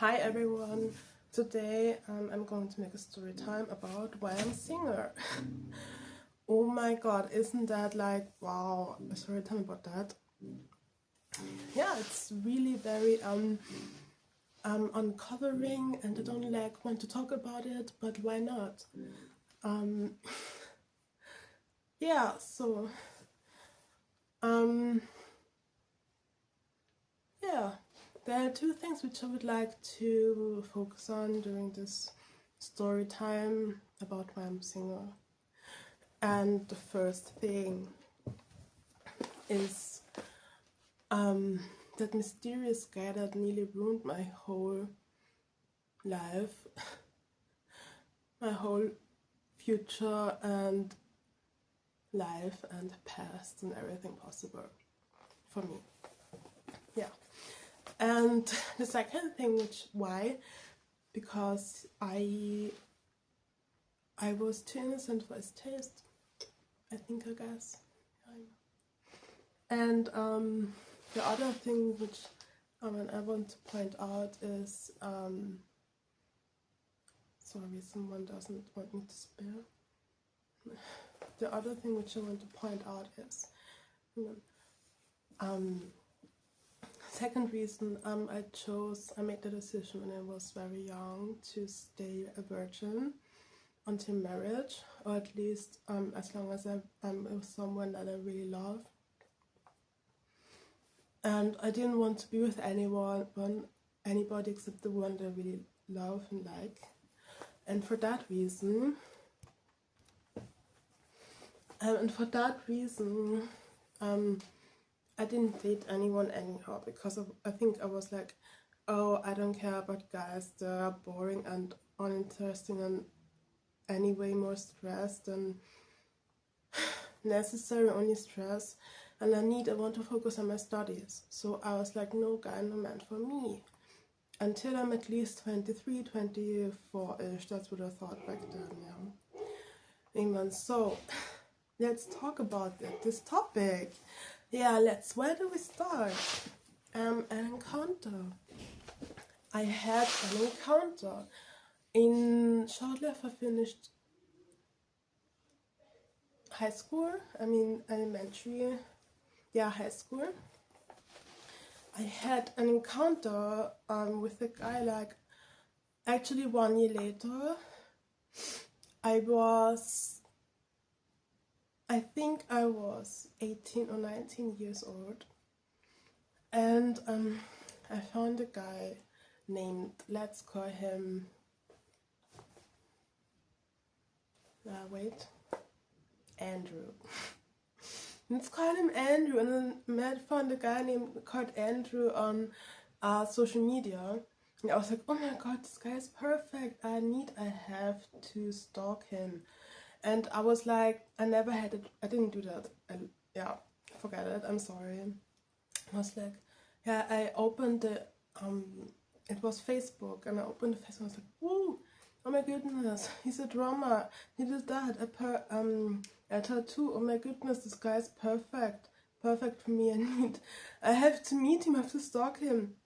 Hi everyone! Today I'm going to make a story time about why I'm a singer. Oh my god, isn't that like, wow, a story time about that? Yeah, it's really very uncovering, and I don't like want to talk about it, but why not? Yeah, so yeah, there are two things which I would like to focus on during this story time about why I'm a singer. And the first thing is that mysterious guy that nearly ruined my whole life, my whole future and life and past and everything possible for me. Yeah. And the second thing, why? Because I was too innocent for his taste, I guess. And the other thing which I want to point out is, sorry, someone doesn't want me to spill. The other thing which I want to point out is, second reason, I made the decision when I was very young to stay a virgin until marriage, or at least as long as I'm with someone that I really love. And I didn't want to be with anybody except the one that I really love and like. And for that reason, I didn't date anyone anyhow, because I think I was like, oh, I don't care about guys, they're boring and uninteresting and anyway more stress than necessary, only stress, and I want to focus on my studies. So I was like, no guy, no man for me. Until I'm at least 23, 24-ish, that's what I thought back then, yeah. Amen. So let's talk about this topic. Yeah, where do we start? An encounter. I had an encounter shortly after I finished high school, elementary, yeah, high school. I had an encounter with a guy, like, actually 1 year later. I think I was 18 or 19 years old, and I found a guy named, let's call him, Andrew. Let's call him Andrew. And then I found a guy called Andrew on social media. And I was like, oh my god, this guy is perfect. I have to stalk him. And I was like, I didn't do that. Yeah, forget it, I'm sorry. I was like, yeah, I opened it was Facebook, and I opened the Facebook, and I was like, woo, oh my goodness, he's a drummer, he did that, a tattoo, oh my goodness, this guy is perfect for me. I have to meet him, I have to stalk him.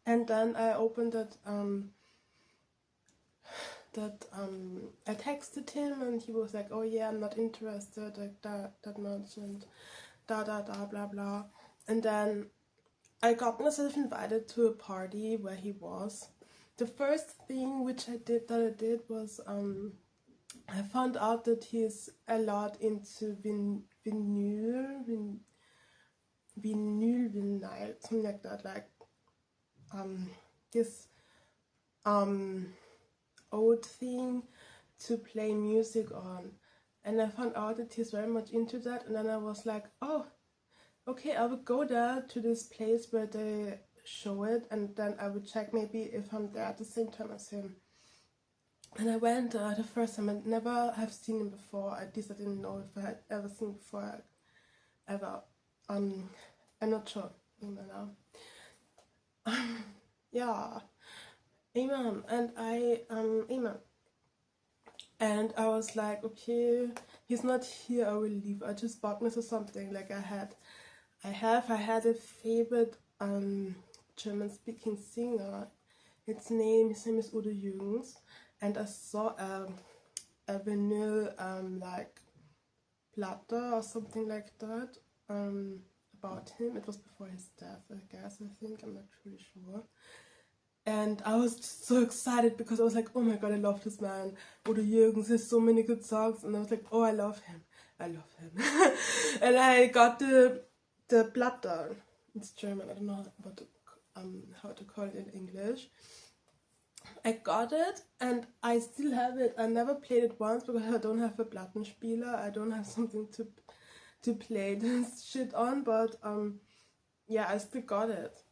And then I opened I texted him, and he was like, oh yeah, I'm not interested, like that much, and blah blah. And then I got myself invited to a party where he was. The first thing which I did was I found out that he's a lot into vinyl, something like that, like this old thing to play music on. And I found out that he's very much into that, and then I was like, oh, okay, I would go there to this place where they show it, and then I would check maybe if I'm there at the same time as him. And I went the first time. I never have seen him before, at least I didn't know if I had ever seen him before, ever. I'm not sure, now. Yeah, amen. And amen. And I was like, okay, he's not here, I will leave. I just bought myself something. Like I had a favorite German speaking singer. His name is Udo Jürgens, and I saw a vinyl like platte or something like that about him. It was before his death, I guess. I think, I'm not really sure. And I was just so excited because I was like, oh my god, I love this man. Udo Jürgens has so many good songs, and I was like, oh, I love him. And I got the platte. It's German. I don't know how to call it in English. I got it, and I still have it. I never played it once because I don't have a Plattenspieler. I don't have something to play this shit on. But yeah, I still got it.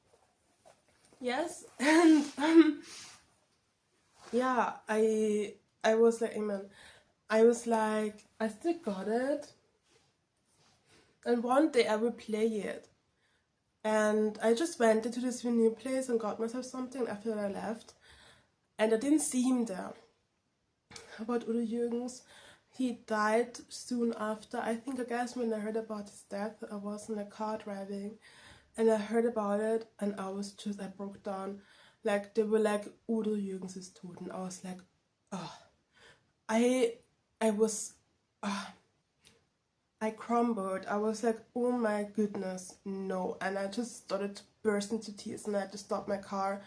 Yes, and yeah, I was like, amen. I was like, I still got it, and one day I will play it. And I just went into this vinyl place and got myself something after I left, and I didn't see him there. About Udo Jürgens, he died soon after. I guess when I heard about his death, I was in a car driving, and I heard about it, and I broke down. Like, they were like, Udo Jürgens is tot, and I was like, oh. I crumbled. I was like, oh my goodness, no. And I just started to burst into tears, and I had to stop my car.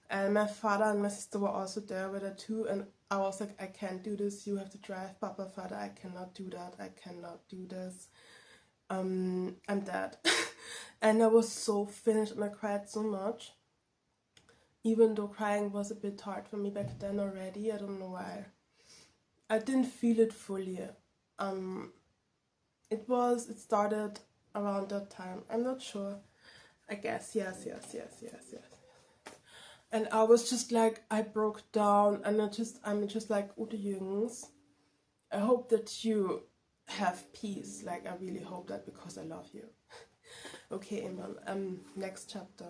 And my father and my sister were also there with her too, and I was like, I can't do this, you have to drive, Papa, Father, I cannot do that, I cannot do this. I'm dead. And I was so finished, and I cried so much. Even though crying was a bit hard for me back then already, I don't know why. I didn't feel it fully. It started around that time. I'm not sure. I guess, yes. And I was just like, I broke down, and I'm just like, Udo Jürgens, I hope that you have peace. Like, I really hope that, because I love you. Okay, Amen. Next chapter.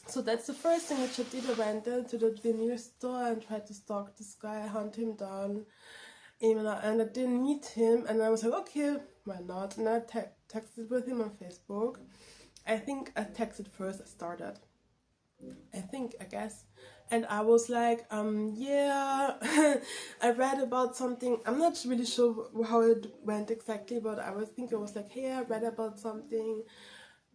So that's the first thing which I did. I went into the vinyl store and tried to stalk this guy, hunt him down. And I didn't meet him, and I was like, okay, why not? And I texted with him on Facebook. I think I texted first, I guess. And I was like, yeah, I read about something. I'm not really sure how it went exactly, but I was like, hey, I read about something.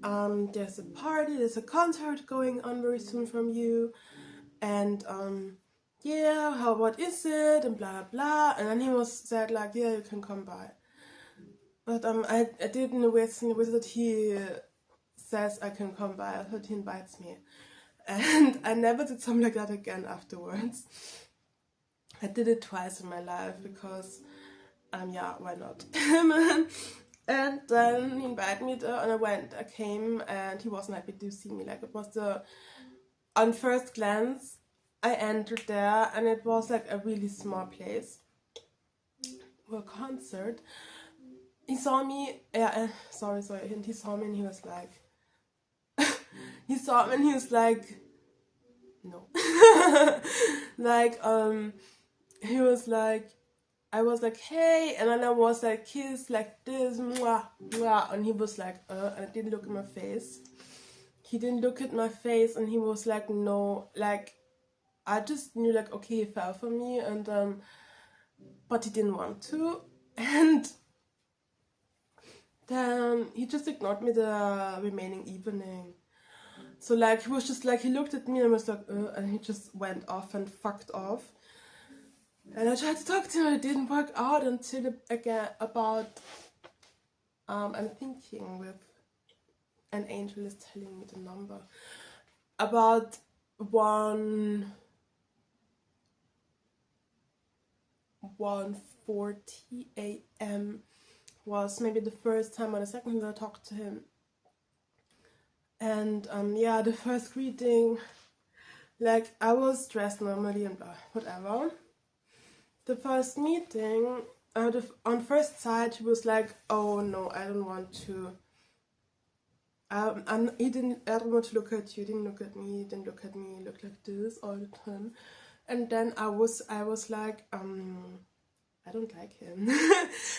There's a concert going on very soon from you. And yeah, what is it? And blah, blah. And then he said like, yeah, you can come by. But I didn't wait that he says I can come by. I thought he invites me. And I never did something like that again afterwards. I did it twice in my life because, yeah, why not? And then he invited me there, and I came, and he wasn't happy to see me. Like, it was on first glance, I entered there, and it was like a really small place for a concert. He saw me, sorry, and he saw me, and he was like, no. Like, he was like, I was like, hey, and then I was like, kiss like this, mwah, mwah, and he was like, and I didn't look at my face. He didn't look at my face, and he was like, no, like, I just knew, like, okay, he fell for me, and but he didn't want to, and then he just ignored me the remaining evening. So like, he was just like, he looked at me and was like, and he just went off and fucked off. And I tried to talk to him, and it didn't work out until I'm thinking with an angel is telling me the number. About 1:40 a.m. was maybe the first time or the second time I talked to him. And yeah, the first greeting, like, I was dressed normally and blah, whatever. The first meeting, on first sight, he was like, oh no, I don't want to. I don't want to look at you, didn't look at me, looked like this all the time. And then I was like, I don't like him.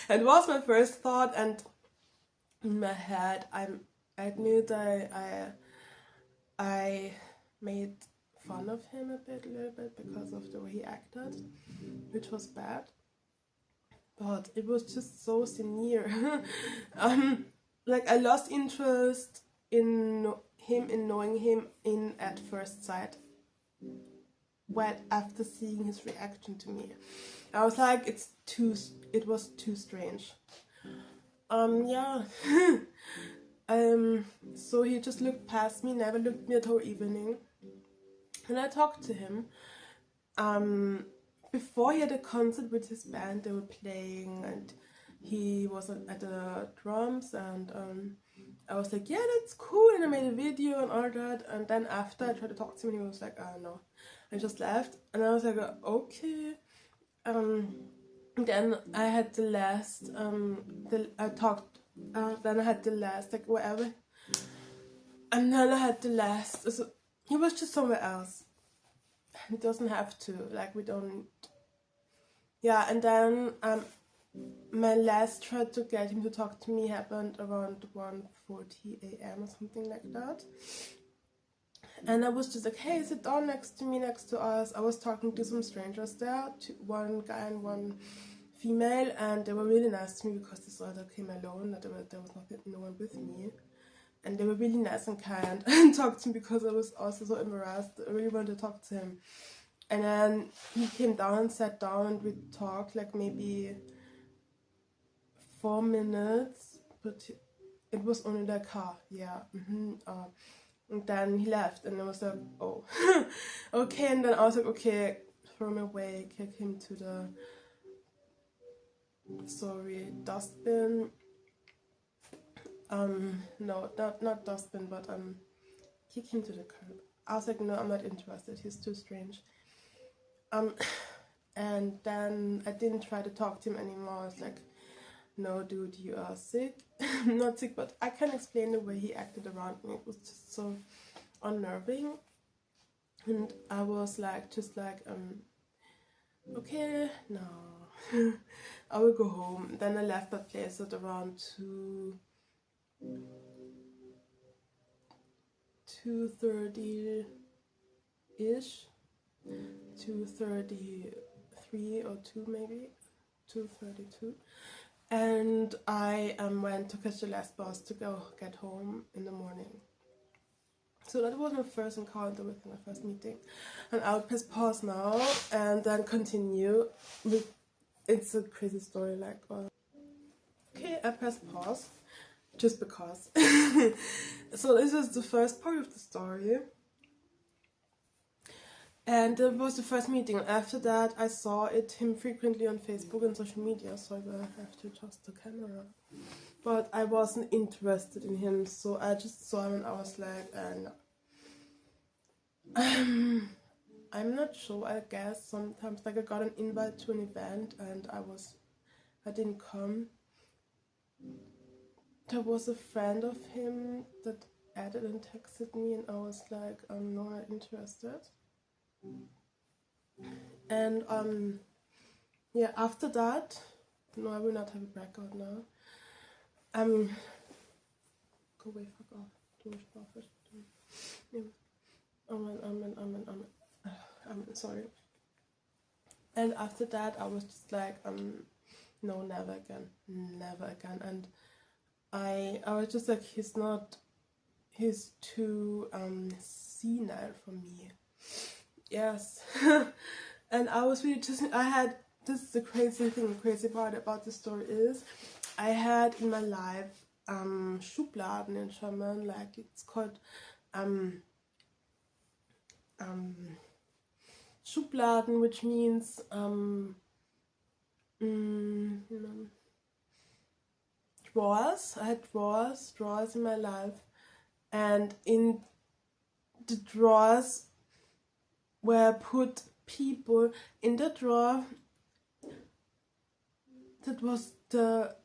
It was my first thought, and in my head, I admit I made fun of him a little bit because of the way he acted, which was bad. But it was just so sincere. Like I lost interest in him, in knowing him in at first sight. When after seeing his reaction to me, I was like, it was too strange. Yeah. So he just looked past me, never looked at me the whole evening. And I talked to him. Before he had a concert with his band, they were playing, and he was at the drums, and I was like, yeah, that's cool, and I made a video and all that. And then after I tried to talk to him, he was like, no, I just left. And I was like, okay. Then I had the last, then I had the last, like whatever. And then I had the last, so he was just somewhere else. It doesn't have to, like we don't, yeah. And then my last try to get him to talk to me happened around 1:40 a.m. or something like that. And I was just like, hey, sit down next to me, next to us. I was talking to some strangers there, one guy and one female, and they were really nice to me because this other came alone, that there was no one with me. And they were really nice and kind and talked to me because I was also so embarrassed. I really wanted to talk to him. And then he came down and sat down, and we talked like maybe 4 minutes, but it was only the car, yeah. And then he left, and I was like, oh, okay. And then I was like, okay, throw him away, kick him to the, dustbin. No, not dustbin, but kick him to the curb. I was like, no, I'm not interested, he's too strange. And then I didn't try to talk to him anymore. I was like, no, dude, you are sick. Not sick, but I can explain the way he acted around me. It was just so unnerving. And I was like, okay, no, I will go home. Then I left that place at around 2:30 ish, 2:33 or 2 maybe, 2:32. And I went to catch the last bus to go get home in the morning. So that was my first encounter with him, my first meeting. And I'll press pause now and then continue with, it's a crazy story, like, okay, I press pause, just because. So this is the first part of the story. And it was the first meeting. After that, I saw him frequently on Facebook and social media, so I will have to adjust the camera. But I wasn't interested in him, so I just saw him and I was like, no. I'm not sure, I guess sometimes, like I got an invite to an event and I didn't come. There was a friend of him that added and texted me, and I was like, I'm not interested. And yeah, after that, no, I will not have a breakout now. Go away, fuck off. I'm sorry. And after that, I was just like, no, never again. And I was just like, he's too senile for me. Yes. And I was really just, this is the crazy part about the story is, I had in my life Schubladen in German, like it's called Schubladen, which means drawers. I had drawers in my life, and in the drawers where I put people. In the drawer that was the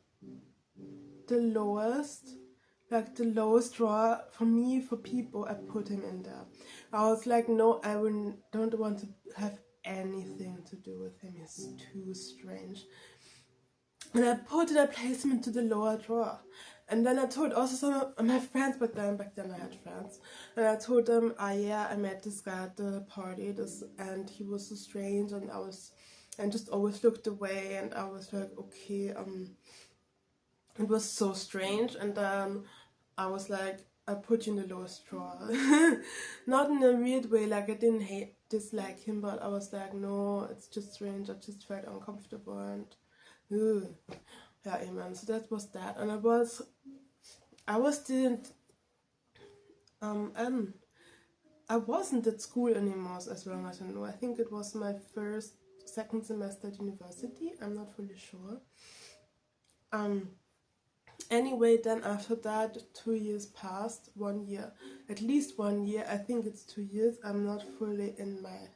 lowest, like the lowest drawer for me, for people, I put him in there. I was like, no, I don't want to have anything to do with him, he's too strange. And I placed him into the lower drawer. And then I told also some of my friends, back then I had friends, and I told them, yeah, I met this guy at the party, and he was so strange, and just always looked away, and I was like, okay, it was so strange. And then I was like, I put you in the lowest drawer. Not in a weird way, like I didn't dislike him, but I was like, no, it's just strange. I just felt uncomfortable, and yeah, amen. So that was that. And I wasn't at school anymore, as long as I know. I think it was my second semester at university. I'm not fully sure. Anyway, then after that, 2 years passed, 1 year, at least 1 year. I think it's 2 years. I'm not fully in my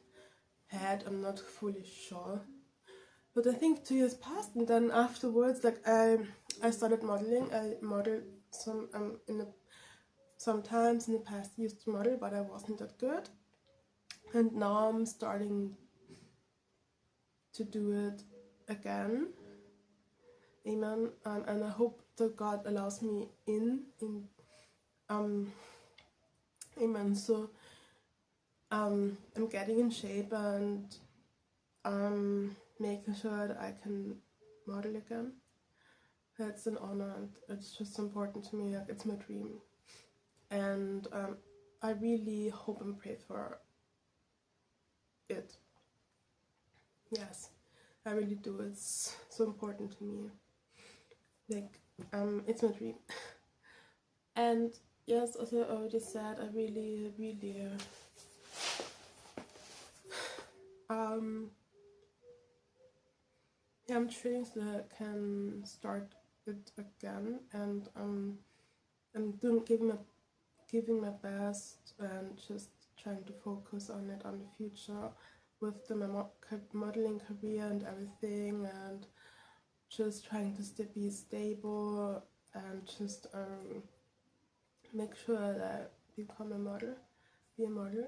head. I'm not fully sure. But I think 2 years passed, and then afterwards, like I started modeling. I modeled sometimes in the past used to model, but I wasn't that good. And now I'm starting to do it again. Amen. And I hope that God allows me in amen. So I'm getting in shape, and making sure that I can model again. That's an honor, and it's just important to me. Like, it's my dream, and I really hope and pray for it. Yes, I really do. It's so important to me. Like, it's my dream. And yes, as I already said, I really yeah, I'm training so that I can start it again, and I'm giving my best, and just trying to focus on it, on the future, with the modeling career and everything, and just trying to be stable, and just make sure that I become be a model.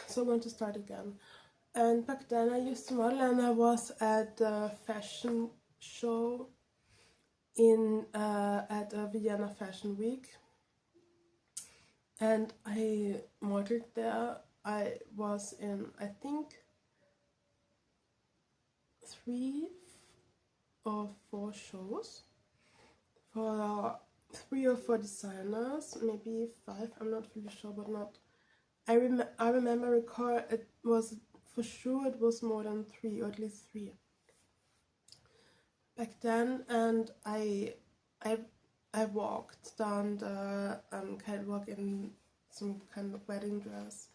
So I want to start again. And back then I used to model, and I was at a fashion show at a Vienna Fashion Week, and I modeled there. I was in, I think, 3 or 4 shows for 3 or 4 designers, maybe 5. I'm not really sure, but not. I recall it was for sure it was more than 3, or at least 3 back then. And I walked down the catwalk in some kind of wedding dress,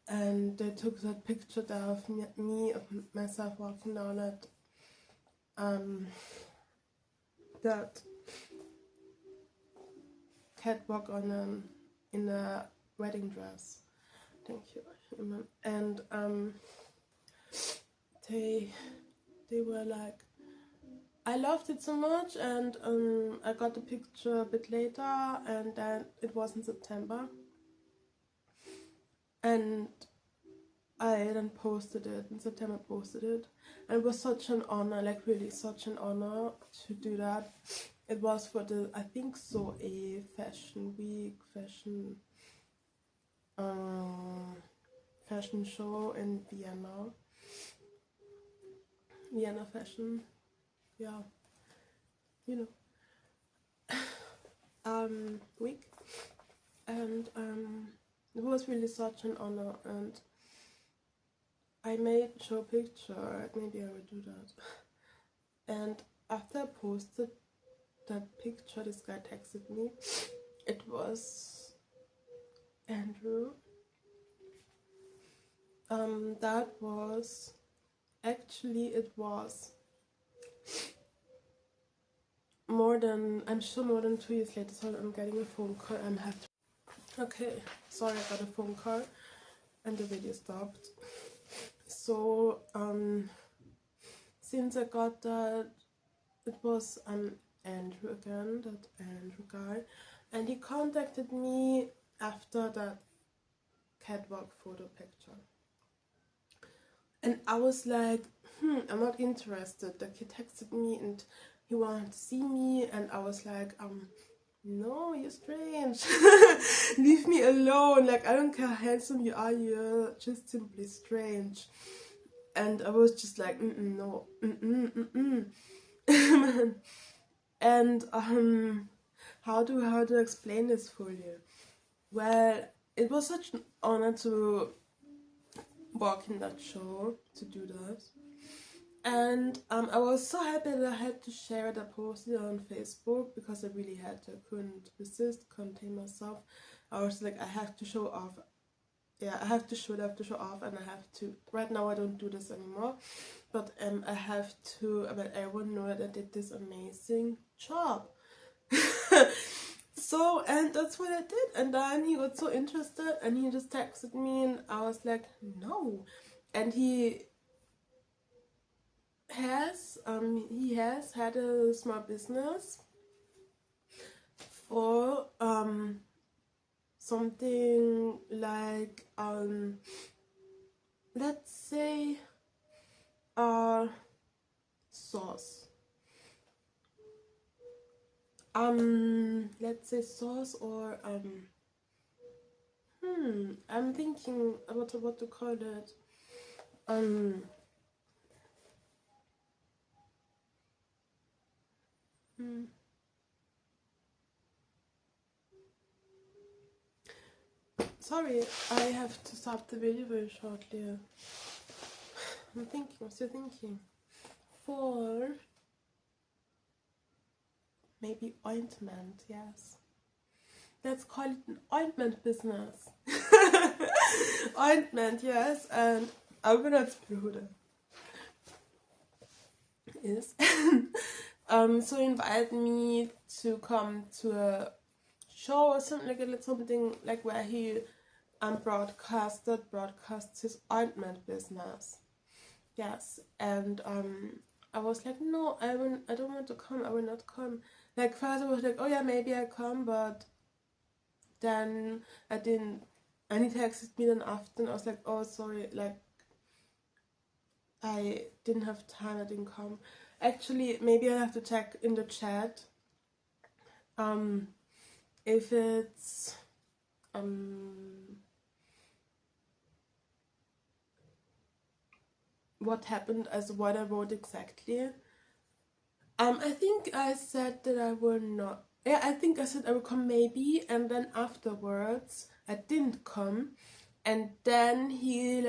and they took that picture there of myself walking down that catwalk in a wedding dress. Thank you. And they were like, I loved it so much, and I got the picture a bit later, and then it was in September, and I then posted it in September. And it was such an honor, like really such an honor to do that. It was for the, I think so, a fashion week, fashion show in Vienna fashion, yeah, you know, week. And it was really such an honor, and I made show picture. Maybe I will do that. And after I posted that picture, this guy texted me. It was Andrew. That was actually, it was I'm sure more than 2 years later. So I'm getting a phone call and have to. Okay, sorry, I got a phone call and the video stopped. So since I got that, it was Andrew again, that Andrew guy, and he contacted me after that catwalk photo picture, and I was like, I'm not interested. Like, he texted me, and he wanted to see me, and I was like, no, you're strange. Leave me alone. Like, I don't care how handsome you are, you're just simply strange. And I was just like, no, and how do I explain this for you? Well, it was such an honor to work in that show, to do that. And I was so happy that I had to share it. I posted it on Facebook because I really had to. I couldn't resist, contain myself. I was like, I have to show off. Yeah, I have to show off, and I have to. Right now, I don't do this anymore, but I have to let everyone know that I did this amazing job. So, and that's what I did. And then he got so interested, and he just texted me, and I was like, no. And he has had a small business for something like let's say sauce, let's say sauce, or I'm thinking about what to call it. Sorry, I have to stop the video very shortly. I'm still thinking. For maybe ointment, yes. Let's call it an ointment business. Ointment, yes, and Arbeitsbruder is. So he invited me to come to a show or something like where he broadcasts his ointment business. Yes, and I was like, no, I don't want to come. I will not come. Like, first I was like, oh yeah, maybe I come, but then I didn't. And he texted me then after, and I was like, oh sorry, like I didn't have time. I didn't come. Actually, maybe I have to check in the chat. If it's what happened as what I wrote exactly. I think I said that I will not. Yeah, I think I said I will come maybe, and then afterwards I didn't come, and then he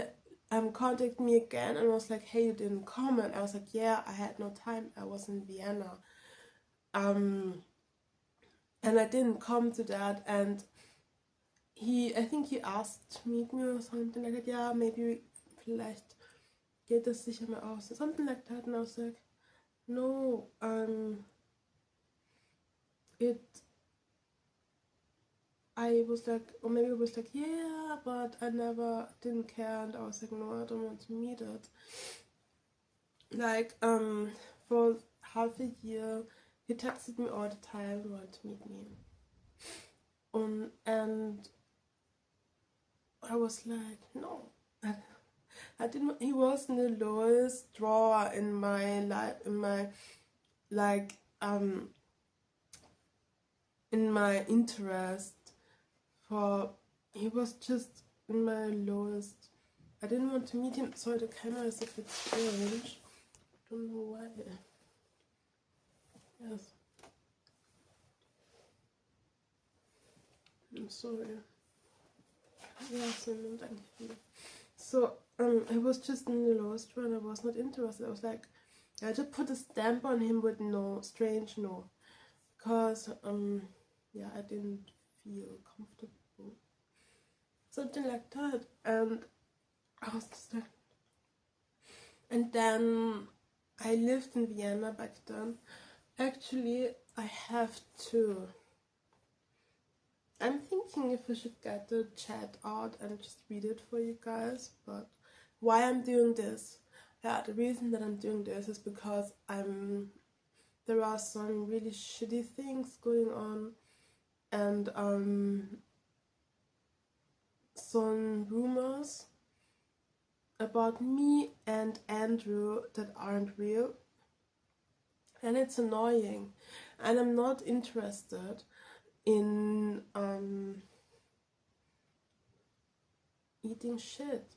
contacted me again and was like, hey, you didn't come, and I was like, yeah, I had no time. I was in Vienna. And I didn't come to that, and I think he asked to meet me or something like that. Yeah, maybe vielleicht geht das sicher mal aus. Something like that, and I was like, no, I was like, or maybe it was like, yeah, but I didn't care, and I was like, no, I don't want to meet it. Like, for half a year, he texted me all the time, wanted to meet me. And I was like, no, I didn't. He was in the lowest drawer in my life, in my interest. He was just in my lowest. I didn't want to meet him. Sorry, the camera is a bit strange. I don't know why. Yes. I'm sorry. Yes, thank you. So, I was just in the lowest drawer, and I was not interested. I was like, I just put a stamp on him with no, strange no. Because, yeah, I didn't feel comfortable. Something like that. And I was just like, and then I lived in Vienna back then. Actually, I have to. I'm thinking if I should get the chat out and just read it for you guys, but why I'm doing this? Yeah, the reason that I'm doing this is because there are some really shitty things going on, and some rumors about me and Andrew that aren't real. and it's annoying, and I'm not interested in eating shit.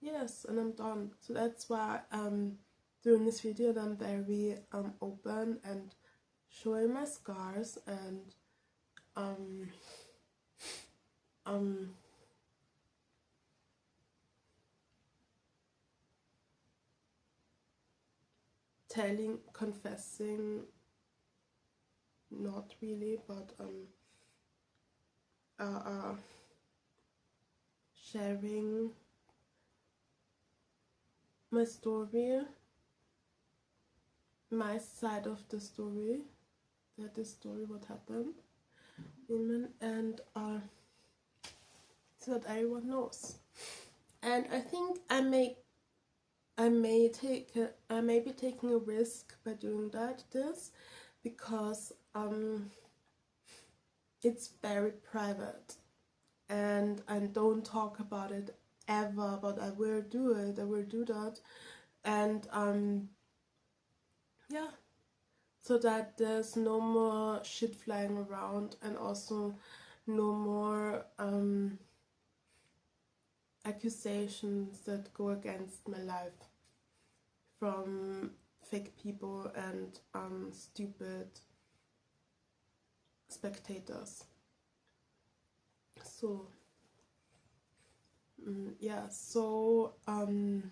Yes, and I'm done. So that's why I'm doing this video, and I'm very open and showing my scars and confessing, not really, but sharing my story, my side of the story, that is story what happened, and so that everyone knows. And I think I may be taking a risk by doing this, because it's very private, and I don't talk about it ever, but I will do it. I will do that, and yeah, so that there's no more shit flying around, and also no more accusations that go against my life from fake people and stupid spectators. So yeah, so I'm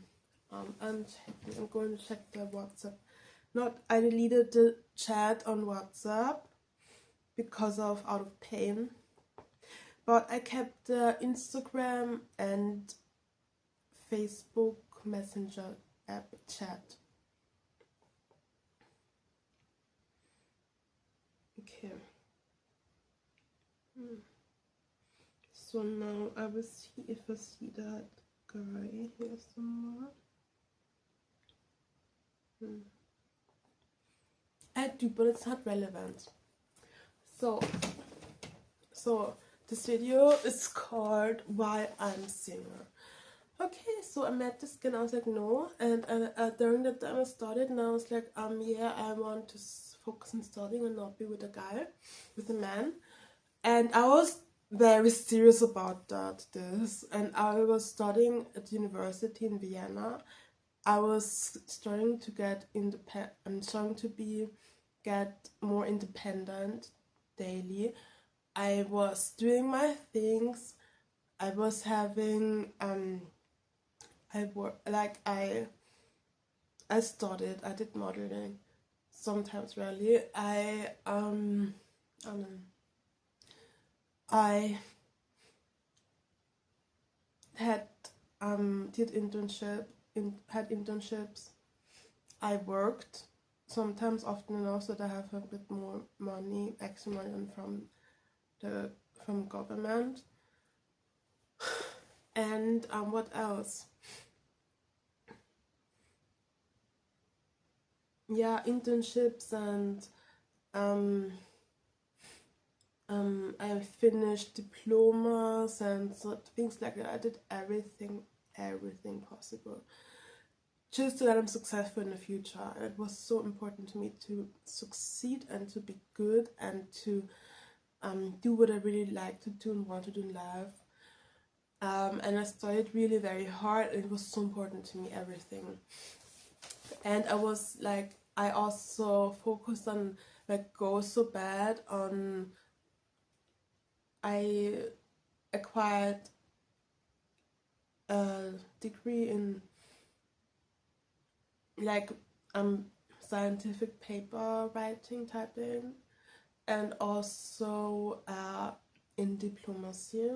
going to check the WhatsApp. I deleted the chat on WhatsApp because of out of pain, but I kept the Instagram and Facebook Messenger app chat. Okay. So now I will see if I see that guy here somewhere. I do, but it's not relevant. So this video is called Why I'm Single. Okay, so I met this guy and I was like, no, and during that time I started, and I was like, yeah, I want to focus on studying and not be with a guy, with a man. And I was very serious about this, and I was studying at university in Vienna. I was starting to get get more independent daily. I was doing my things. I was having I studied. I did modeling. Sometimes rarely. I had had internships. I worked sometimes, often enough, so that I have a bit more money, extra money from government. And what else? Yeah, internships, and I finished diplomas and things like that. I did everything possible just so that I'm successful in the future. And it was so important to me to succeed and to be good and to do what I really like to do and want to do in life. And I studied really very hard, and it was so important to me, everything. And I was like, I also focused on go so bad on. I acquired a degree in scientific paper writing, typing, and also in diplomacy.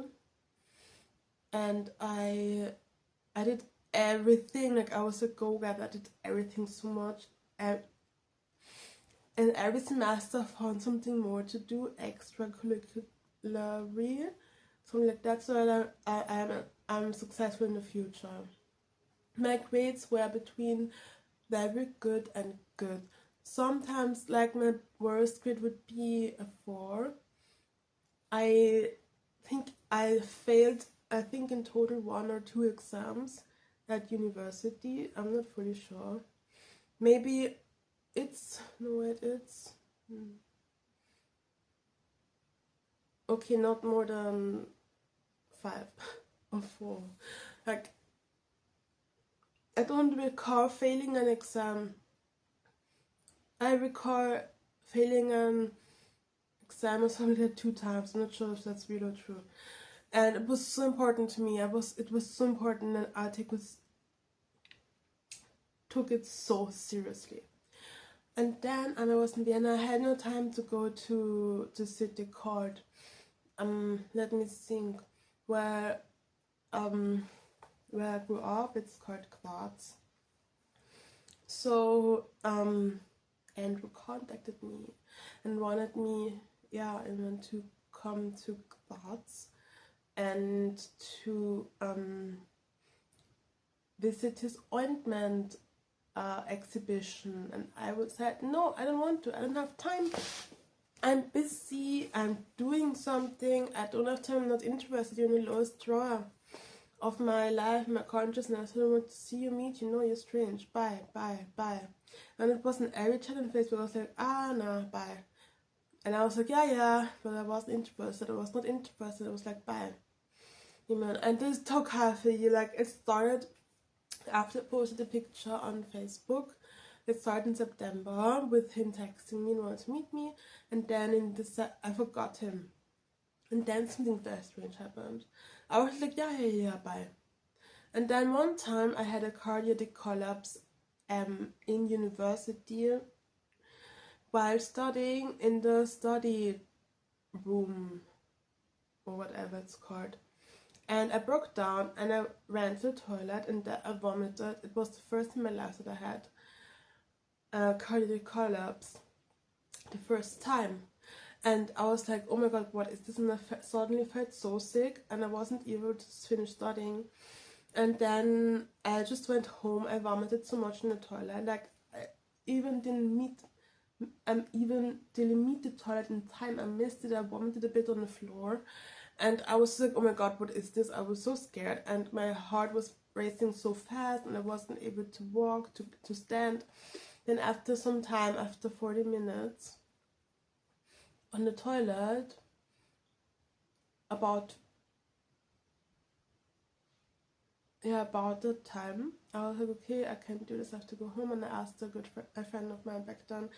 And I did everything. I was a go-getter. I did everything so much. And every semester I found something more to do, extracurricularly, something like that, so that I'm successful in the future. My grades were between very good and good. Sometimes, my worst grade would be a 4. I think I failed, in total 1 or 2 exams at university. I'm not fully sure. Maybe it's no wait, it's okay, not more than 5 or 4. Like, I don't recall failing an exam. I recall failing an exam or something like 2 times. I'm not sure if that's real or true. And it was so important to me. It was so important that I took it so seriously. And then I was in Vienna. I had no time to go to the city called let me think, where I grew up. It's called Graz. So Andrew contacted me and wanted me, and to come to Graz and to visit his ointment exhibition. And I said, no, I don't want to. I don't have time. I'm busy. I'm doing something. I don't have time. I'm not interested. You're in the lowest drawer of my life, my consciousness. I don't want to see you, meet you. No, you're strange. Bye, bye, bye. And it wasn't every chat on Facebook. I was like, nah, bye. And I was like, yeah, but I wasn't interested. I was not interested. I was like, bye. And this took half a year. Like, it started after I posted a picture on Facebook. It started in September with him texting me and wanted to meet me. And then in December, I forgot him. And then something very strange happened. I was like, yeah, bye. And then one time I had a cardiac collapse in university while studying in the study room or whatever it's called. And I broke down and I ran to the toilet and I vomited. It was the first time in my life that I had a cardiac collapse. The first time. And I was like, oh my god, what is this? And I suddenly felt so sick and I wasn't able to finish studying. And then I just went home. I vomited so much in the toilet. Like, I even didn't meet the toilet in time. I missed it. I vomited a bit on the floor. And I was like, oh my god, what is this? I was so scared. And my heart was racing so fast and I wasn't able to walk, to stand. Then after some time, after 40 minutes, on the toilet, about the time, I was like, okay, I can't do this, I have to go home. And I asked a friend of mine back then.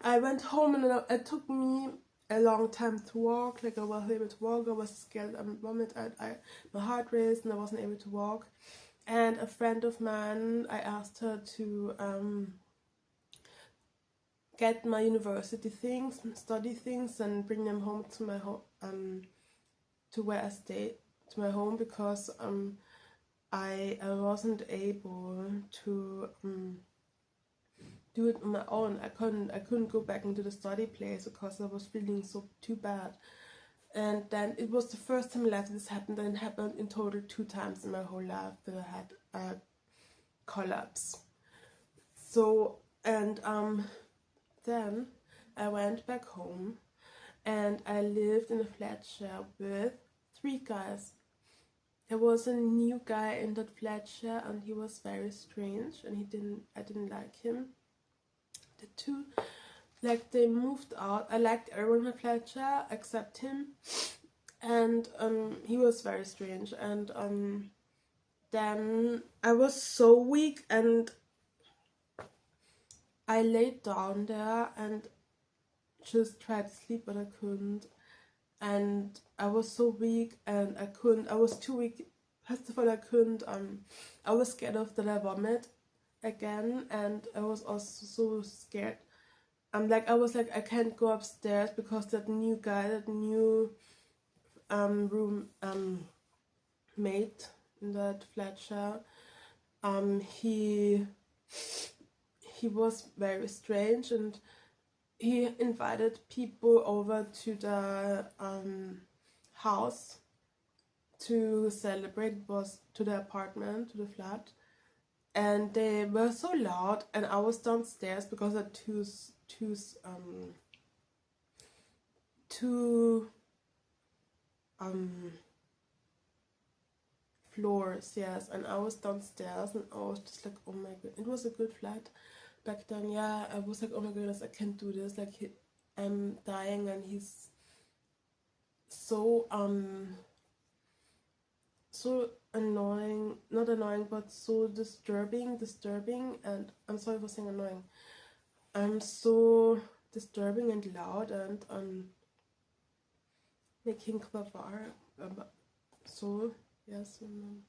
I went home and it took me a long time to walk. Like, I wasn't able to walk. I was scared. I vomit. My heart raced and I wasn't able to walk. And a friend of mine, I asked her to get my university things, study things, and bring them home to my home, to where I stay, to my home, because I wasn't able to do it on my own. I couldn't go back into the study place because I was feeling so too bad. And then it was the first time in life this happened, and it happened in total 2 times in my whole life that I had a collapse. So, and then I went back home and I lived in a flat share with 3 guys. There was a new guy in that flat share and he was very strange and I didn't like him. The 2, like, they moved out. I liked everyone in the flat share except him, and he was very strange. And then I was so weak and I laid down there and just tried to sleep, but I couldn't. And I was so weak and I was too weak. First of all, I couldn't, I was scared of that I vomit again, and I was also so scared. I was like, I can't go upstairs because that new guy, that new room mate in that flat share, he was very strange, and he invited people over to the house to celebrate. It was to the apartment, to the flat, and they were so loud, and I was downstairs because of two floors, yes, and I was downstairs and I was just like, oh my god, it was a good flat. back then, yeah, I was like, oh my goodness, I can't do this. Like, I'm dying, and he's so so annoying, not annoying, but so disturbing, and I'm sorry for saying annoying. I'm so disturbing and loud, and making clever. So yes, and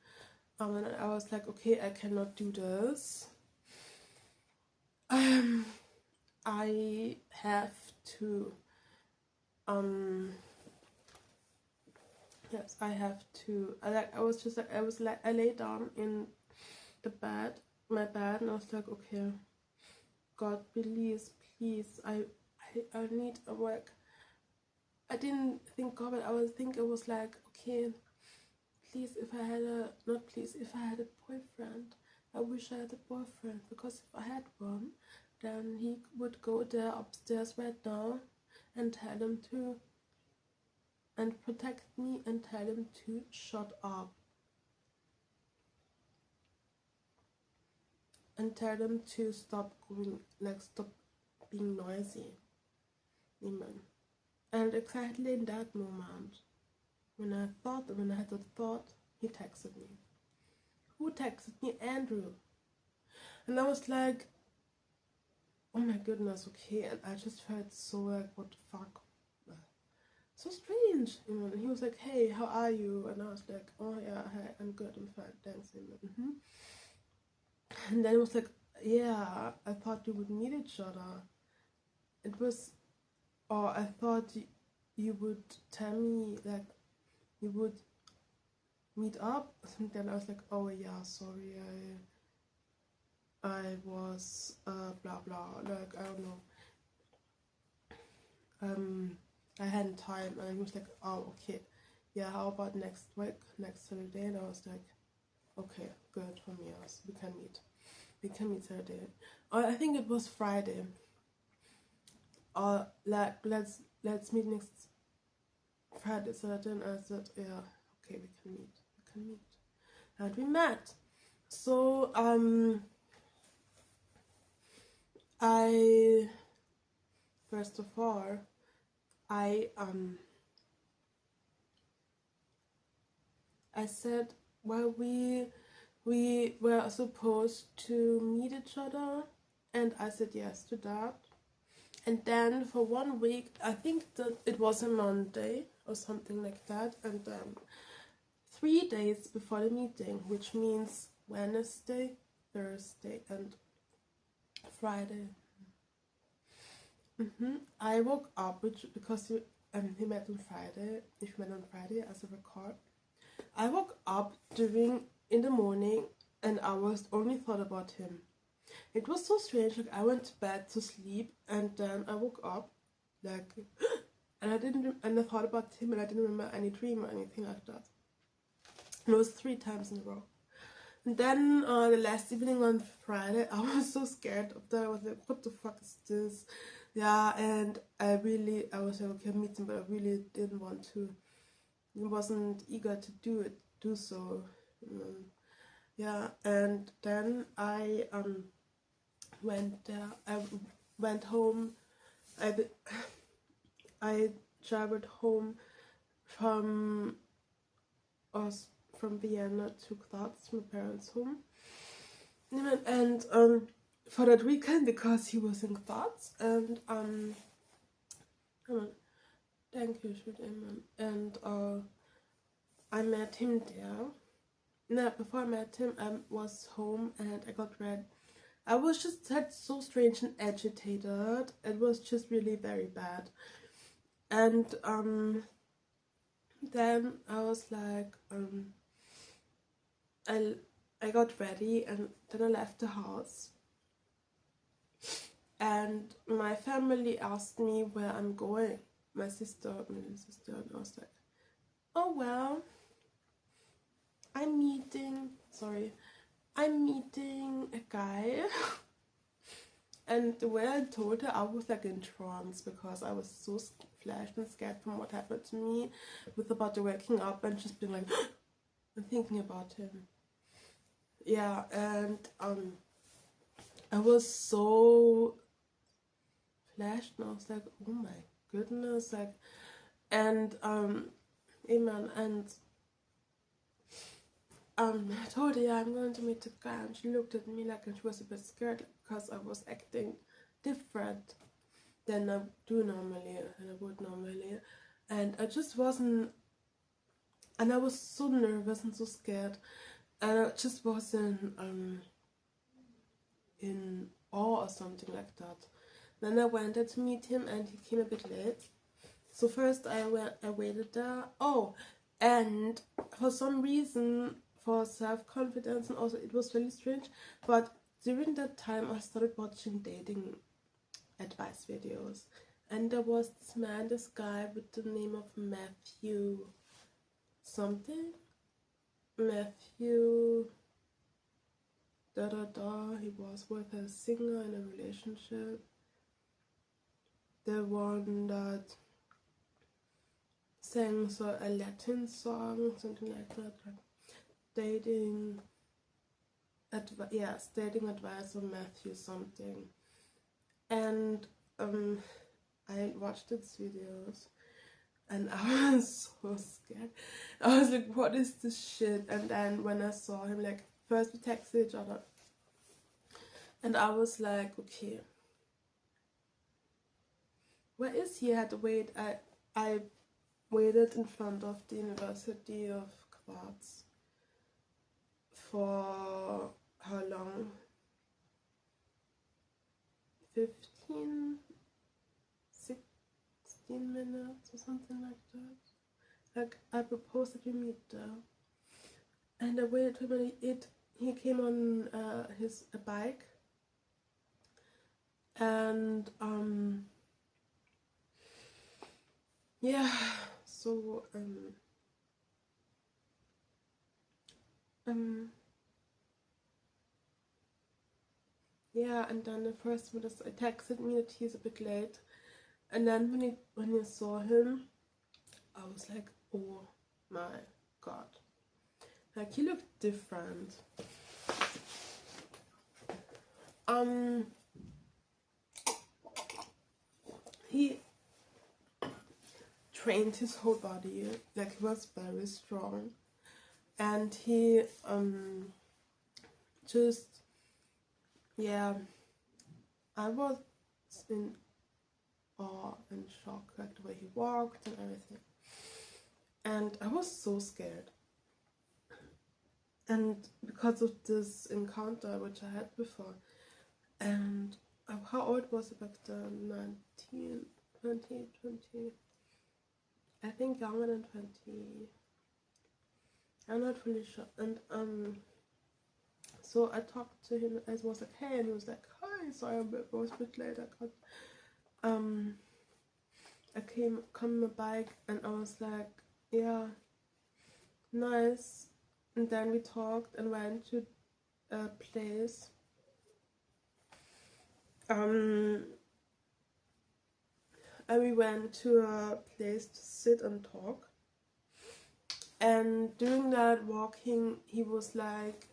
I was like, okay, I cannot do this. I have to yes, I have to. I lay down in the bed, my bed, and I was like, okay, God, please, please, I need a work. I didn't think God, but it was like, okay, please, if I had a, not please, if I had a boyfriend, I wish I had a boyfriend, because if I had one, then he would go there upstairs right now and tell him to, and protect me and tell him to shut up. And tell them to stop going, like, stop being noisy. Amen. And exactly in that moment, when I had the thought, he texted me. Who texted me? Andrew. And I was like, oh my goodness, okay. And I just felt so like, what the fuck? So strange. And he was like, hey, how are you? And I was like, oh yeah, hi, I'm good, I'm fine, thanks. And then it was like, yeah, I thought we would meet each other. It was, or I thought you would tell me, like, you would meet up. And then I was like, oh yeah, sorry, I was blah blah, like, I don't know, I hadn't time. And he was like, oh okay, yeah, how about next week, next Saturday? And I was like, okay, good for me, we can meet Saturday. Or I think it was Friday. Or like, let's meet next Friday, Saturday. And I said, yeah, okay, we can meet. And we met. So I, first of all, I said, well, we were supposed to meet each other, and I said yes to that. And then for 1 week, I think that it was a Monday or something like that, and 3 days before the meeting, which means Wednesday, Thursday, and Friday. I woke up, because he met on Friday. If you met on Friday, as a record, I woke up in the morning, and I was only thought about him. It was so strange. Like, I went to bed to sleep, and then I woke up, like, and I thought about him, and I didn't remember any dream or anything like that. And it was 3 times in a row. And then the last evening on Friday, I was so scared of that. I was like, what the fuck is this? Yeah, and I was like, okay, meet him, but I really didn't want to. I wasn't eager to do so. Yeah, and then I went there. I went home. I traveled home from Vienna to Graz, my parents' home. And for that weekend, because he was in Graz, and thank you, Amen. And I met him there. No, before I met him, I was home and I got ready. I was just so strange and agitated. It was just really very bad. And then I was like, I got ready, and then I left the house. And my family asked me where I'm going. My little sister, and I was like, oh well, I'm meeting a guy. And the way I told her, I was like in trance, because I was so flashed and scared from what happened to me, with about the waking up and just being like, and thinking about him. Yeah, and I was so flashed, and I was like, oh my goodness, like, and amen. And I told her, yeah, I'm going to meet the guy, and she looked at me like, and she was a bit scared because I was acting different than I do normally, and I would normally, and I just wasn't, and I was so nervous and so scared, and I just wasn't in awe or something like that. Then I went there to meet him, and he came a bit late. So first I waited there. Oh, and for some reason, for self-confidence, and also it was really strange, but during that time I started watching dating advice videos, and there was this guy with the name of Matthew something. Matthew da da da. He was with a singer in a relationship. The one that sang a Latin song, something like that, like dating dating advice of Matthew something. And I watched its videos, and I was so scared. I was like, what is this shit? And then when I saw him, like, first we texted each other, and I was like, okay, where is he? I had to wait. I waited in front of the University of Graz for how long? 15, 16 minutes or something like that. Like, I proposed that we meet there, and I waited for him, and he came on his bike, and yeah, so yeah, and then the first one I texted me that he's a bit late, and then when you saw him, I was like, oh my god, like, he looked different. He trained his whole body, like, he was very strong, and he just, yeah, I was in awe and shock, like the way he walked and everything, and I was so scared. And because of this encounter which I had before, and how old was I back then? 19, 20, 20, I think younger than 20. I'm not really sure. And so I talked to him. I was like, hey, and he was like, hi, sorry, I was a bit late. I came on my bike, and I was like, yeah, nice. And then we talked and went to a place. And we went to a place to sit and talk. And during that walking, he was like,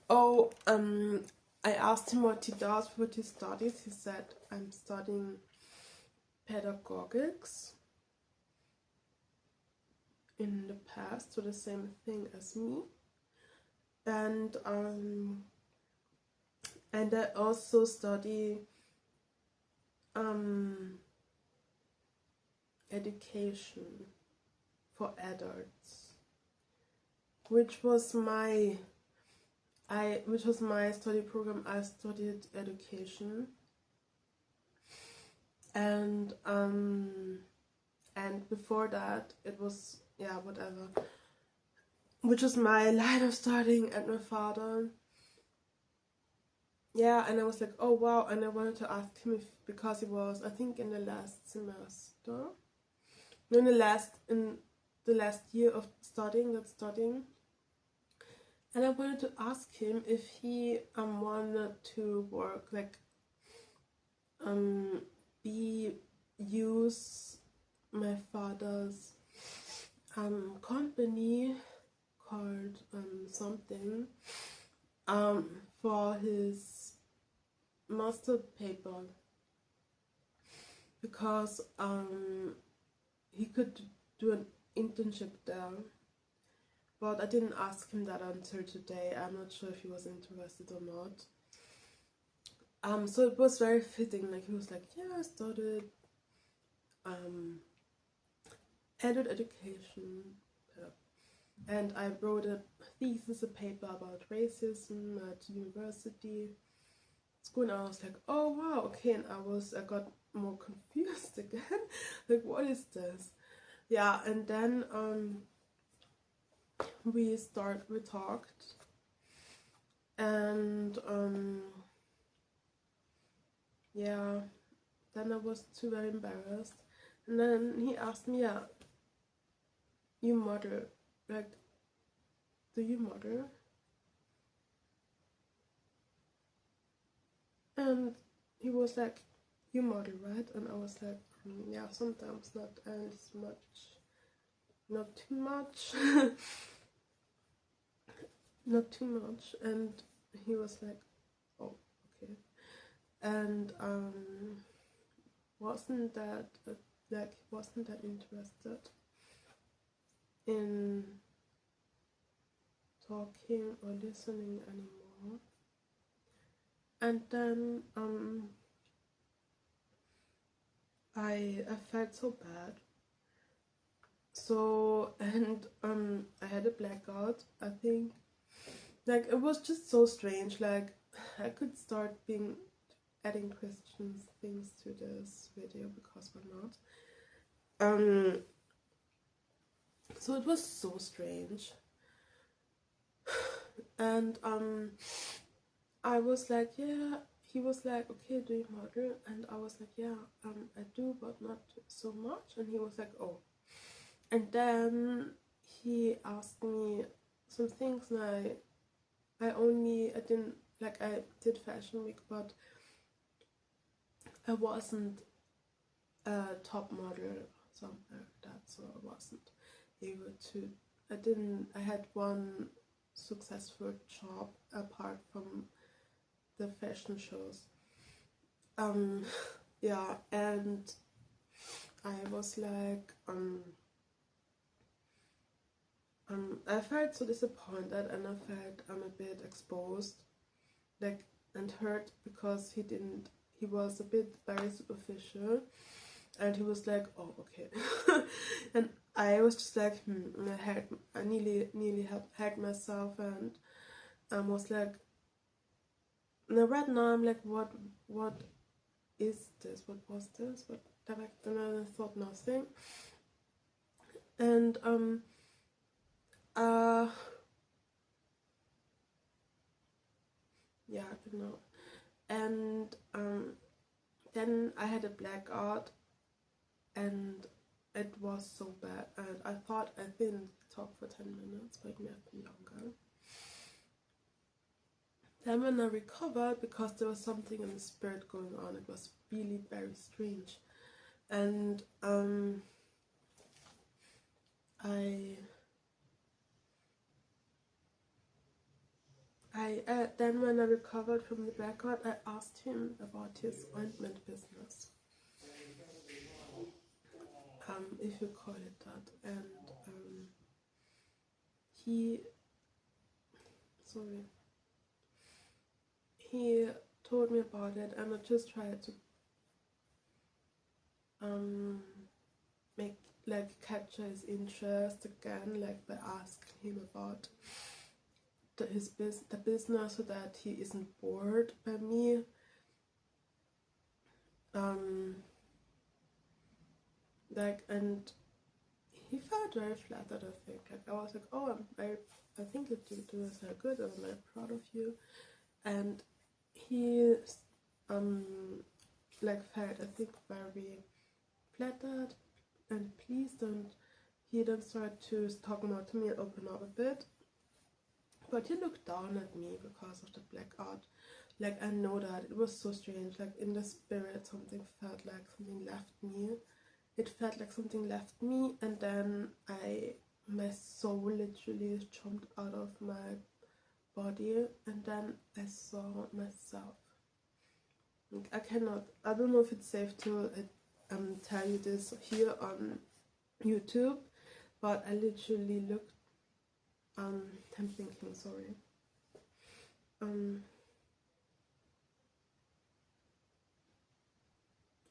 oh, I asked him what he does, what he studies. He said, I'm studying pedagogics in the past, so the same thing as me. And I also study education for adults, which was my study program. I studied education, and before that it was, yeah, whatever, which was my line of studying, and my father, yeah. And I was like, oh wow. And I wanted to ask him if, because he was, I think, in the last semester, no, in the last year of studying, and I wanted to ask him if he wanted to work, like, use my father's company called something for his master paper because he could do an internship there. But I didn't ask him that until today. I'm not sure if he was interested or not. So it was very fitting. Like he was like, yeah, I started adult education, and I wrote a thesis, a paper about racism at university. School, and I was like, oh wow, okay, and I got more confused again. Like, what is this? Yeah, and then we talked, and yeah, then I was too very embarrassed, and then he asked me, yeah, you model, like, do you model? And he was like, you model, right? And I was like, yeah, sometimes, not as much, not too much. Not too much. And he was like, oh, okay. And wasn't that interested in talking or listening anymore. And then I felt so bad. So, and I had a blackout, I think. Like, it was just so strange. Like, I could start adding Christian things to this video, because why not? So it was so strange. And I was like, yeah. He was like, okay, do you model? And I was like, yeah, I do, but not so much. And he was like, oh. And then he asked me some things, and I did fashion week, but I wasn't a top model or something like that, so I wasn't able to. I had one successful job apart from the fashion shows. Yeah, and I was like, I felt so disappointed, and I felt I'm a bit exposed, like, and hurt, because he was a bit very superficial, and he was like, oh, okay. And I was just like, I nearly hacked myself, and was like, now right now I'm like, what is this? What was this? What direct? And I thought nothing. And yeah, I don't know. And then I had a blackout, and it was so bad, and I thought I didn't talk for 10 minutes, but it may have been longer. Then when I recovered, because there was something in the spirit going on, it was really very strange. And then when I recovered from the blackout, I asked him about his ointment business, if you call it that, and he told me about it, and I just tried to capture his interest again, like by asking him about the business, so that he isn't bored by me. And he felt very flattered, I think. Like, I was like, oh, I think that you do this very good, and I'm very proud of you. And he felt, I think, very flattered and pleased, and he then started to talk more to me and open up a bit. But he looked down at me because of the blackout. Like, I know that it was so strange. Like, in the spirit, something felt like something left me. It felt like something left me, and then my soul literally jumped out of my body, and then I saw myself. I cannot, I don't know if it's safe to tell you this here on YouTube, but I literally looked, I'm thinking, sorry.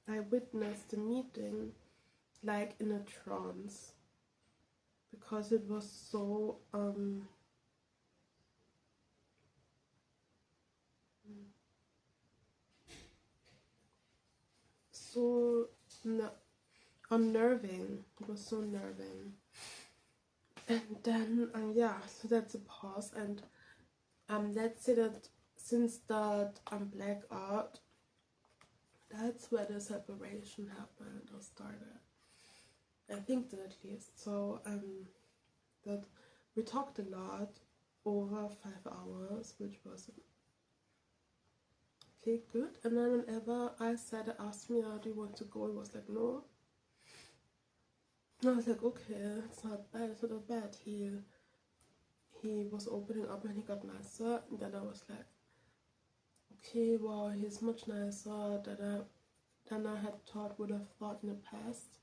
I witnessed the meeting like in a trance, because it was so so unnerving. It was so unnerving. And then yeah, so that's a pause. And let's say that since that blackout, that's where the separation happened or started. I think that at least. So that we talked a lot over 5 hours, which was okay, good. And then whenever I said, asked me, do you want to go? It was like, no. And I was like, okay, it's not bad, it's not bad. He was opening up and he got nicer. And then I was like, okay, wow, he's much nicer than I would have thought in the past.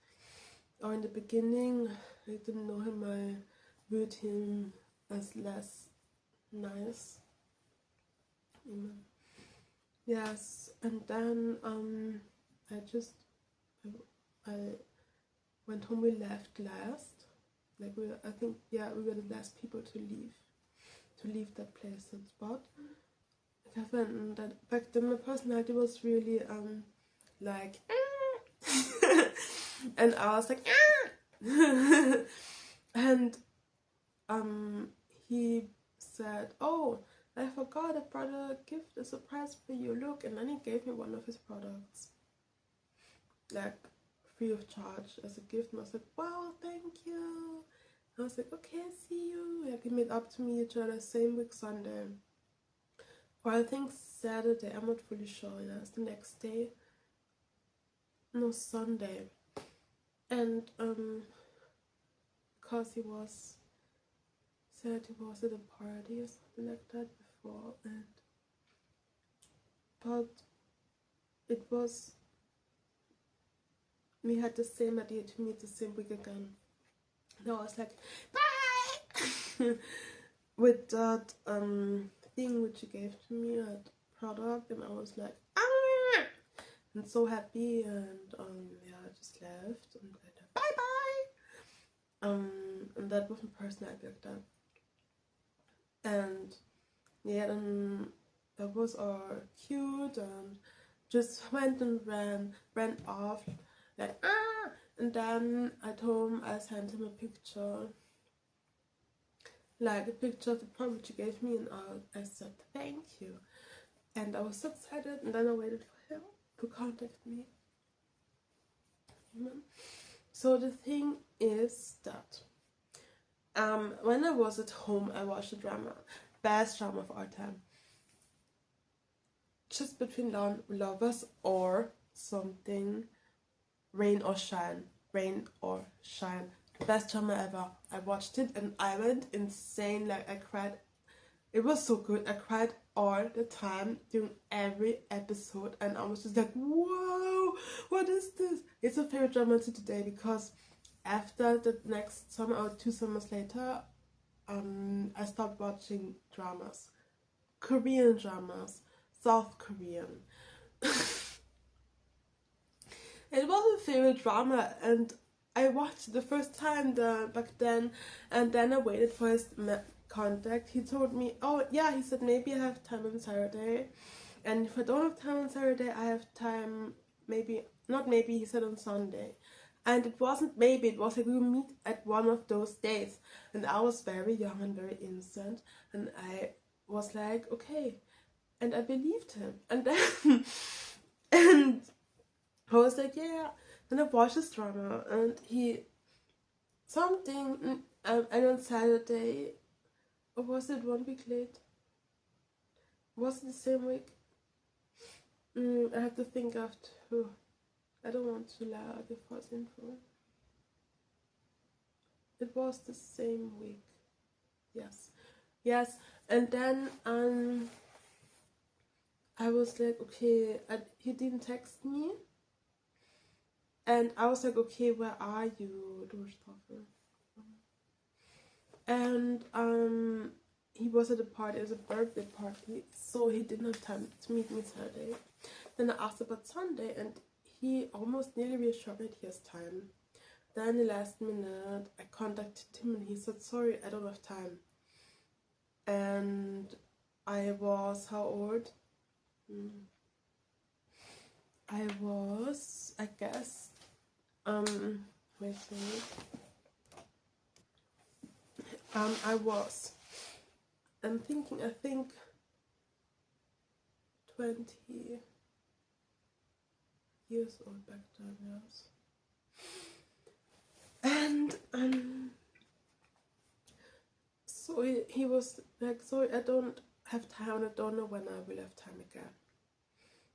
Or in the beginning, I didn't know him, I viewed him as less nice. Yes, and then I went home. We left last. Like I think, yeah, we were the last people to leave that place, that spot. Like I found that back then my personality was really like and I was like and he said, oh, I forgot, I brought a gift, a surprise for you, look. And then he gave me one of his products, like free of charge as a gift. And I was like, wow, thank you. And I was like, okay, see you. Like, he made up to me each other same week Sunday, or I think Saturday, I'm not fully sure. Yeah, it's the next day, no, Sunday. And because he said he was at a party or something like that before, but we had the same idea to meet the same week again. And I was like, bye! With that thing which he gave to me, that product, and I was like, ah! And so happy, and yeah, I just left, and I said, bye bye! And that was my personality like that. And yeah, then that was all cute, and just went and ran off, like, ah! And then at home I sent him a picture, like a picture of the product you gave me, and I said thank you. And I was so excited, and then I waited for him to contact me. So the thing is that when I was at home, I watched a drama, best drama of our time, Just Between Lovers or something, Rain or Shine, best drama ever. I watched it and I went insane. Like, I cried. It was so good. I cried all the time during every episode, and I was just like, whoa, what is this? It's a favorite drama to today, because after the next summer or 2 summers later, I stopped watching dramas, Korean dramas, South Korean. It was a favorite drama, and I watched it the first time back then, and then I waited for his contact. He told me, oh yeah, he said maybe I have time on Saturday, and if I don't have time on Saturday, I have time, maybe, not maybe, he said on Sunday. And it wasn't maybe, it was like we will meet at one of those days. And I was very young and very innocent, and I was like, okay, and I believed him. And then and I was like, yeah. Then I watched this drama, and something, and on Saturday, or was it 1 week late? Was it the same week? I have to think of two. I don't want to lie, give false info. It was the same week. Yes. And then I I was like, okay, he didn't text me. And I was like, okay, where are you? And he was at a party, it was a birthday party, so he didn't have time to meet me Saturday. Then I asked about Sunday, and he almost nearly reassured me that he has time. Then the last minute, I contacted him and he said, sorry, I don't have time. And I was, how old? I was, I guess, wait a minute. I'm thinking, I think 20 years old back then, yes. And so he was like, sorry, I don't have time, I don't know when I will have time again.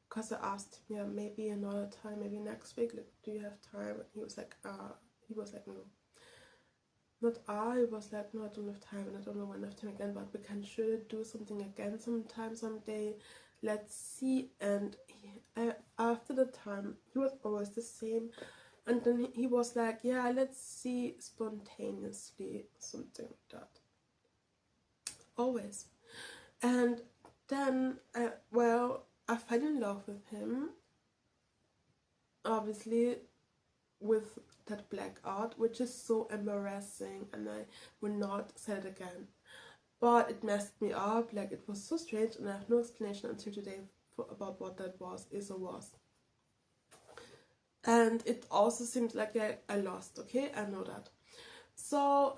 Because I asked him, yeah, maybe another time, maybe next week, like, do you have time? And he was like, no. Not I was like, no, I don't have time and I don't know when I have time again, but we can sure do something again sometime, someday. Let's see. And after the time, he was always the same. And then he was like, yeah, let's see spontaneously, something like that. Always. And then, I fell in love with him. Obviously, with that blackout, which is so embarrassing, and I will not say it again. But it messed me up, like it was so strange, and I have no explanation until today about what that is or was. And it also seems like I lost, okay? I know that. So,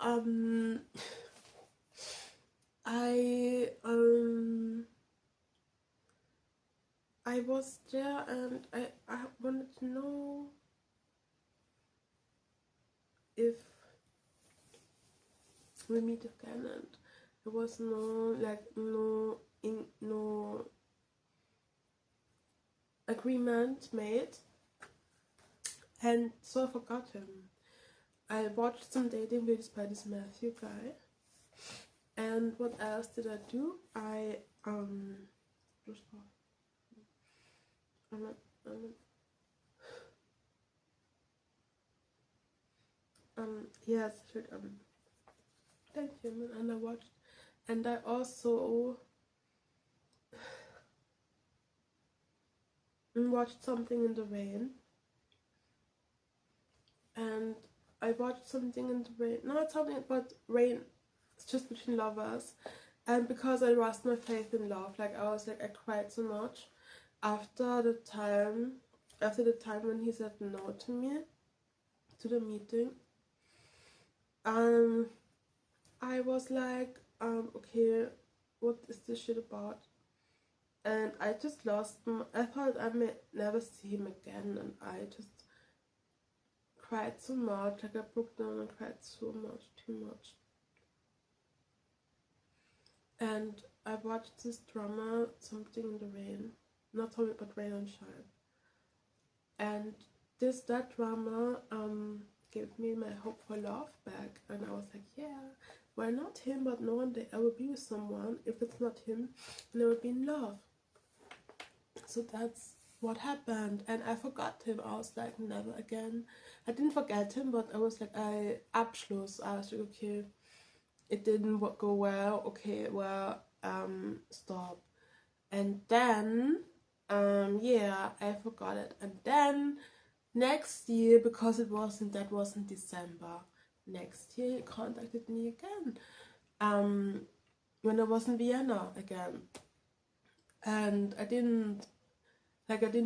I was there and I wanted to know if we meet again, and there was no agreement made, and so I forgot him. I watched some dating videos by this Matthew guy, and what else did I do? Yes, thank you, and I watched, and I also watched Something in the Rain, and I watched Something in the Rain, not something but rain, it's just between lovers, and because I lost my faith in love, like I was like, I cried so much after the time when he said no to me, to the meeting. I was like, okay, what is this shit about? And I just lost I thought I may never see him again, and I just cried so much, like I broke down and cried so much, too much. And I watched this drama, Something in the Rain, not Something but Rain and Shine. And that drama gave me my hope for love back, and I was like, yeah, why not him? But no one day I will be with someone. If it's not him, then I will be in love. So that's what happened, and I forgot him. I was like, never again. I didn't forget him, but I was like, Abschluss. I was like, okay, it didn't go well. Okay, well, stop. And then, yeah, I forgot it. And then next year, because that wasn't December. Next year, he contacted me again. When I was in Vienna again, and I didn't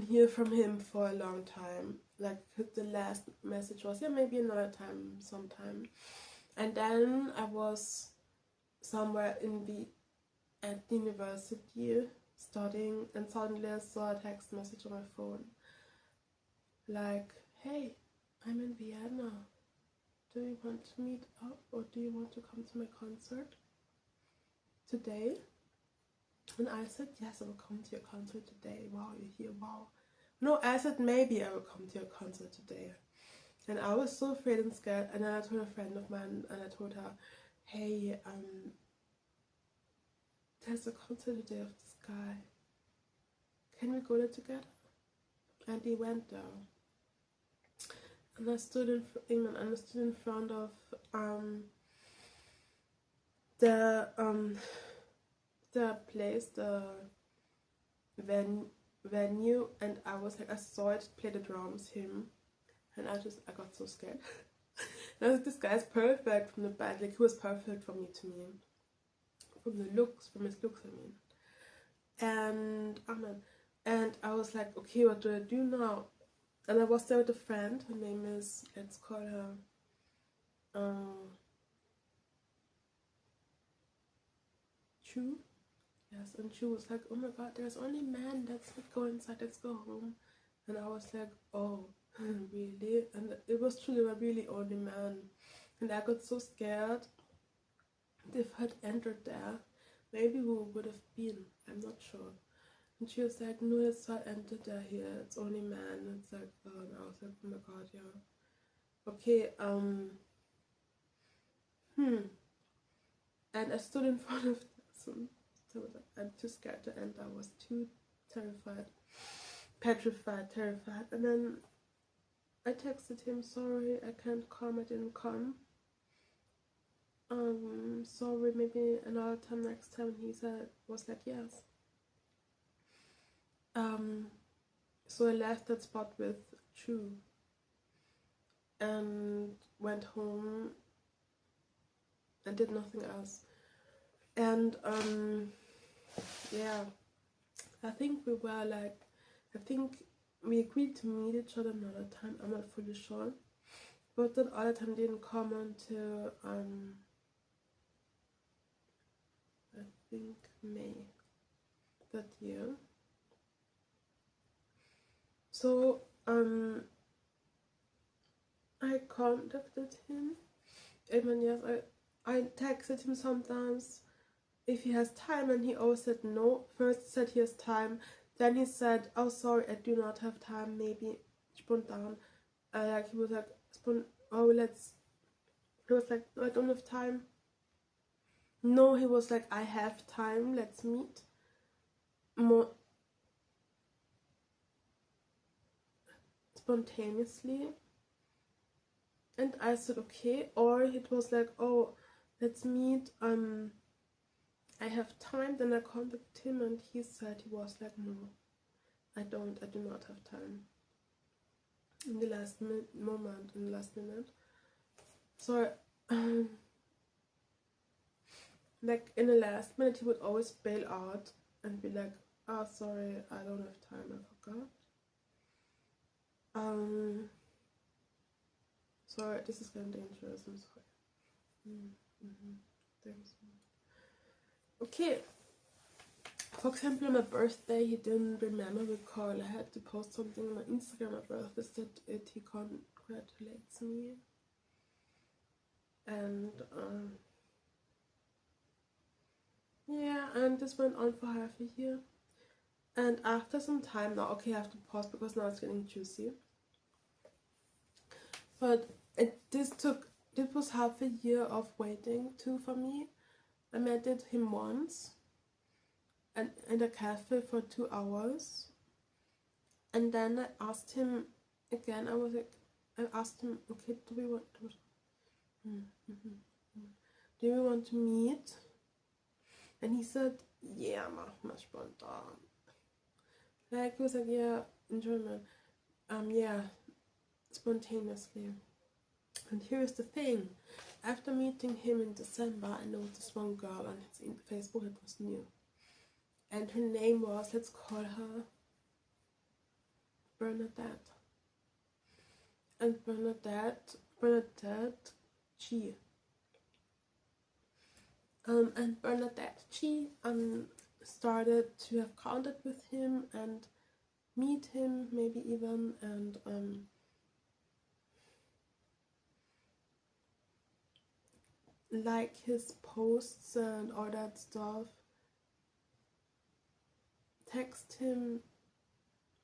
hear from him for a long time. Like the last message was, yeah, maybe another time, sometime. And then I was somewhere at the university studying, and suddenly I saw a text message on my phone, like, hey, I'm in Vienna. Do you want to meet up, or do you want to come to my concert today? And I said, yes, I will come to your concert today. Wow, you're here, wow. No, I said, maybe I will come to your concert today. And I was so afraid and scared. And then I told a friend of mine, and I told her, hey, there's a concert today of this guy. can we go there together? And he went there. And I stood in front of the place, the venue, and I was like, I saw it play the drums, him, and I got so scared. And I was like, this guy's perfect from the back, like he was perfect for me, from his looks, I mean. And I was like, okay, what do I do now? And I was there with a friend. Her name is, let's call her Chu. Yes, and she was like, oh my god, there's only men, let's not go inside, let's go home. And I was like, oh, really? And it was truly a really only man. And I got so scared. If I had entered there, maybe we would have been, I'm not sure. And she was like, no, let's not enter there here, it's only men. And it's like, oh, and I was like, oh my god, yeah. Okay, and I stood in front of some. I'm too scared to enter. I was too terrified. And then I texted him, sorry, I can't come, I didn't come. Sorry, maybe another time, next time. And he was like, yes. So I left that spot with Chu and went home and did nothing else. And yeah, I think we agreed to meet each other another time. I'm not fully sure, but that other time didn't come until I think May that year. So I contacted him. I mean, yes, I texted him sometimes if he has time, and he always said no. First he said he has time, then he said, oh sorry, I do not have time, maybe spontan. Like he was like, he was like, no, I don't have time. No, he was like, I have time, let's meet. More spontaneously. And I said okay. Or it was like, oh, let's meet, I have time. Then I contacted him and he said, he was like, no, I do not have time. In the last minute. So like in the last minute he would always bail out and be like, oh sorry, I don't have time, I forgot. Sorry, this is kind of dangerous, I'm sorry. Thanks. Okay. For example, on my birthday, he didn't remember because I had to post something on my Instagram on my birthday that he congratulates me. And yeah, and this went on for half a year. And after some time now, okay, I have to pause because now it's getting juicy. But this was half a year of waiting too for me. I met him once and in a cafe for 2 hours. And then I asked him again, I asked him, okay, do we want to meet? And he said, yeah, mach mal spontan. Like, he was like, yeah, in German. Yeah, spontaneously. And here's the thing. After meeting him in December, I noticed one girl on his Facebook that was new. And her name was, let's call her Bernadette. And Bernadette G. And Bernadette G started to have contact with him and meet him maybe even, and like his posts and all that stuff, text him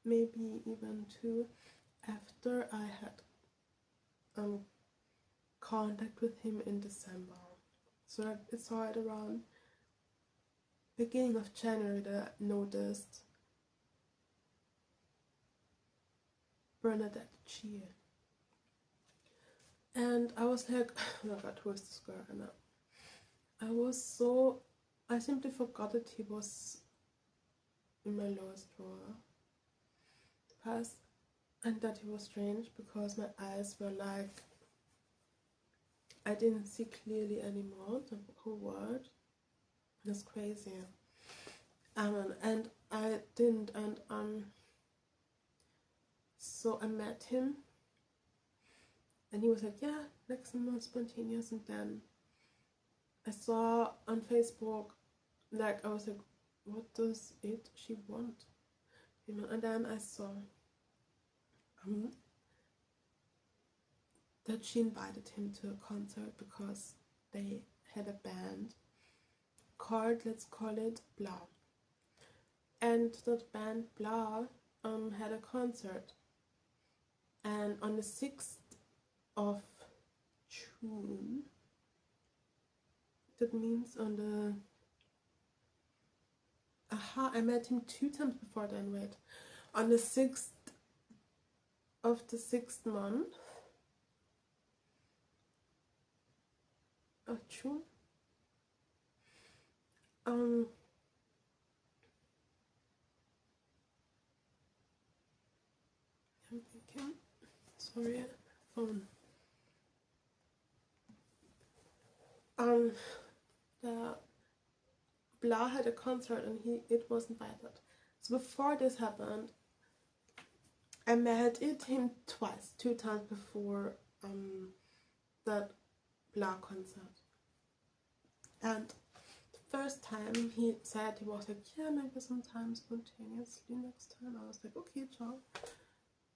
maybe even too after I had contact with him in December. So it's right around beginning of January that I noticed Bernadette Chia. And I was like, oh my god, who is this girl? And I simply forgot that he was in my lowest drawer. And that he was strange because my eyes were like, I didn't see clearly anymore the whole word. It's crazy. And I didn't, and so I met him, and he was like, yeah, next month spontaneous. And then I saw on Facebook, like, I was like, what does she want? You know, and then I saw that she invited him to a concert because they had a band called, let's call it Blah. And that band Blah had a concert. And on the 6th of June, that means on the... I met him 2 times before then, wait. On the 6th of the 6th month of June, I'm thinking, sorry, phone. The Blah had a concert and it was invited. So before this happened, I met him twice, 2 times before that Blah concert. And the first time he said, he was like, yeah, maybe sometime spontaneously next time. I was like, okay, ciao.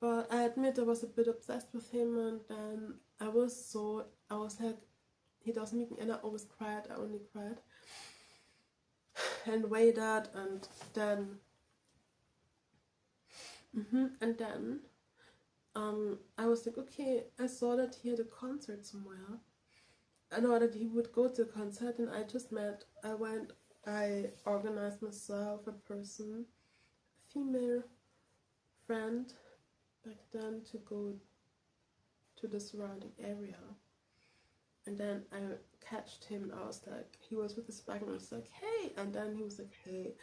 But I admit I was a bit obsessed with him, and then I was like, he doesn't meet me, and I always cried. I only cried and waited, and then I was like, okay, I saw that he had a concert somewhere. I know that he would go to a concert, and I organized myself a person, a female friend back then, to go to the surrounding area. And then I catched him. I was like, he was with his bag, and I was like, hey, and then he was like, hey,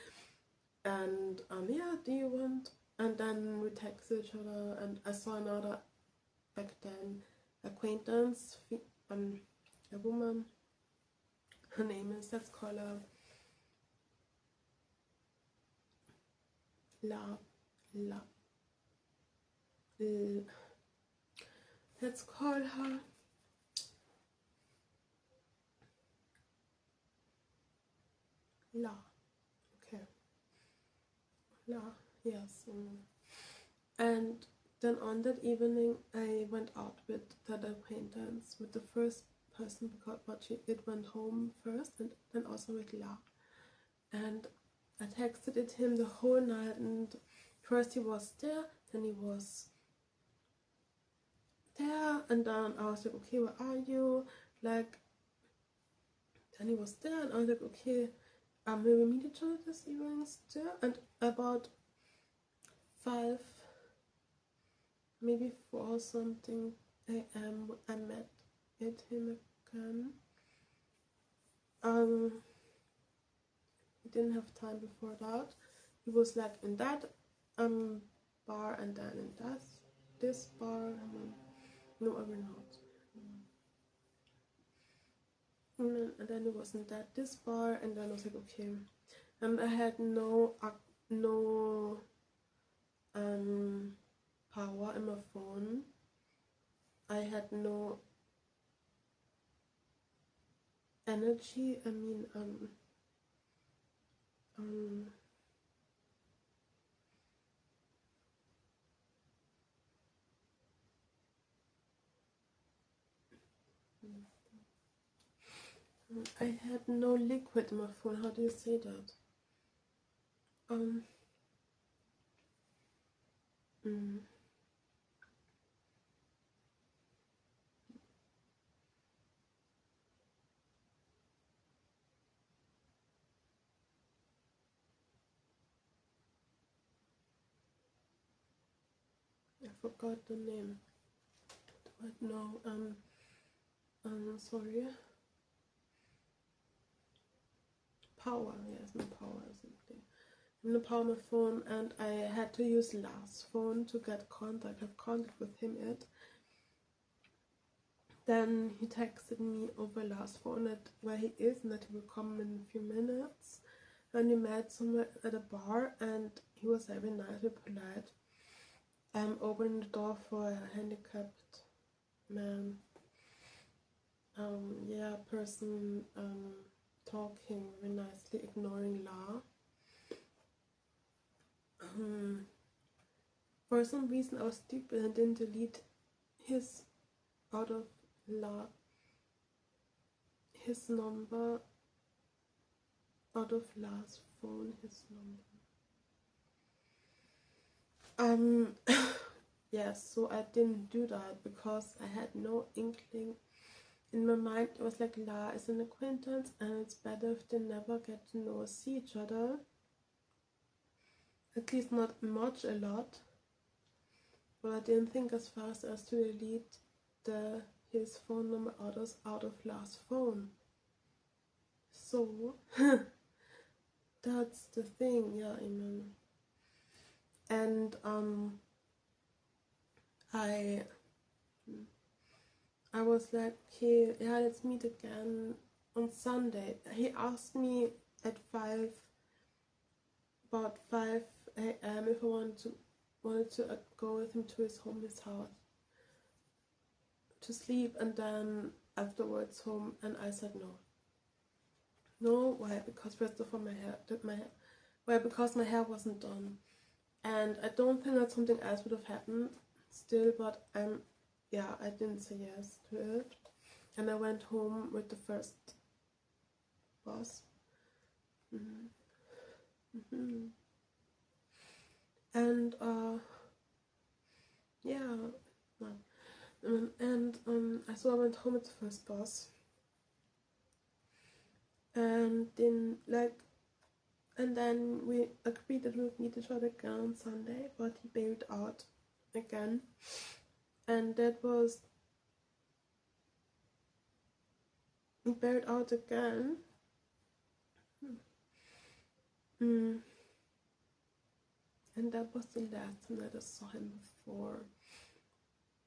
and yeah, do you want? And then we texted each other, and I saw another back then acquaintance, a woman. Her name is, let's call her let's call her La. Okay. La, yes. And then on that evening, I went out with that acquaintance, with the first person, because it went home first, and then also with La. And I texted it him the whole night, and first he was there, then he was there, and then I was like, okay, where are you? Like, then he was there, and I was like, okay, will we meet each other this evening still? And about 5, maybe 4 something a.m. I met him again. He didn't have time before that. He was like in that bar, and then in this bar, and then, no, I will not. And then it wasn't this bar, and then I was like, okay. I had no power in my phone. I had no energy. I mean, I had no liquid in my phone. How do you say that? forgot the name. But no, sorry. Power, yes, no power simply. I'm the power on my phone, and I had to use Lars' phone to have contact with him yet. Then he texted me over Lars' phone that where he is and that he will come in a few minutes. And we met somewhere at a bar, and he was very nice and polite. I'm opening the door for a handicapped man. Person talking very nicely, ignoring La. For some reason I was stupid and didn't delete his out of La his number out of La's phone, his number. Yes, so I didn't do that because I had no inkling. In my mind it was like La is an acquaintance and it's better if they never get to know or see each other. At least not much, a lot. But I didn't think as fast as to delete his phone number out of La's phone. So that's the thing, yeah, Amen. And I was like, okay, yeah, let's meet again on Sunday. He asked me at about 5 a.m. if I wanted to go with him to his house to sleep, and then afterwards home, and I said no. No, why? Because first of all my hair. Why? Because my hair wasn't done, and I don't think that something else would have happened still, but I didn't say yes to it, and I went home with the first bus. And so I went home with the first bus, and then we agreed that we would meet each other again on Sunday, but he bailed out again, and he bailed out again. And that was the last time that I saw him before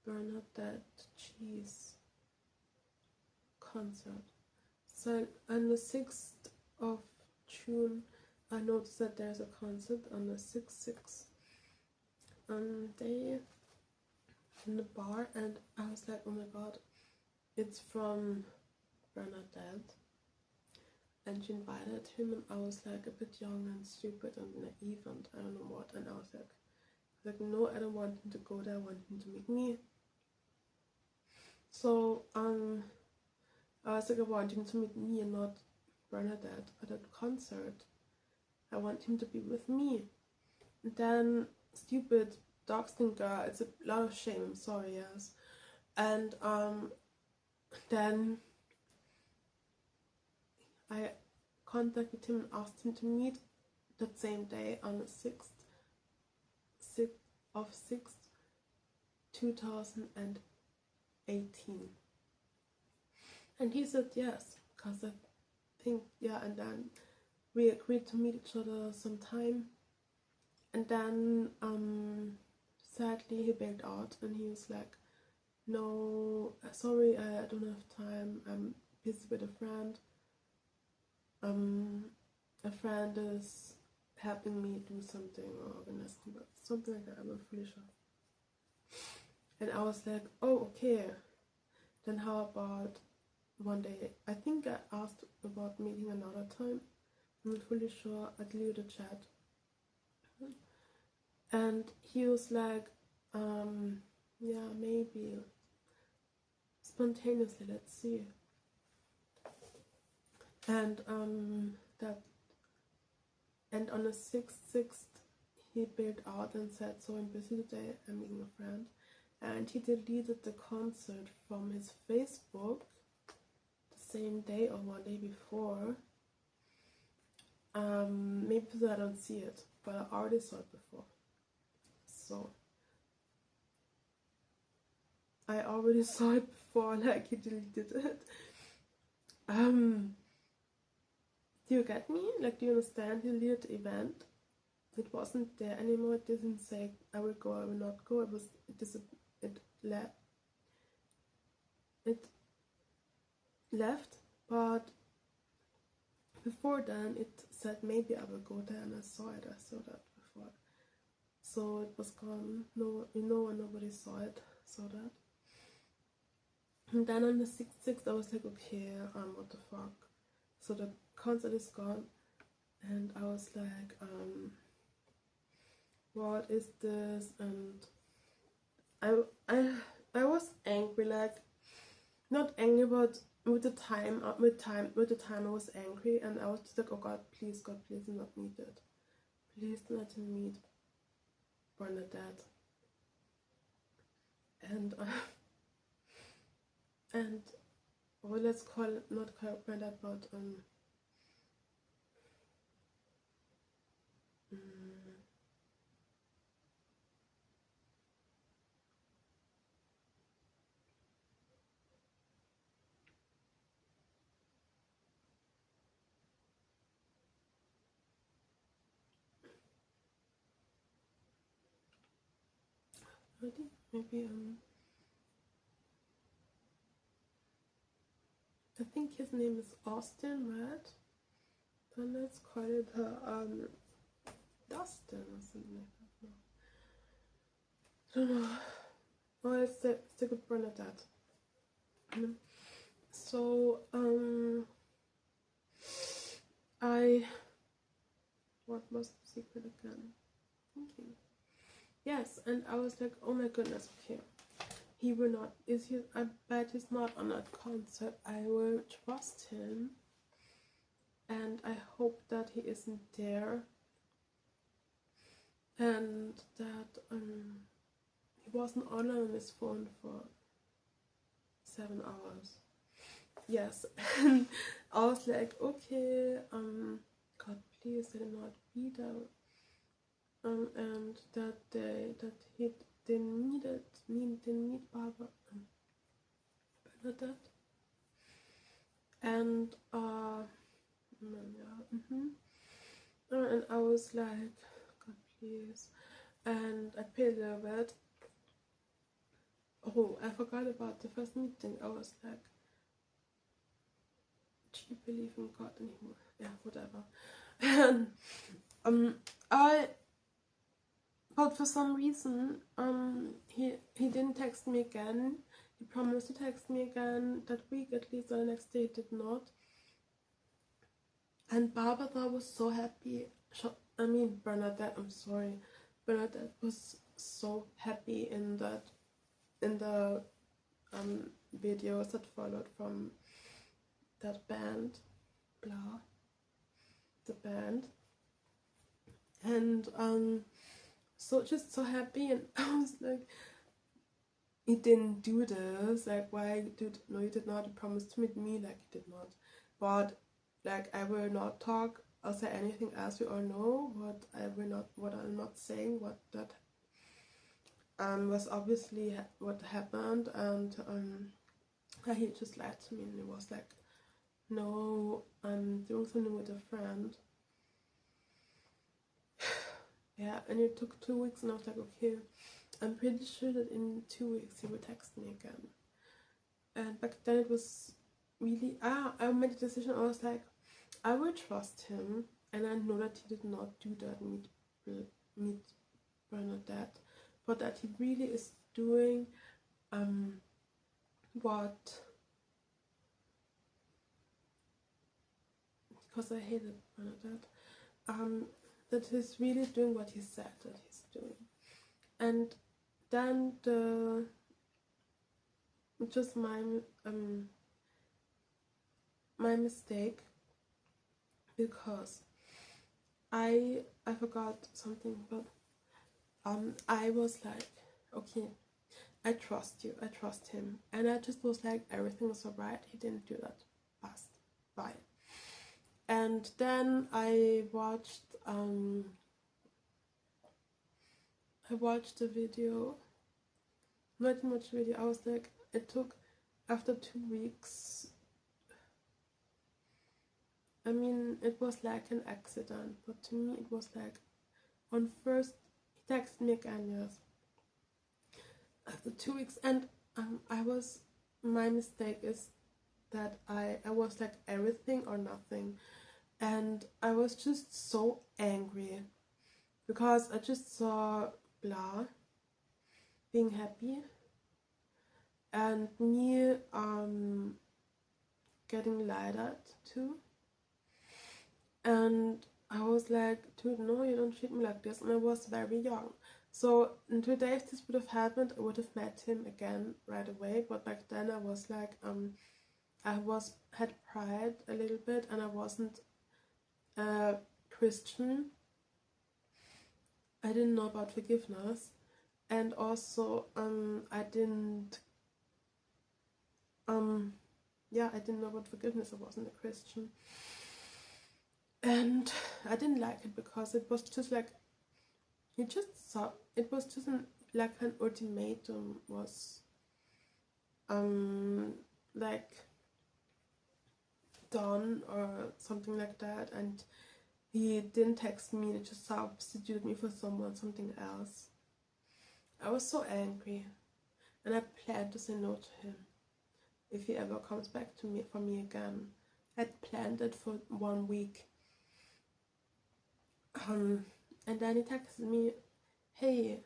Bernadette Cheese concert. So on the 6th of June, I noticed that there's a concert on the 6/6 day in the bar, and I was like, oh my god, it's from Bernadette. And she invited him, and I was like a bit young and stupid and naive and I don't know what, and I was like no, I don't want him to go there, I want him to meet me. So I was like, I want him to meet me and not Bernadette at that concert. I want him to be with me. And then stupid dark skin girl, it's a lot of shame, I'm sorry, yes. And then I contacted him and asked him to meet that same day on the 6th of 6th, 2018. And he said yes, because I think, and then we agreed to meet each other sometime. And then sadly he bailed out, and he was like, no, sorry, I don't have time, I'm busy with a friend. A friend is helping me do something or organize something like that, I'm not fully sure. And I was like, oh, okay, then how about one day? I think I asked about meeting another time, I'm not fully sure, I deleted the chat. And he was like, yeah, maybe, spontaneously, let's see. And on the 6th, he bailed out and said, so I'm busy today, I'm meeting a friend. And he deleted the concert from his Facebook the same day or one day before. Maybe because I don't see it, but I already saw it before. So I already saw it before, like he deleted it. Do you get me? Like, do you understand? He deleted the event. It wasn't there anymore. It didn't say I will go, I will not go. It was it left, but before then it said maybe I will go there, and I saw it. I saw that before, so it was gone. No, and nobody saw it. Saw that. And then on the 6th, I was like, okay, what the fuck? So the concert is gone, and I was like, what is this? And I was angry, like, not angry, but with the time I was angry, and I was just like, oh God, please do not meet it. Please do not meet Bernadette. And well, let's not call Bernadette, but maybe I think his name is Austin, right? Then let's call it Dustin or something like that. No. I don't know. Oh, let's stick with Bernadette. So what was the secret again? Thinking. Yes, and I was like, oh my goodness, okay. He will not, I bet he's not on that concert. I will trust him, and I hope that he isn't there, and that he wasn't on his phone for 7 hours. Yes, and I was like, okay, God, please let him not be there, and that he didn't meet Barbara Bernadette, and and I was like, God, please, and I paid a little bit. Oh, I forgot about the first meeting. I was like, do you believe in God anymore? Yeah, whatever. And but for some reason, he didn't text me again. He promised to text me again that week at least, or the next day he did not. And Barbara was so happy. Bernadette, I'm sorry. Bernadette was so happy in the videos that followed from that band, blah, the band. And so just so happy, and I was like, he didn't do this, like, you did not, he promised to meet me, like, he did not, but, like, I will not talk or say anything else. We all know what I'm not saying, what that was obviously what happened, and he just lied to me, and he was like, no, I'm doing something with a friend. Yeah, and it took 2 weeks, and I was like, okay, I'm pretty sure that in 2 weeks he will text me again. And back then it was really, I made a decision. I was like, I will trust him, and I know that he did not do that, meet Bernadette, but that he really is doing what, because I hated Bernadette, that he's really doing what he said that he's doing. And then just my mistake, because I forgot something, but I was like, okay, I trust you, I trust him, and I just was like, everything was alright, he didn't do that, passed by. And then I watched the video not much really. I was like, it took after 2 weeks. I mean, it was like an accident, but to me it was like on first he texted me again, yes, after 2 weeks, and my mistake is that I was like everything or nothing, and I was just so angry because I just saw blah being happy and me getting lied at too, and I was like, dude, no, you don't treat me like this. And I was very young. So in today, if this would have happened, I would have met him again right away. But back then I was like, had pride a little bit, and I wasn't a Christian. I didn't know about forgiveness, and also I didn't I didn't know about forgiveness. I wasn't a Christian. And I didn't like it because it was just like, it was just like an ultimatum was like done or something like that, and he didn't text me, he just substituted me for something else. I was so angry, and I planned to say no to him if he ever comes back to me for me again. I'd planned it for 1 week. And then he texted me, hey,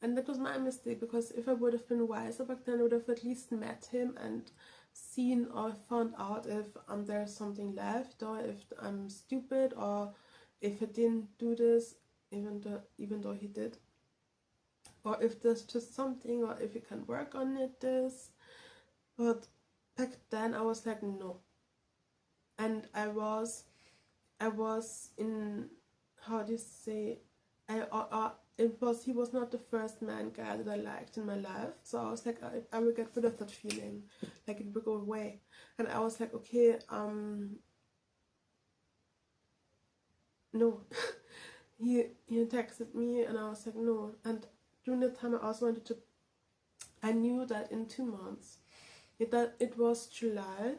and that was my mistake, because if I would have been wiser back then, I would have at least met him and seen or found out if there's something left, or if I'm stupid, or if I didn't do this even though he did, or if there's just something, or if he can work on it. But back then I was like, no. And I was in, how do you say, he was not the first man guy that I liked in my life, so I was like, I will get rid of that feeling, like it will go away. And I was like, okay, no. he texted me, and I was like, no. And during the time I knew that in 2 months, it was July,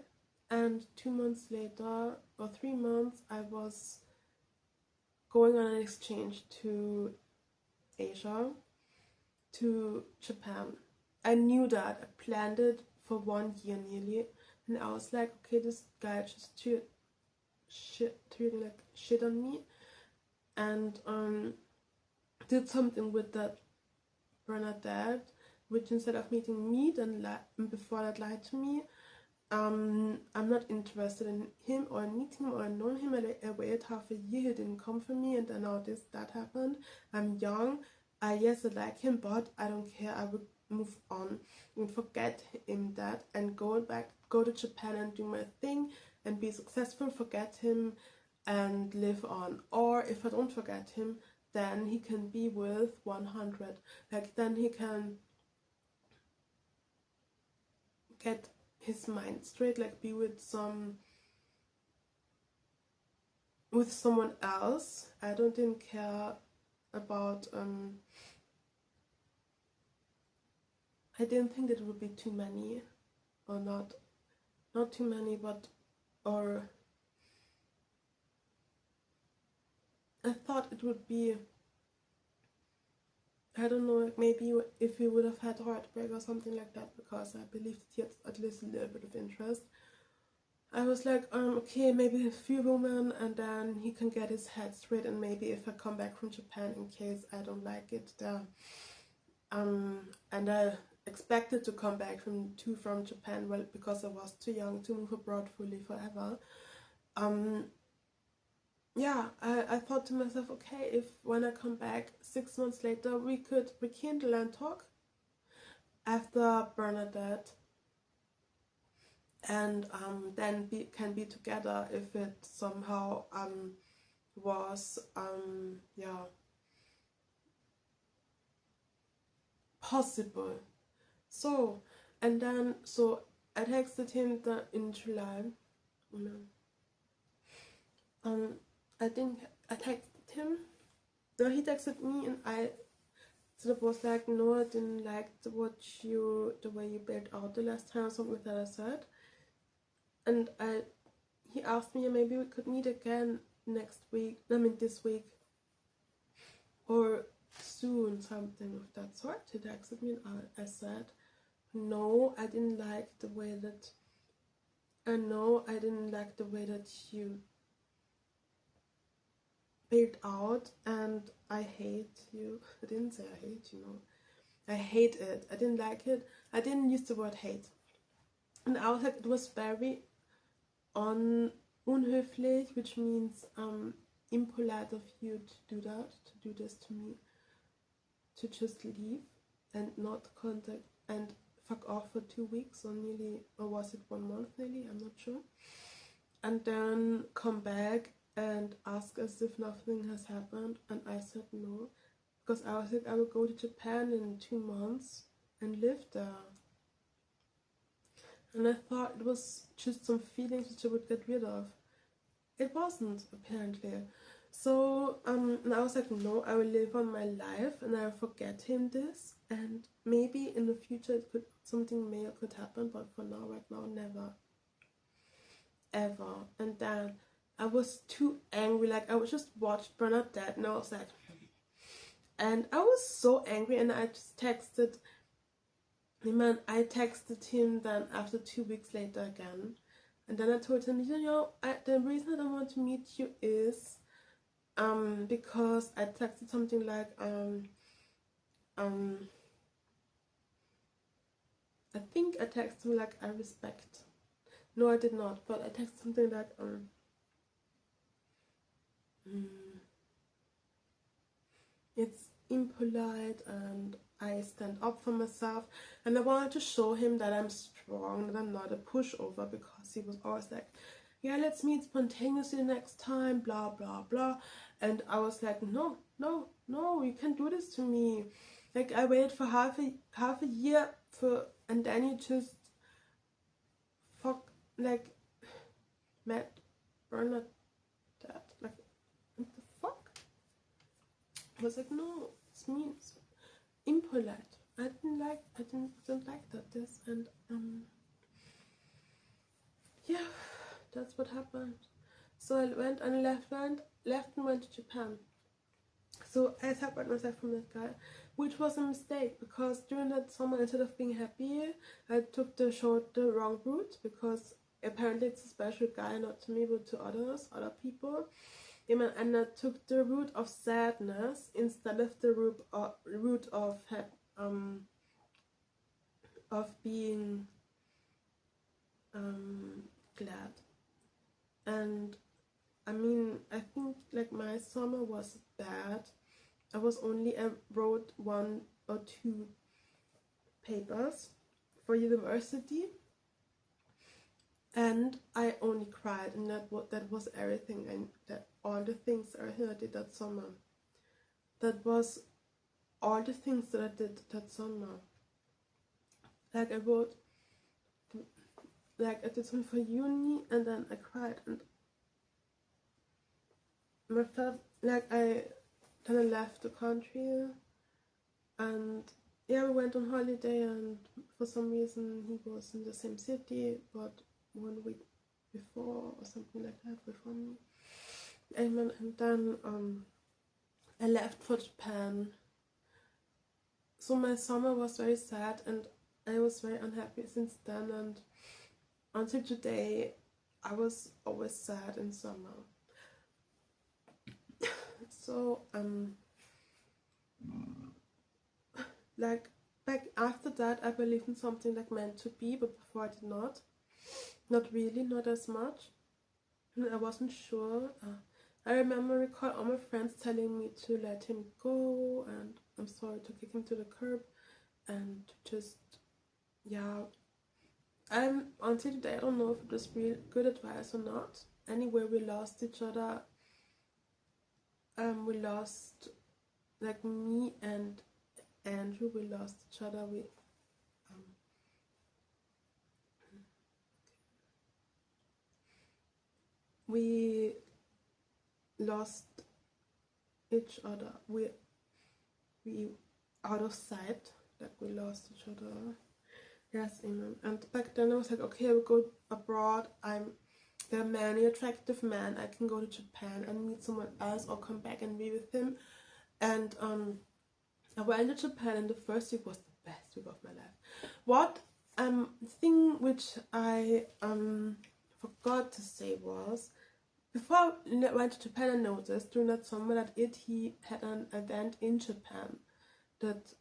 and 2 months later, or 3 months, I was going on an exchange to Asia, to Japan. I knew that. I planned it for 1 year nearly, and I was like, okay, this guy just treated like shit on me, and did something with that Bernadette, which instead of meeting me, then before that lied to me. I'm not interested in him or in meeting him or knowing him. I waited half a year, he didn't come for me, and then now that happened. I'm young. Yes, I like him, but I don't care. I would move on and forget him and go to Japan and do my thing and be successful, forget him and live on. Or if I don't forget him, then he can be with 100. Like, then he can get his mind straight, like be with someone else. I didn't care about I didn't think that it would be too many, or not too many, but, or I thought it would be, I don't know, like maybe if we would have had heartbreak or something like that, because I believed he had at least a little bit of interest. I was like, okay, maybe a few women, and then he can get his head straight, and maybe if I come back from Japan, in case I don't like it there, and I expected to come back from Japan, well, because I was too young to move abroad fully forever. I thought to myself, okay, if when I come back 6 months later, we could rekindle and talk after Bernadette, and then can be together if it somehow was possible. So, and then I texted him in July. I think I texted him. No, he texted me, and So it was like, no, I didn't like the way you bailed out the last time, or something like that I said. And he asked me, maybe we could meet again next week, this week, or soon, something of that sort. He texted me and I said, no, I didn't like the way that, you bailed out, and I hate you. I didn't say I hate you, no. I hate it. I didn't like it. I didn't use the word hate. And I was like, it was very unhöflich, which means impolite of you to do this to me, to just leave and not contact and fuck off for 2 weeks or was it 1 month nearly, I'm not sure, and then come back and ask as if nothing has happened. And I said no, because I was like, I will go to Japan in 2 months and live there. And I thought it was just some feelings which I would get rid of. It wasn't, apparently. So and I was like, no, I will live on my life and I will forget him this, and maybe in the future something may could happen, but for now, right now, never, ever. And then I was too angry. Like, I was just watched Bernadette and I was like, and I was so angry, and I just texted him, and I texted him then after 2 weeks later again. And then I told him, the reason I don't want to meet you is because I texted something like I think I texted him like, I respect. No, I did not, but I texted something like it's impolite and I stand up for myself, and I wanted to show him that I'm strong, that I'm not a pushover, because he was always like, yeah, let's meet spontaneously next time, blah blah blah. And I was like, no, you can't do this to me. Like, I waited for half a year and then you just met Bernadette. Like, what the fuck? I was like, no, it's mean, it's impolite. I didn't like this, and yeah, that's what happened. So I went and left and went to Japan. So I separated myself from that guy, which was a mistake, because during that summer, instead of being happy, I took the wrong route, because apparently it's a special guy, not to me but to other people. And I took the route of sadness instead of the route of being glad. And I mean, I think like my summer was bad. I wrote 1 or 2 papers for university, and I only cried, and that was everything, and everything I did that summer. That was all the things that I did that summer. Like, I wrote, like, I did something for uni, and then I cried, and I felt like then I left the country, and yeah, we went on holiday, and for some reason he was in the same city, but 1 week before or something like that before me. And then I left for Japan. So my summer was very sad, and I was very unhappy since then, and until today I was always sad in summer. So like, back after that, I believed in something like meant to be, but before I did not. Not really, not as much. And I wasn't sure. I recall all my friends telling me to let him go, and I'm sorry, to kick him to the curb, and to just, yeah. Until today, I don't know if it was real good advice or not. Anyway, we lost each other. We lost, like, me and Andrew, we lost each other. We lost each other. out of sight, like we lost each other. Yes, amen. And back then I was like, okay, I will go abroad. There are many attractive men. I can go to Japan and meet someone else or come back and be with him. And I went to Japan, and the first week was the best week of my life. What thing which I forgot to say was, before I went to Japan, I noticed during that summer that he had an event in Japan, that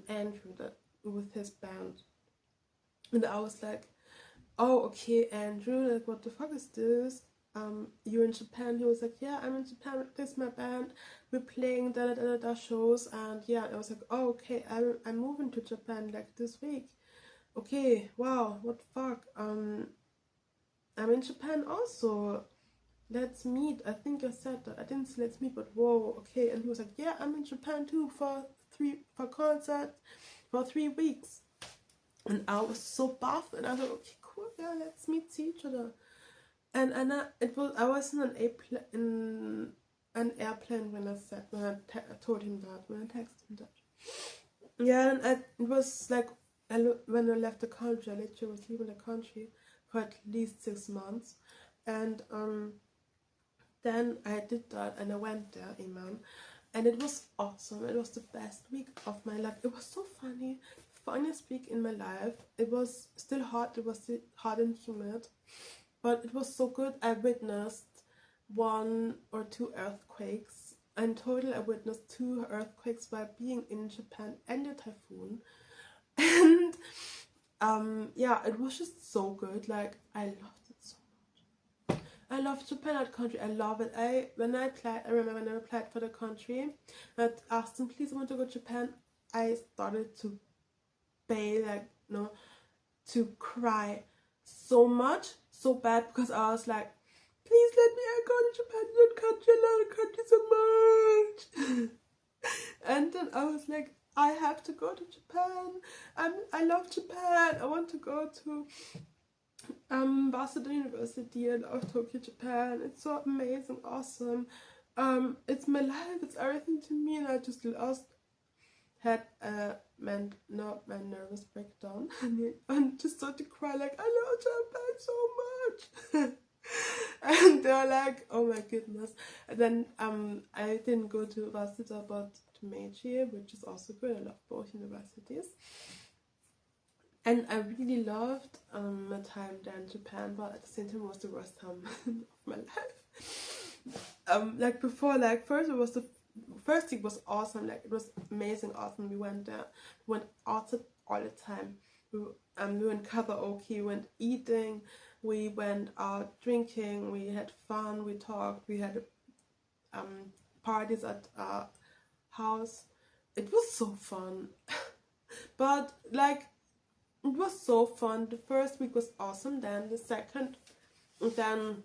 Andrew, that with his band. And I was like, oh, okay, Andrew, like, what the fuck is this? You're in Japan? He was like, yeah, I'm in Japan, this is my band, we're playing da shows, and yeah, I was like, oh, okay, I'm moving to Japan, like, this week. Okay, wow, what the fuck, I'm in Japan also, let's meet. I think I said that, I didn't say let's meet, but whoa, okay. And he was like, yeah, I'm in Japan too for concert for 3 weeks. And I was so buff, and I was like, okay, cool, yeah, let's meet, see each other. And I was in an airplane when I told him that, when I texted him that. Yeah, and it was like, when I left the country, I literally was leaving the country for at least 6 months. And then I did that, and I went there, amen. And it was awesome. It was the best week of my life. It was so funny. Funniest week in my life. It was still hot. It was still hot and humid, but it was so good. I witnessed 1 or 2 earthquakes. In total, I witnessed 2 earthquakes while being in Japan and a typhoon. And yeah, it was just so good. Like, I loved it so much. I love Japan, that country. I love it. I remember when I applied for the country, I asked them, please, I want to go to Japan. I started to bail, like, no, to cry so much, so bad, because I was like, please let me go to Japan, that country, I love the country so much. And then I was like, I have to go to Japan. I love Japan. I want to go to Waseda University. I love Tokyo, Japan. It's so amazing, awesome. It's my life. It's everything to me. And I just had my nervous breakdown and just started to cry, like, I love Japan so much. And they're like, oh my goodness. And then I didn't go to Waseda, but to Meiji, which is also good. I love both universities. And I really loved my time there in Japan, but at the same time it was the worst time of my life. Like before, like first week was awesome, like it was amazing, awesome. We went there, we went outside all the time. We went karaoke, we went eating, we went out drinking, we had fun, we talked, we had parties at our house. It was so fun. But like, it was so fun. The first week was awesome, then the second, then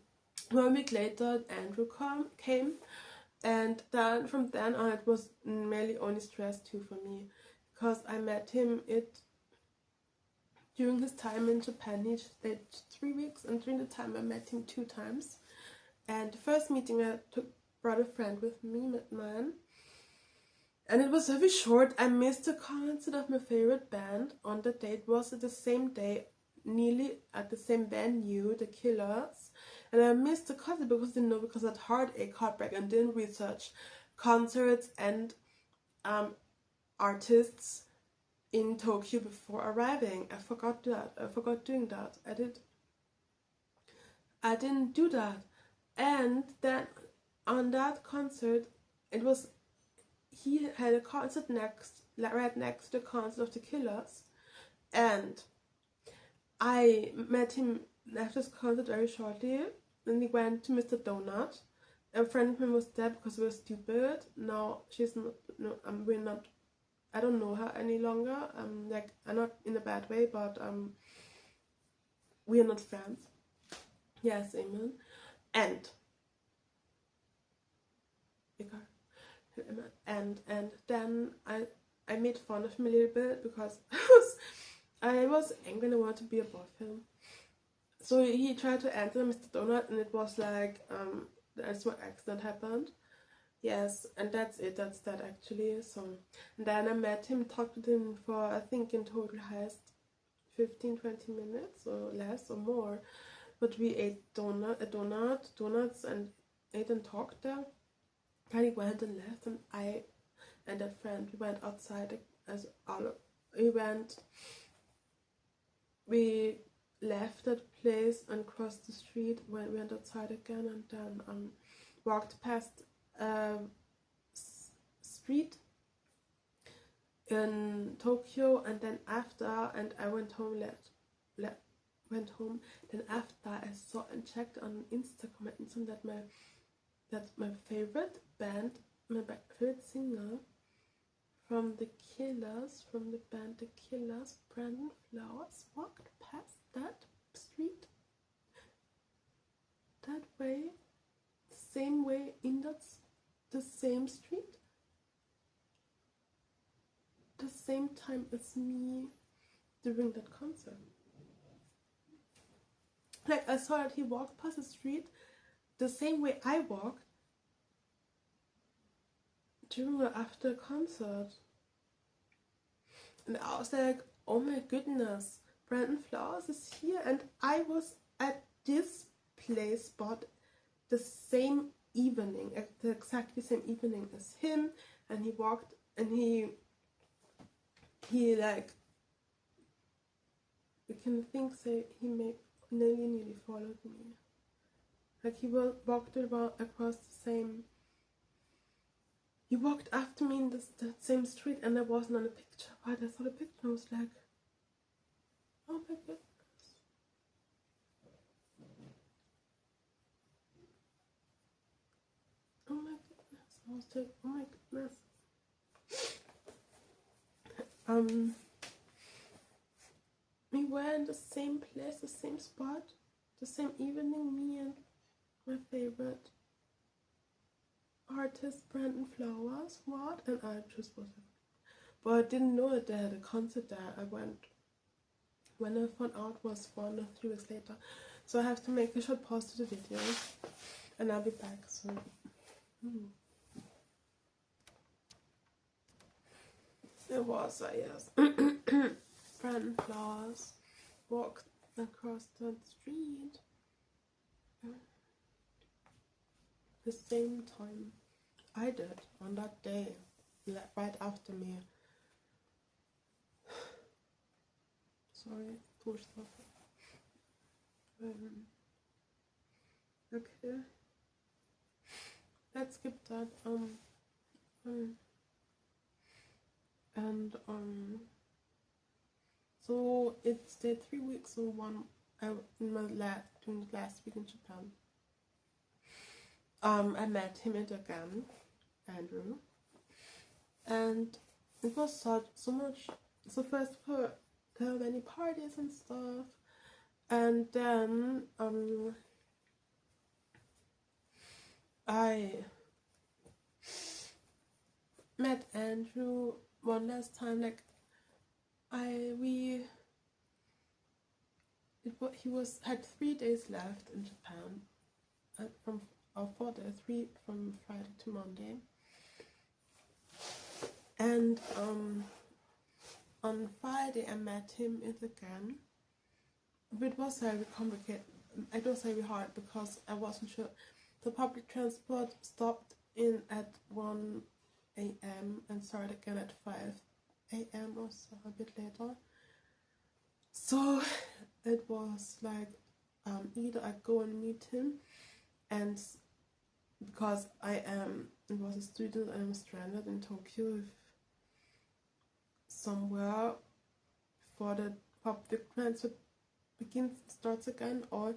1 week later Andrew came. And then from then on, it was mainly only stress too for me, because I met him during his time in Japan. He stayed 3 weeks, and during the time I met him 2 times. And the first meeting I brought a friend with me, met mine, and it was very short. I missed the concert of my favorite band on the day. It was at the same day, nearly at the same venue, The Killers. And I missed the concert because I didn't know, because I had heartbreak, and didn't research concerts and artists in Tokyo before arriving. I forgot that. I forgot doing that. I didn't do that. And then on that concert, he had a concert right next to the concert of The Killers, and I met him after this concert very shortly. Then we went to Mr. Donut. A friend of mine was there because we were stupid. Now she's not. No, we're not. I don't know her any longer. Like, I'm not in a bad way, but we are not friends. Yes, amen. And then I made fun of him a little bit, because I was angry and I wanted to be above him. So he tried to enter Mr. Donut, and it was like, that's where accident happened. Yes, and that's it. That's that actually. So, and then I met him, talked with him for I think in total has 15-20 minutes or less or more. But we ate donuts, and ate and talked there. Then he went and left, and I and that friend we went outside as all. We left that place and crossed the street. When we went outside again, and then walked past a street in Tokyo, and then after, and I went home. Went home. Then after, I saw and checked on Instagram that my favorite band, my favorite singer from the band The Killers, Brandon Flowers, walked past that street, that way, the same way, in the same street, the same time as me during that concert. Like, I saw that he walked past the street the same way I walked during or after a concert. And I was like, oh my goodness, Brandon Flowers is here, and I was at this spot the same evening, at the exactly same evening as him, and he walked, and he like, you can say he nearly followed me. Like, he walked across the same. He walked after me in that same street, and I wasn't on the picture. But I saw the picture and I was like, oh my goodness. Oh my goodness. I was like, oh my goodness. We were in the same place, the same spot, the same evening, me and my favorite artist, Brandon Flowers, what? And I just was like, but I didn't know that they had a concert there. I went when I found out was 1 or 3 weeks later. So I have to make a short pause to the video, and I'll be back soon. It was, yes. Brandon Flowers walked across the street the same time I did on that day, right after me. Sorry, push stuff. Okay, let's skip that. So it stayed 3 weeks. So in my during the last week in Japan. I met him again, Andrew, and it was so much. So first, there were many parties and stuff, and then I met Andrew one last time. Like, he had 3 days left in Japan, from 4 days, 3 from Friday to Monday, and on Friday I met him again. But it was very complicated. It was very hard because I wasn't sure. The public transport stopped in at 1 a.m. and started again at 5 a.m. or so, a bit later. So it was like, either I go and meet him, and because I was a student and I'm stranded in Tokyo somewhere before the public transport starts again, or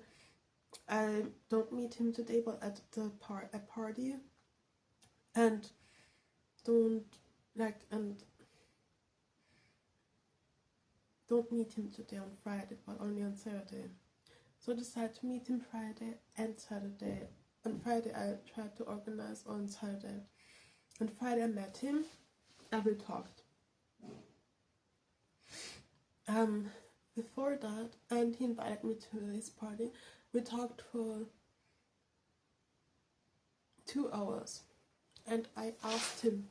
I don't meet him today but at a party, and don't meet him today on Friday but only on Saturday. So I decided to meet him Friday and Saturday. On Friday I tried to organize on Saturday. On Friday I met him and we talked. Before that, and he invited me to his party. We talked for 2 hours, and I asked him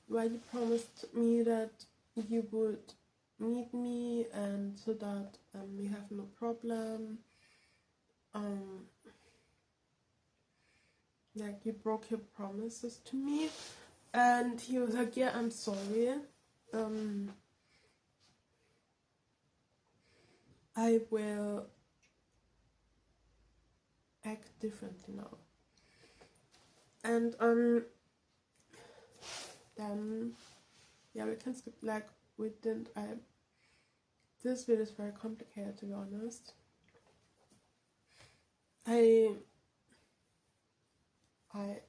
why you promised me that you would meet me and so that we have no problem. Like you broke your promises to me, and he was like, yeah, I'm sorry. I will act differently now. And then yeah, we can skip, like we didn't this video is very complicated, to be honest.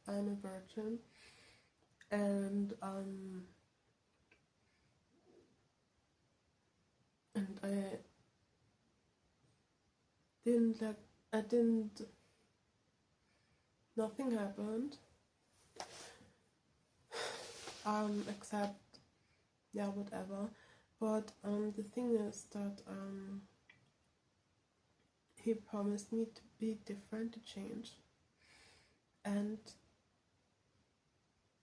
I'm a virgin, and I didn't nothing happened, except yeah, whatever. But the thing is that he promised me to be different, to change, and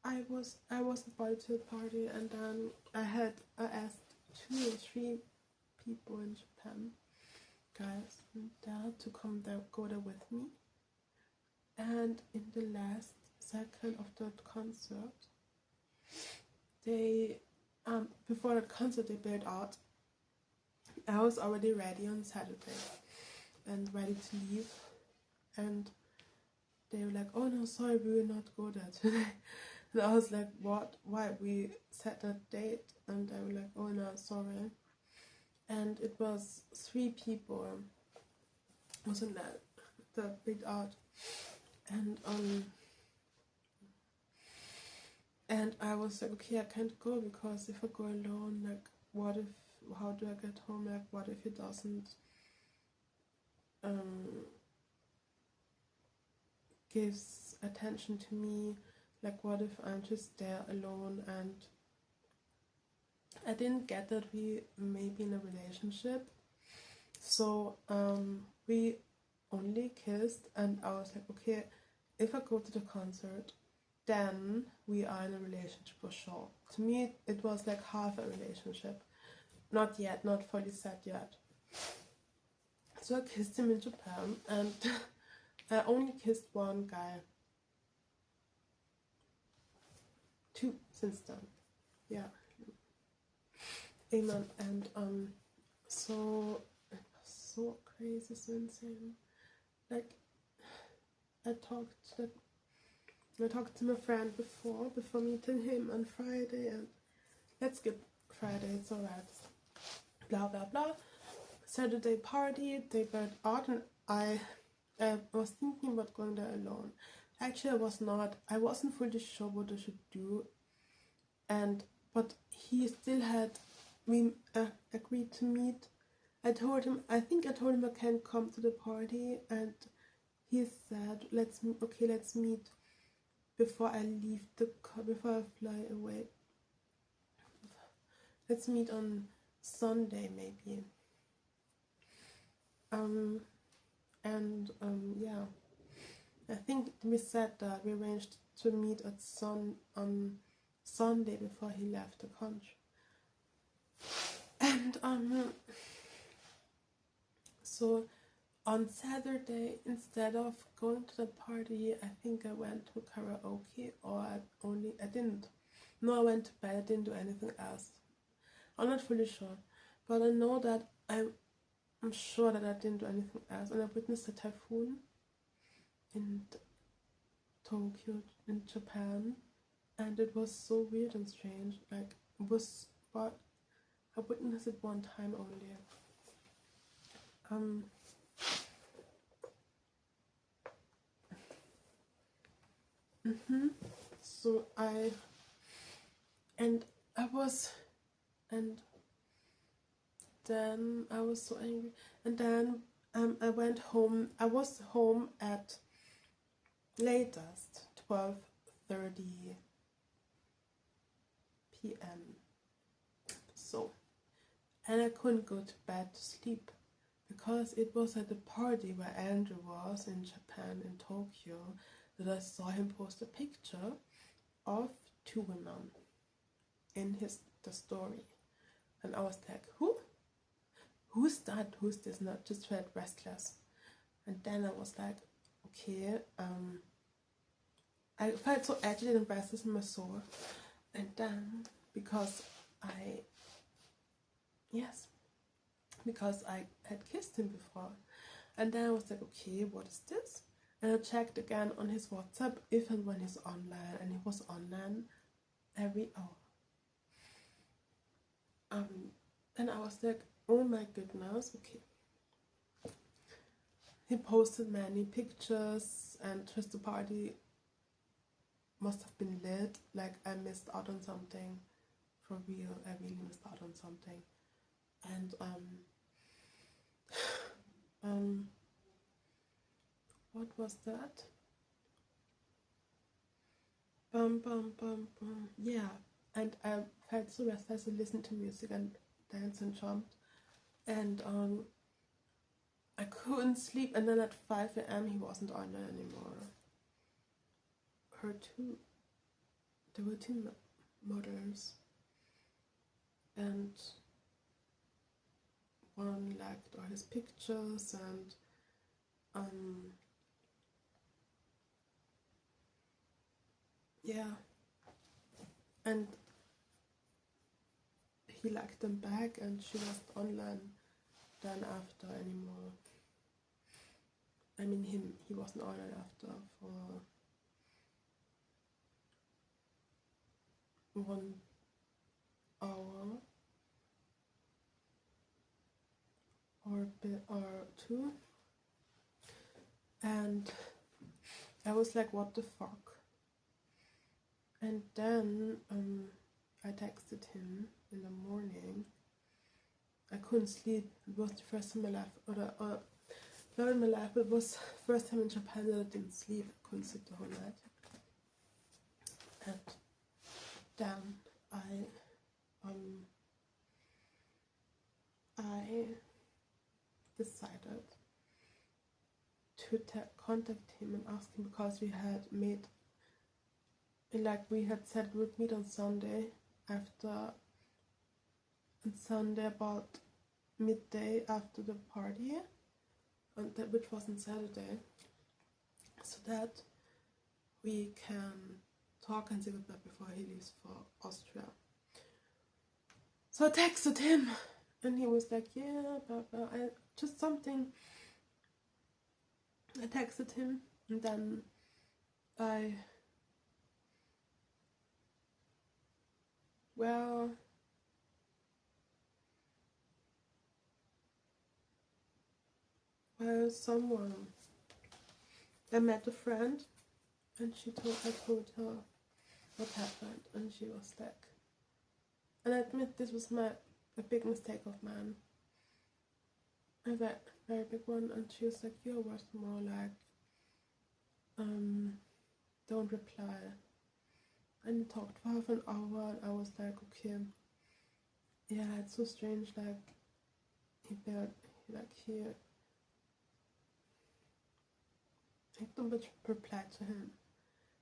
I was invited to a party, and then I asked 2 or 3 people in Japan, guys, there to go there with me. And in the last second of that concert, they before the concert they bailed out. I was already ready on Saturday and ready to leave, and they were like, oh no, sorry, we will not go there today. And I was like, what? Why? We set a date. And they were like, oh no, sorry. And it was 3 people, wasn't that big art? And I was like, okay, I can't go, because if I go alone, like, how do I get home? Like, what if he doesn't gives attention to me? Like, what if I'm just there alone? And I didn't get that we may be in a relationship. So we only kissed, and I was like, okay, if I go to the concert, then we are in a relationship for sure. To me, it was like half a relationship. Not yet, not fully set yet. So I kissed him in Japan, and I only kissed one guy. 2 since then. Yeah. Amen. And so it was so crazy, so insane. Like, I talked to my friend before meeting him on Friday, and let's skip Friday, it's alright. Blah blah blah. Saturday party, they went out, and I was thinking about going there alone. Actually, I wasn't fully sure what I should do, but he still we agreed to meet. I told him I can come to the party, and he said, let's meet before I leave before I fly away. Let's meet on Sunday maybe. Yeah, I think we said that we arranged to meet on Sunday before he left the country. And so on Saturday, instead of going to the party, I think I went to karaoke, or I didn't. No, I went to bed, I didn't do anything else. I'm not fully sure, but I know that I'm sure that I didn't do anything else, and I witnessed a typhoon in Tokyo, in Japan, and it was so weird and strange. Like, but I witnessed it one time only. So then I was so angry, and then I went home. I was home at latest 12:30 p.m. So, and I couldn't go to bed to sleep, because it was at the party where Andrew was in Japan, in Tokyo, that I saw him post a picture, of two women in the story, and I was like, who's that? Who's this? And I just felt restless, and then I was like, okay, I felt so agitated and restless in my soul, and then because I had kissed him before, and then I was like, okay, what is this? And I checked again on his WhatsApp if and when he's online, and he was online every hour. And I was like, oh my goodness, okay. He posted many pictures, and just the party must have been lit. Like, I missed out on something. For real, I really missed out on something. And what was that? Yeah, and I felt so restless. I listened to music and danced and jumped, and I couldn't sleep. And then at 5 a.m. he wasn't on there anymore. Her too. There were two mothers, and one liked all his pictures, and yeah, and he liked them back, and she wasn't online then after anymore. I mean, he wasn't online after for 1 hour or two, and I was like, what the fuck? And then I texted him in the morning. I couldn't sleep. It was the first time in my life, or not in my life, but it was the first time in Japan that I didn't sleep. I couldn't sleep the whole night. And then I decided to contact him and ask him, because we had said we would meet on Sunday about midday after the party, which was on Saturday, so that we can talk and say goodbye before he leaves for Austria. So I texted him, and he was like, yeah, blah blah. I texted him, and then I I met a friend, and I told her what happened, and she was like, and I admit this was a big mistake of mine, a very big one, and she was like, your words more like, don't reply. And we talked for half an hour, and I was like, okay, yeah, it's so strange, like, I don't much reply to him,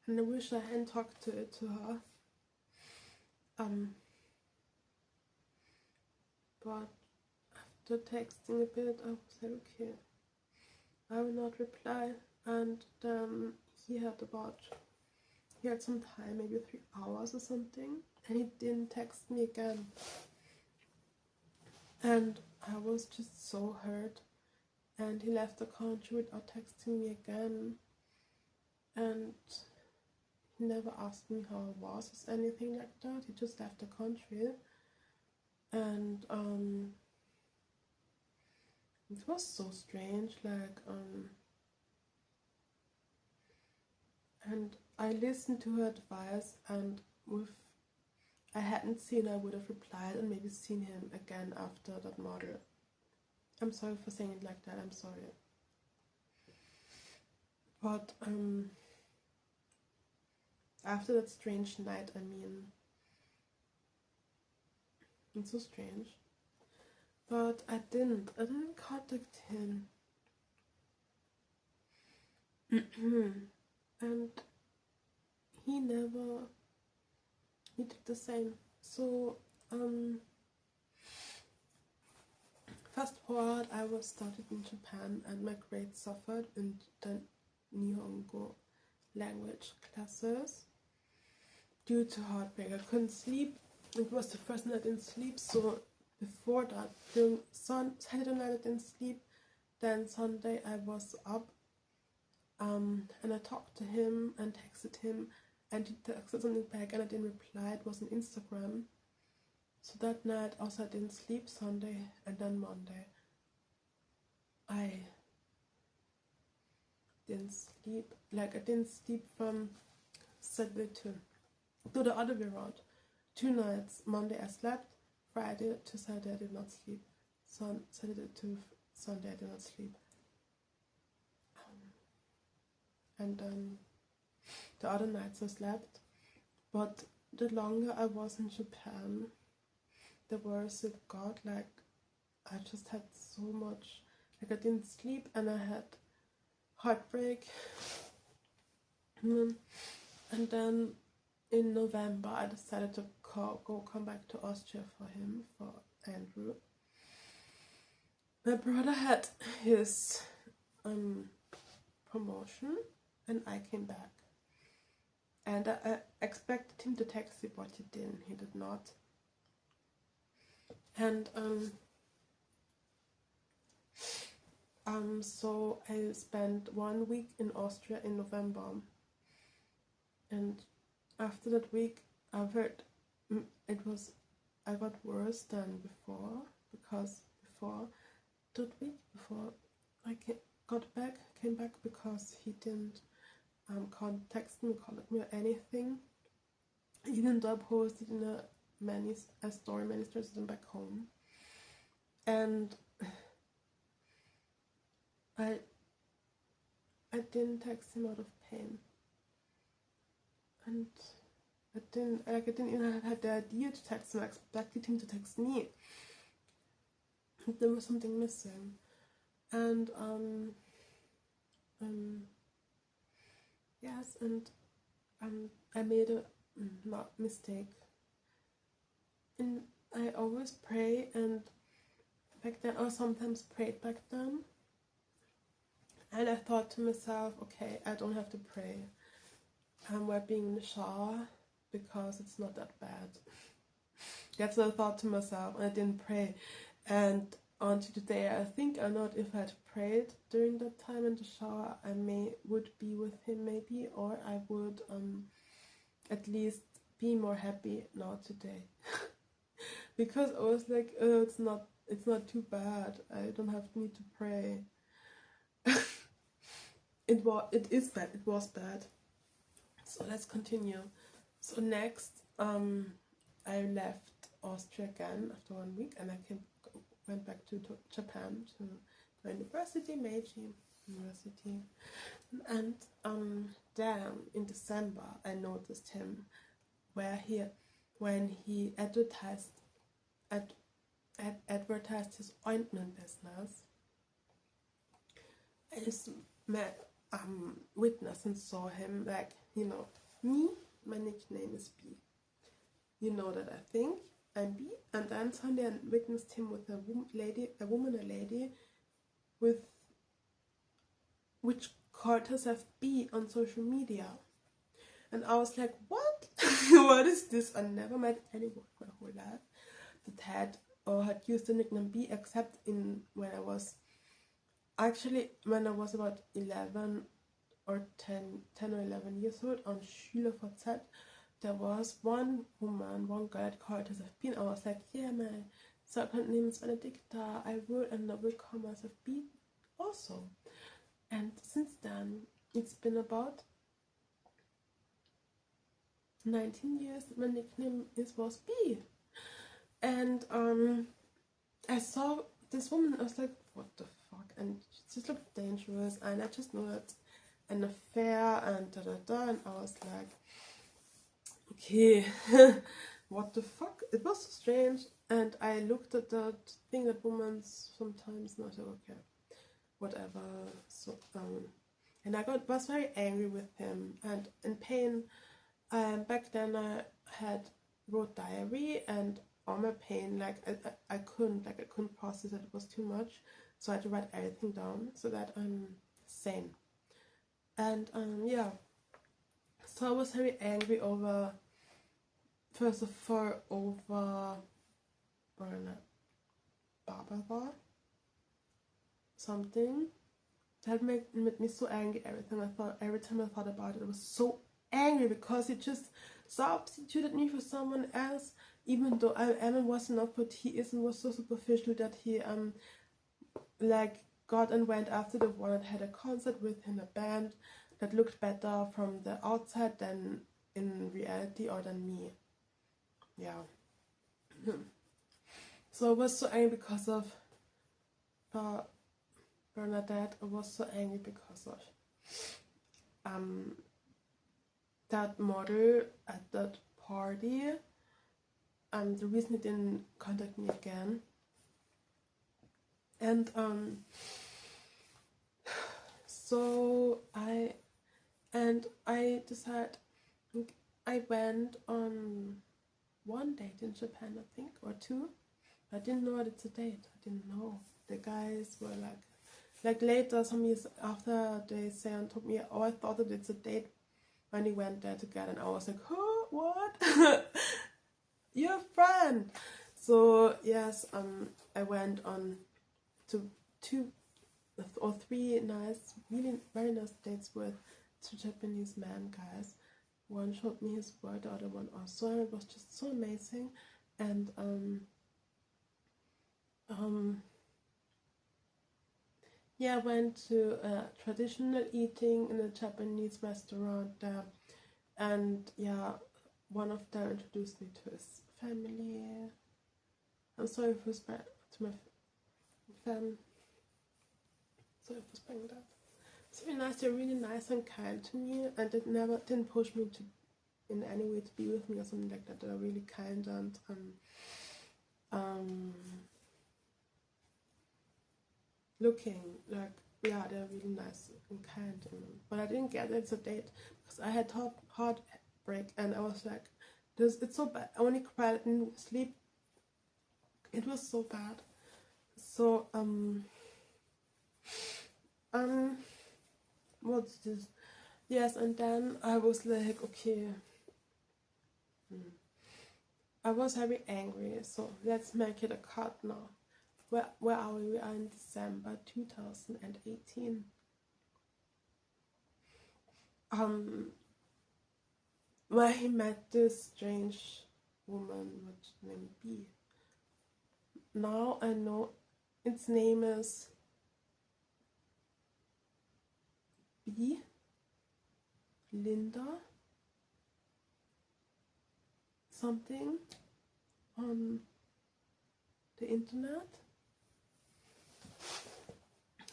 and I wish I hadn't talked to her. But after texting a bit, I was like, okay, I will not reply. And then he had some time, maybe 3 hours or something, and he didn't text me again. And I was just so hurt. And he left the country without texting me again. And he never asked me how I was or anything like that. He just left the country. And it was so strange, like, and I listened to her advice, and if I hadn't seen her, I would have replied and maybe seen him again after that model. I'm sorry for saying it like that, I'm sorry. But after that strange night, I mean, it's so strange. But I didn't contact him. And he never he did the same. So fast forward, I was started in Japan and my grades suffered in the Nihongo language classes due to heartbreak. I couldn't sleep. It was the first night I didn't sleep, so before that, during Saturday night I didn't sleep. Then Sunday I was up and I talked to him and texted him, and he texted something back and I didn't reply. It was on Instagram. So that night also I didn't sleep Sunday, and then Monday I didn't sleep. Like I didn't sleep from Saturday to the other way around. 2 nights. Monday I slept, Friday to Saturday I did not sleep. Saturday to Sunday I did not sleep. And then the other nights I slept. But the longer I was in Japan, the worse it got. Like I just had so much, like I didn't sleep and I had heartbreak. And then in November I decided to come back to Austria for Andrew. My brother had his promotion and I came back. And I expected him to text me, but he didn't. He did not. And so I spent 1 week in Austria in November. And after that week, I got worse than before, because before I came back because he didn't contact me, call me or anything, even though I posted in a story many stories back home. And I didn't text him out of pain, and I didn't even have the idea to text him. I expected him to text me. There was something missing. And yes, and I made a mistake. And I always pray, and back then, or sometimes prayed back then. And I thought to myself, okay, I don't have to pray. While being in the shower, because it's not that bad. That's what I thought to myself, and I didn't pray. And until today, I think I know if I had prayed during that time in the shower, I would be with him maybe, or I would at least be more happy now today. Because I was like, oh, it's not too bad. I don't need to pray. It is bad. It was bad. So let's continue. So next, I left Austria again after 1 week, and I went back to Japan to my university, Meiji University. And then in December, I noticed him when he advertised his ointment business. I just witnessed and saw him, like, me, my nickname is B. You know that, I think. I'm B. And then suddenly I witnessed him with a lady which called herself B on social media. And I was like, what? What is this? I never met anyone my whole life that had used the nickname B, except when I was about 11 or 10 or 11 years old on SchülerVZ. There was one girl that called herself B, and I was like, yeah, my second name is Benedicta, I will call myself B also. And since then, it's been about 19 years my nickname was B. And I saw this woman, I was like, what the fuck? And she just looked dangerous, and I just know that an affair and and I was like, okay, what the fuck? It was so strange. And I looked at that thing that women sometimes not okay, whatever. So and I was very angry with him and in pain. Back then I had wrote diary, and all my pain, like I couldn't process it. It was too much, so I had to write everything down so that I'm sane. And yeah, so I was very angry over, first of all, over Barbara, something that made me so angry. Every time I thought about it, I was so angry because he just substituted me for someone else, even though Alan was enough, but he isn't, was so superficial that he like got and went after the one that had a concert with him, a band that looked better from the outside than in reality, or than me. Yeah. So I was so angry because of Bernadette. I was so angry because of that model at that party. The reason he didn't contact me again. And so I decided, I went on one date in Japan, I think, or two. I didn't know it's a date. I didn't know. The guys were like later, some years after, they say and told me, oh, I thought that it's a date when we went there together, and I was like, huh, what? You're a friend. So yes, I went on to 2 or 3 nice, really very nice dates with 2 Japanese men guys. One showed me his work, the other one also, and it was just so amazing. And yeah, I went to a traditional eating in a Japanese restaurant there, and yeah, one of them introduced me to his family. I'm sorry for to my fam. Sorry for spelling that. It's really nice. They're really nice and kind to me, and they didn't push me to in any way to be with me or something like that. They're really kind and looking like, yeah, they're really nice and kind. But I didn't get it. It's a date because I had heartbreak, and I was like, it's so bad. I only cried in sleep. It was so bad. So what's this? Yes, and then I was like, okay, I was very angry, so let's make it a cut now. Where are we? We are in December 2018. Where he met this strange woman with name B. Now I know its name is B. Linda something on the internet.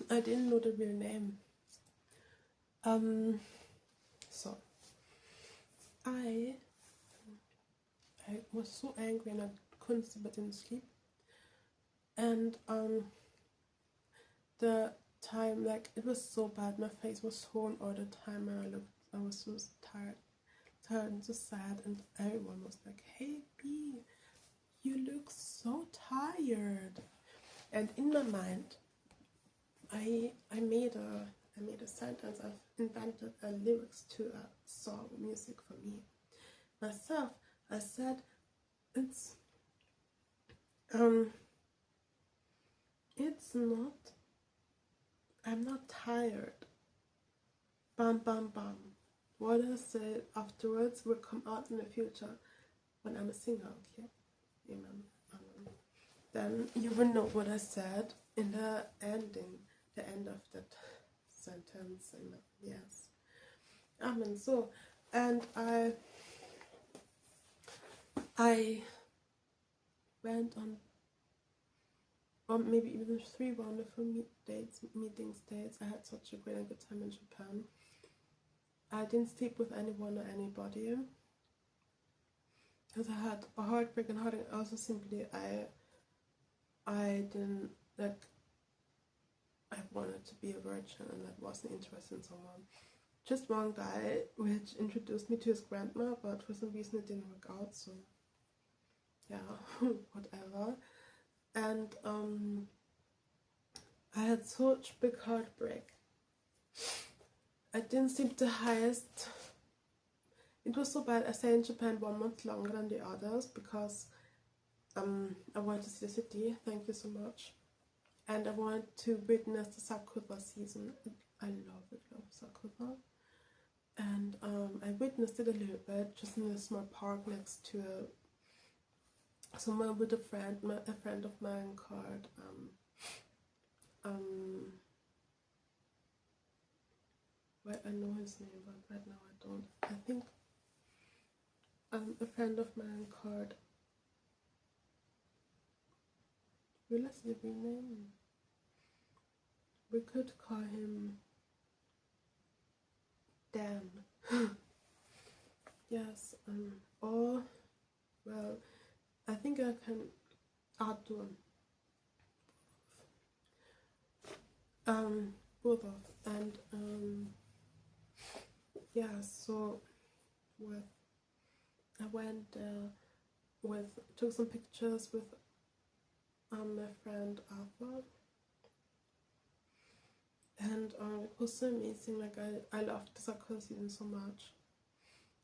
I didn't know the real name. So I was so angry and I couldn't sleep, I didn't sleep. And the time, like, it was so bad, my face was swollen all the time, and I was so tired and so sad, and everyone was like, hey B, you look so tired. And in my mind, I made a sentence. I've invented a lyrics to a song, music for me myself. I said, it's not, I'm not tired. Bam bam bam. What I said afterwards will come out in the future when I'm a singer, okay? Amen. Then you will know what I said in the end of that sentence. Amen. Yes. Amen. So, and I went on, or maybe even 3 wonderful meetings dates. I had such a great and good time in Japan. I didn't sleep with anyone or anybody because I had a heartbreak, and also simply I didn't, like, I wanted to be a virgin, and I wasn't interested in someone. Just one guy which introduced me to his grandma, but for some reason it didn't work out, so yeah, whatever. And I had such big heartbreak. I didn't sleep the highest. It was so bad. I stayed in Japan 1 month longer than the others because I wanted to see the city. Thank you so much. And I wanted to witness the Sakura season. I love Sakura. And I witnessed it a little bit, just in a small park next to somewhere with a friend of mine called well, I know his name, but right now I don't. I think a friend of mine called, will I say the name? We could call him Dan. Yes, or, well, I think I can Arthur. Both of, and yeah, so I went took some pictures with my friend Arthur, and it was so amazing. Like I loved the Sakura season so much.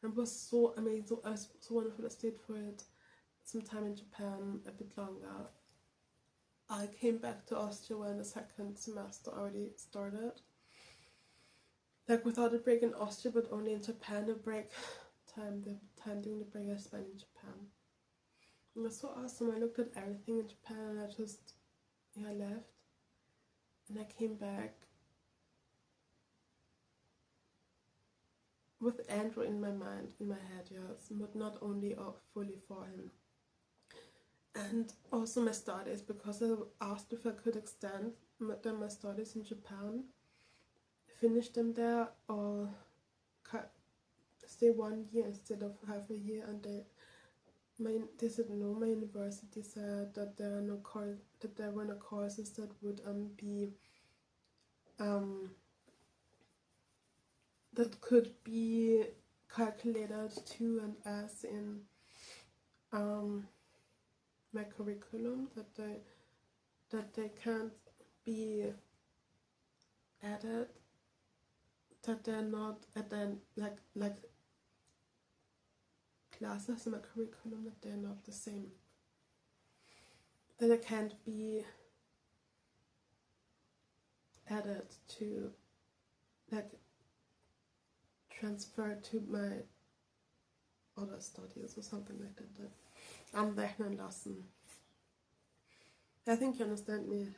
It was so amazing. I was so wonderful. I stayed for it some time in Japan, a bit longer. I came back to Austria when the second semester already started. Like without a break in Austria, but only in Japan, the time during the break I spent in Japan. It was so awesome. I looked at everything in Japan and I just, yeah, left. And I came back with Andrew in my mind, in my head, yes, but not only fully for him. And also my studies, because I asked if I could extend my studies in Japan, finish them there, or stay 1 year instead of half a year. And they said no. My university said that there were no courses that would be that could be calculated to and as in my curriculum, that they can't be added, that they're not added, like classes in my curriculum, that they're not the same, that they can't be added to, like, transferred to my other studies or something like that. Anrechnen lassen. I think you understand me.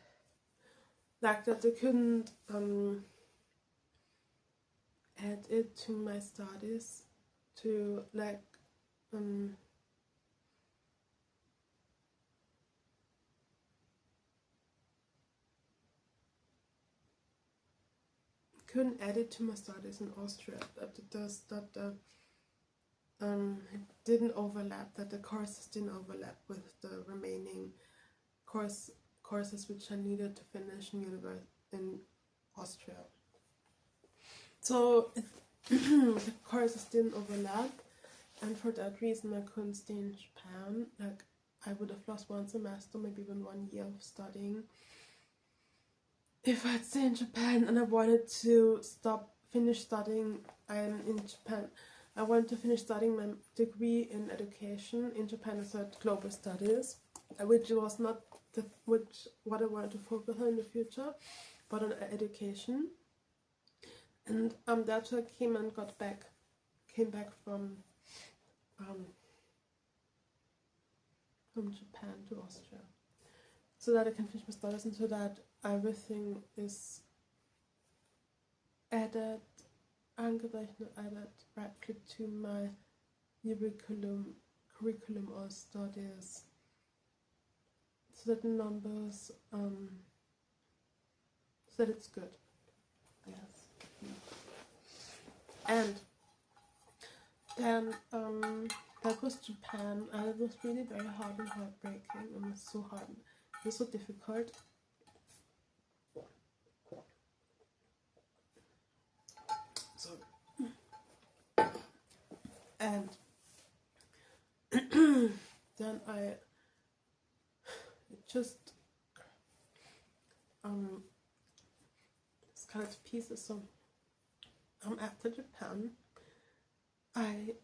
Like that they couldn't add it to my studies, to like couldn't add it to my studies in Austria. It didn't overlap. That the courses didn't overlap with the remaining courses which I needed to finish in Austria. So the courses didn't overlap, and for that reason I couldn't stay in Japan. Like I would have lost 1 semester, maybe even 1 year of studying if I'd stay in Japan. And I wanted to finish studying. I'm in Japan. I wanted to finish studying my degree in education in Japan. I studied global studies, which was not what I wanted to focus on in the future, but on education. And that's why I came back from Japan to Austria, so that I can finish my studies and so that everything is added rightly to my curriculum or studies, so that the numbers, so that it's good. Yes. And then that was Japan, and it was really very hard and heartbreaking. It was so hard. It was so difficult. So, and then I just cut to pieces. So after Japan, I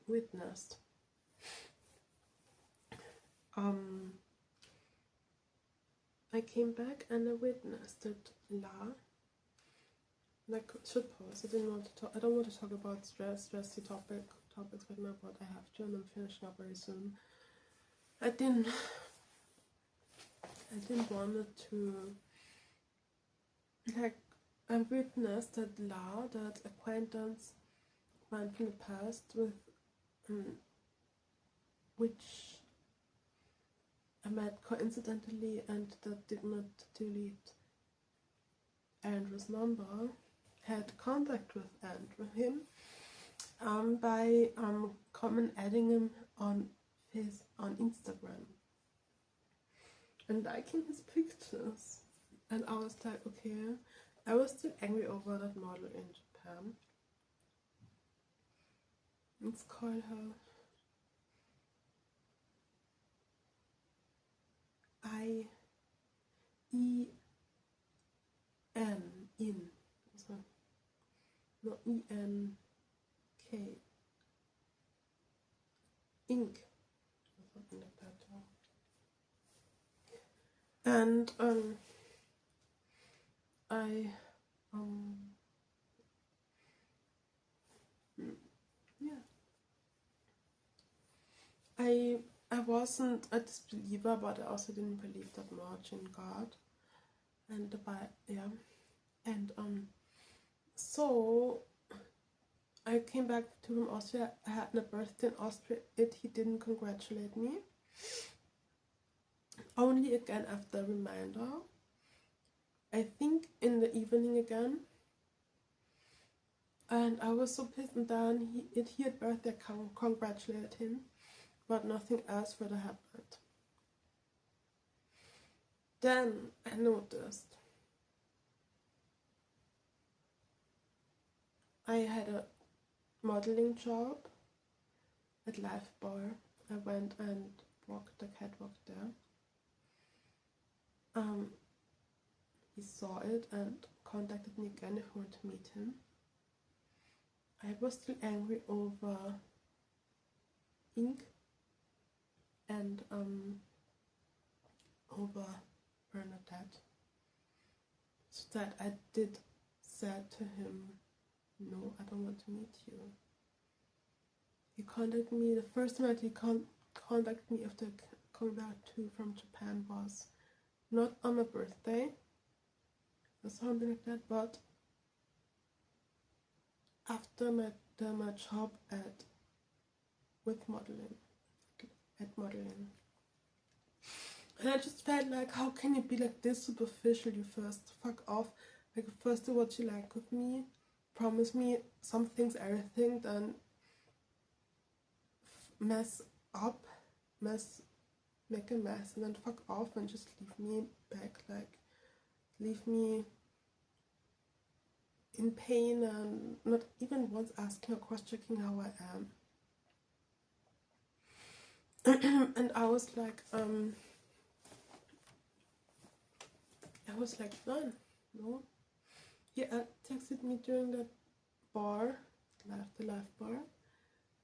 witnessed I came back and I witnessed that La, like, should pause. I didn't want to talk. I don't want to talk about stressy topics right now, but I have to, and I'm finishing up very soon. I didn't want it to, like, I witnessed that La, that acquaintance, mine from the past, with which I met coincidentally, and that did not delete Andrew's number, had contact with him by common adding him on Instagram and liking his pictures. And I was like, okay, I was still angry over that model in Japan. Let's call her Ink, or something like that. And I wasn't a disbeliever, but I also didn't believe that much in God and the Bible. Yeah, and so I came back to from Austria. I had a birthday in Austria. He didn't congratulate me. Only again after a reminder. I think in the evening again. And I was so pissed, and then he had birthday, congratulated him, but nothing else further happened. Then I noticed I had a modeling job at Life Bar. I went and walked the catwalk there. He saw it and contacted me again if I wanted to meet him. I was still angry over Ink and over Bernadette, so that I did said to him, no, I don't want to meet you. He contacted me, the first time that he contacted me after coming back from Japan was not on my birthday or something like that, but after my job at modeling. And I just felt like, how can you be like this superficial? You first fuck off. Like, first do what you like with me, promise me some things, everything, then make a mess, and then fuck off and just leave me back, like, leave me in pain and not even once asking or cross-checking how I am. And I was like, done. No. He texted me during that bar, the Life Bar,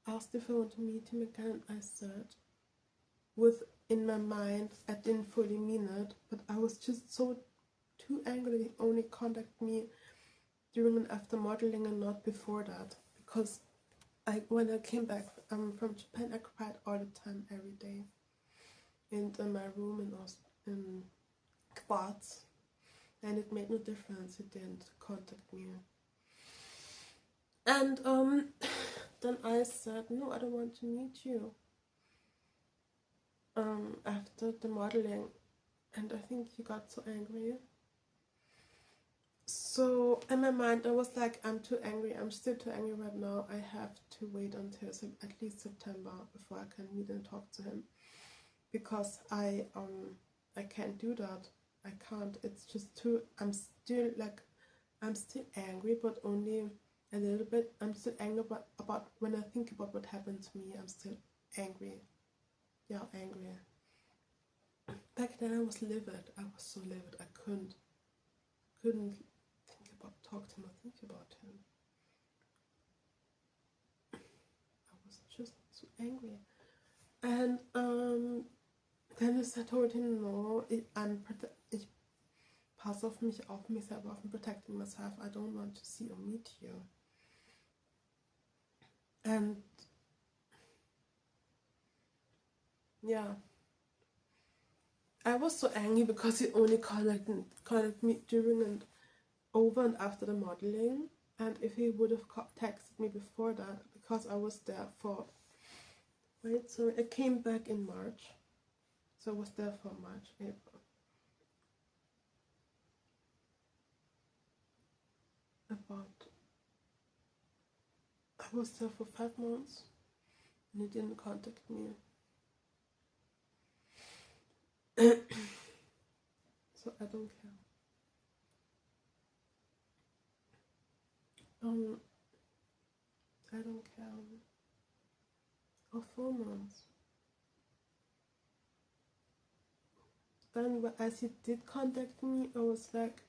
asked if I want to meet him again. I said, in my mind, I didn't fully mean it, but I was just so too angry that he only contacted me during and after modeling and not before that, because when I came back from Japan, I cried all the time, every day, in my room in Graz, and it made no difference. He didn't contact me. And then I said, no, I don't want to meet you after the modeling, and I think he got so angry. So in my mind I was like, I'm too angry, I'm still too angry right now. I have to wait until at least September before I can meet and talk to him, because I can't do that. I can't. It's just too. I'm still angry, but only a little bit. I'm still angry about when I think about what happened to me. I'm still angry. yeah, angry. Back then I was livid. I was so livid. I couldn't talk to him or think about him. I was just so angry. And then I told him, no, ich pass auf mich selber auf, I'm protecting myself. I don't want to see or meet you. And yeah, I was so angry because he only contacted me during and over and after the modeling. And if he would have texted me before that, because I was there for, so I came back in March. So I was there for March, April. I was there for 5 months and he didn't contact me. So I don't care. I don't care. Or 4 months. Then as he did contact me, I was like,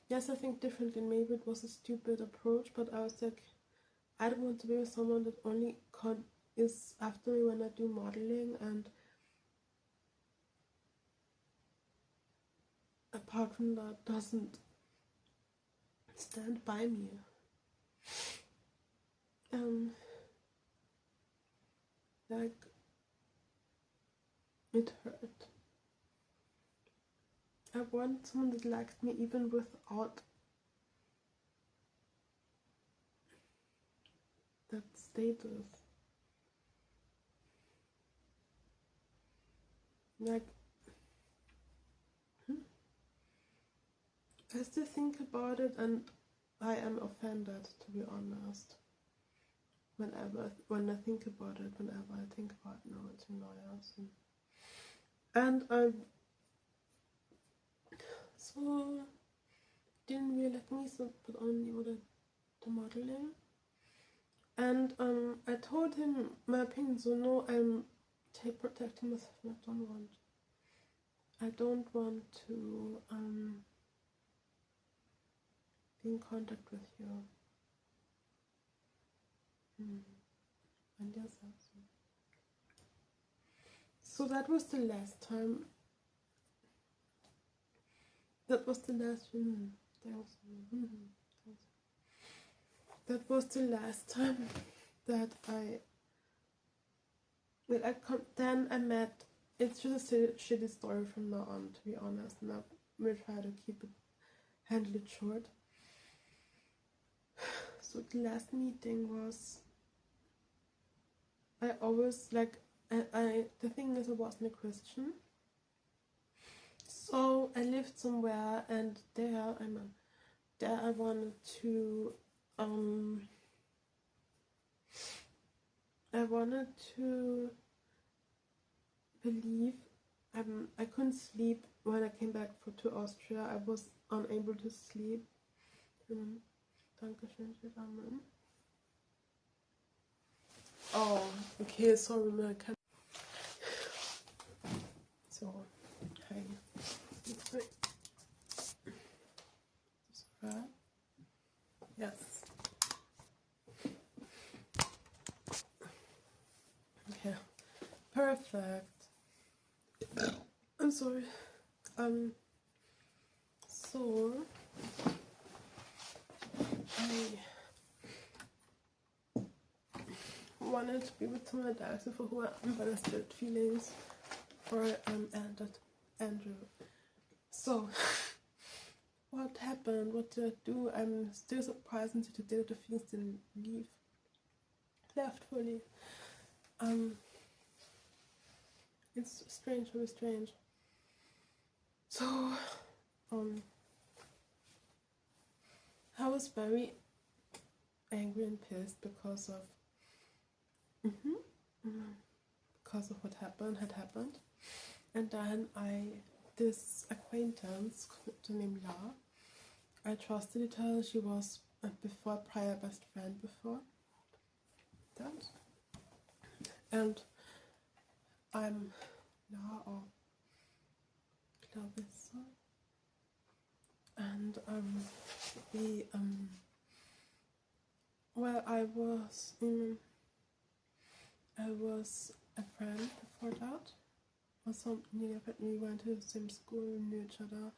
yes, I think differently. Maybe it was a stupid approach, but I was like, I don't want to be with someone that only is after me when I do modeling, and apart from that, doesn't stand by me. Like, it hurt. I want someone that liked me even without that status. Like, I still think about it and I am offended, to be honest. Whenever I think about it, no, it's annoying. And I so didn't really like me, so but only ordered the modeling. And I told him my opinion, so no, I'm protecting myself, and I don't want to be in contact with you. And yes, so that was the last time. That was the last time that then I met. It's just a shitty story from now on, to be honest, and I will try to handle it short. So the last meeting was, I always like, the thing is, I wasn't a Christian. So I lived somewhere, and there I wanted to believe. I couldn't sleep when I came back to Austria. I was unable to sleep. Dankeschön, Amen. Oh, okay, sorry, man. So, hi. Yes. Okay. Perfect. I'm sorry. So I wanted to be with someone that asked for who I am, but I still had feelings for Andrew. So what happened? What did I do? I'm still surprised until today that the feelings didn't left fully. It's strange, very strange. So I was very angry and pissed because of what had happened. And then this acquaintance named La, I trusted her. She was a prior best friend before that. And I'm Lara Clarissa, and we well, I was a friend before that, or something. We went to the same school, we knew each other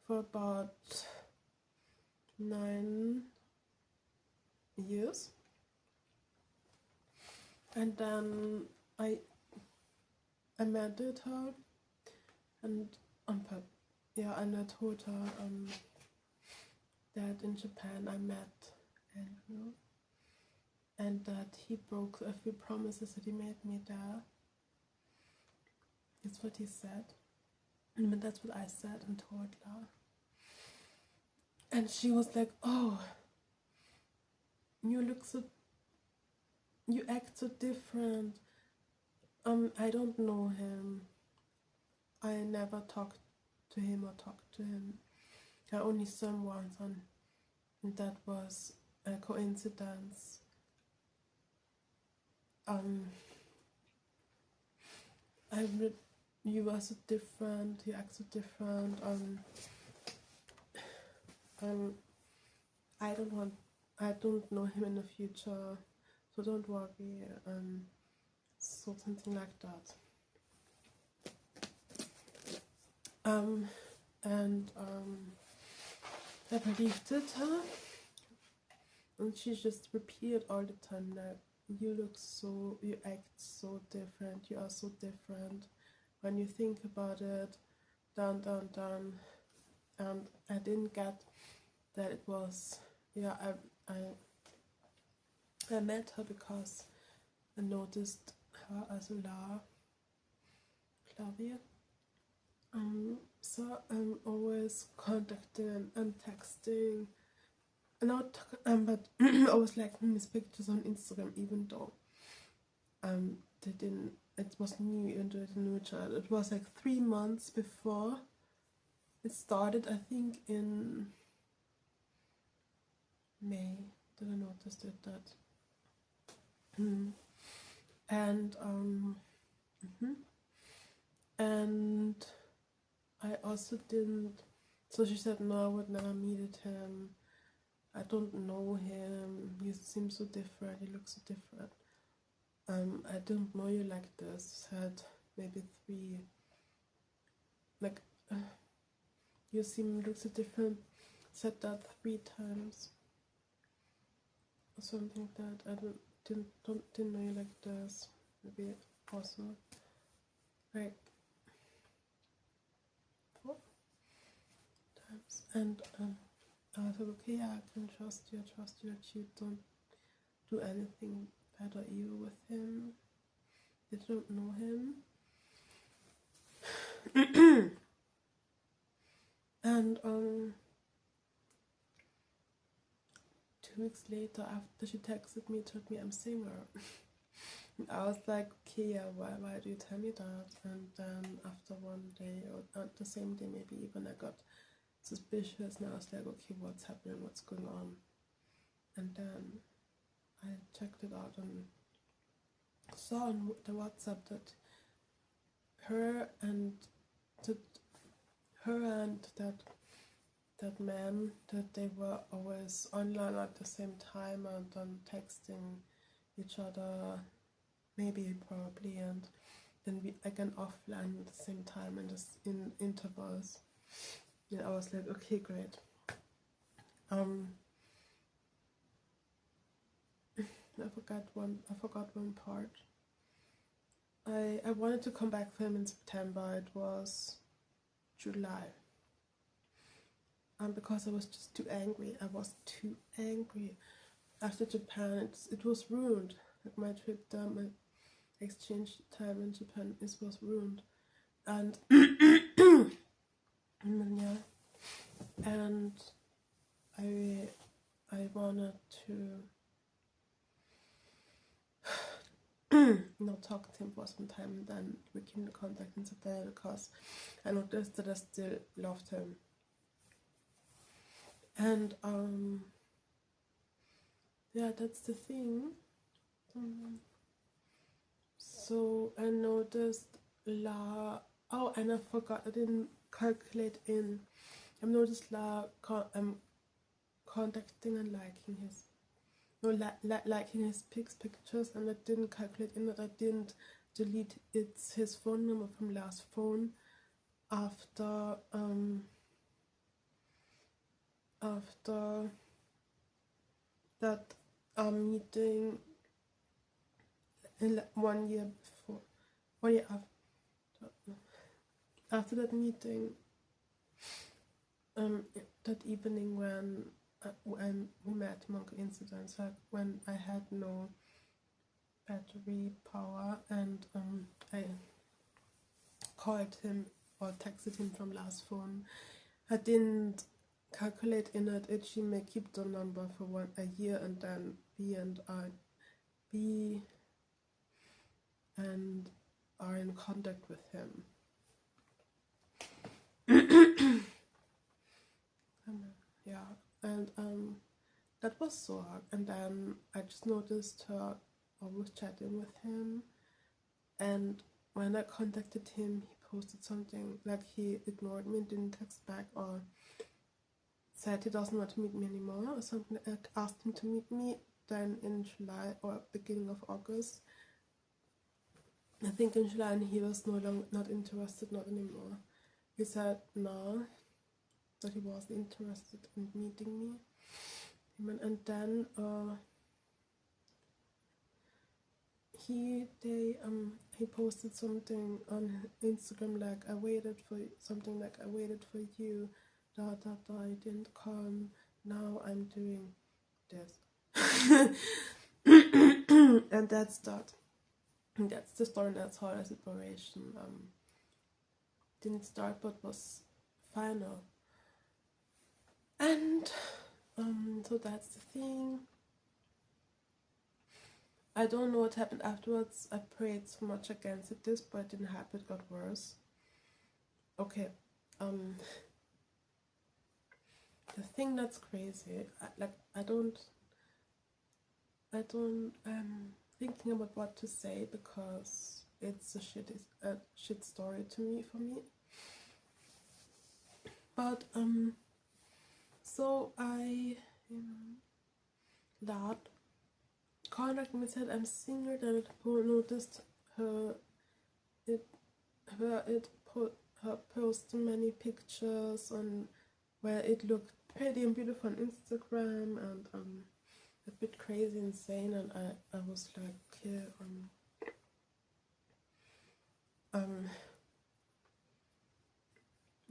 for about 9 years, and then I met her, and and I told her that in Japan I met Andrew, and that he broke a few promises that he made me there. That's what he said, and that's what I said and told her. And she was like, "Oh, you act so different. I don't know him. I never talked to him or talked to him. I only saw him once, and that was a coincidence. You are so different. You act so different. I don't know him in the future, so don't worry." So something like that. And I believed it, and she just repeated all the time that you act so different, you are so different when you think about it, down. And I didn't get that it was, I met her because I noticed her as a Clavier. So I'm always contacting and texting, but I was liking his pictures on Instagram, even though they didn't. It was new, even though I didn't know each other. It was like 3 months before it started. I think in May that I noticed that. And I also didn't. So she said, "No, I would never meet him. I don't know him. You seem so different. You look so different. I don't know you like this." Said maybe 3. Like, you look so different. Said that 3 times. Or something like that. I didn't know you like this. Maybe also like 4 times. And I was like, okay, yeah, I can trust you that you don't do anything bad or evil with him. They don't know him. And 2 weeks later, after she texted me, told me I'm single. I was like, okay, yeah, why do you tell me that? And then after one day, or the same day maybe even, I got suspicious, and I was like, okay, what's happening, what's going on? And then I checked it out and saw on the WhatsApp that her and that man, that they were always online at the same time and then texting each other, probably, and then we again offline at the same time and just in intervals. And I was like, okay, great. I forgot one part. I wanted to come back for him in September. It was July. Because I was just too angry. I was too angry. After Japan, it was ruined. Like my trip there, my exchange time in Japan, it was ruined. And yeah. And I wanted to not talk to him for some time, and then rekindle contact in September because I noticed that I still loved him. And yeah, that's the thing. so I noticed and I forgot, I didn't calculate in. I noticed contacting and liking his, liking his pictures, and I didn't calculate in that I didn't delete his phone number from last phone after that meeting in 1 year before, 1 year after that meeting, that evening when we met among incidents, like when I had no battery power, and I called him or texted him from last phone. I didn't calculate in it she may keep the number for a year, and then B and are in contact with him. Yeah, and that was so hard. And then I just noticed her always chatting with him, and when I contacted him, he posted something like he ignored me, didn't text back, or said he doesn't want to meet me anymore, or something. I asked him to meet me then in July or beginning of August, I think in July, and he was no longer not interested, not anymore. He said no, that he wasn't interested in meeting me. And then he posted something on Instagram like, I waited for you, you didn't come, now I'm doing this. And that's that. That's the story. That's how the separation didn't start but was final. And so that's the thing. I don't know what happened afterwards. I prayed so much against this, but it didn't happen. It got worse. Okay. The thing that's crazy, I'm thinking about what to say, because it's a shit story for me. But so I, that contact me, said I'm single, then it noticed her posting many pictures on where it looked pretty and beautiful on Instagram, and a bit crazy, insane, and I was like, okay,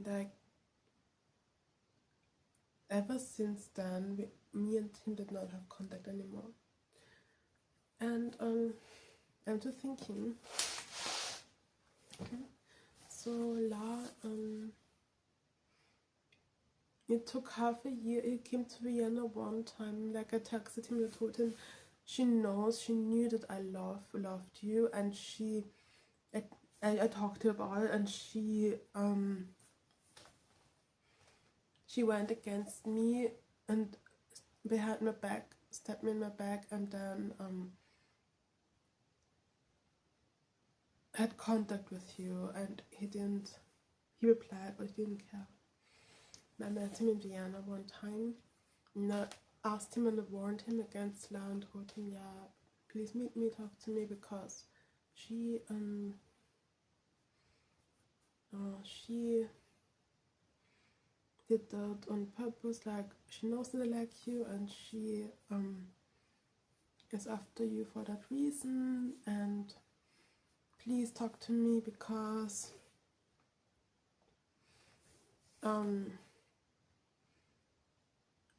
like ever since then, me and him did not have contact anymore. And I'm just thinking, so it took half a year. He came to Vienna one time. Like, I texted him and told him she knew that I loved you, and I talked to her about it, and she went against me and behind my back, stabbed me in my back, and then had contact with you, and he replied, but he didn't care. I met him in Vienna one time, and I asked him and I warned him against Lau, and told him, yeah, please meet me, talk to me, because she did that on purpose. Like, she knows that I like you, and she is after you for that reason, and please talk to me, because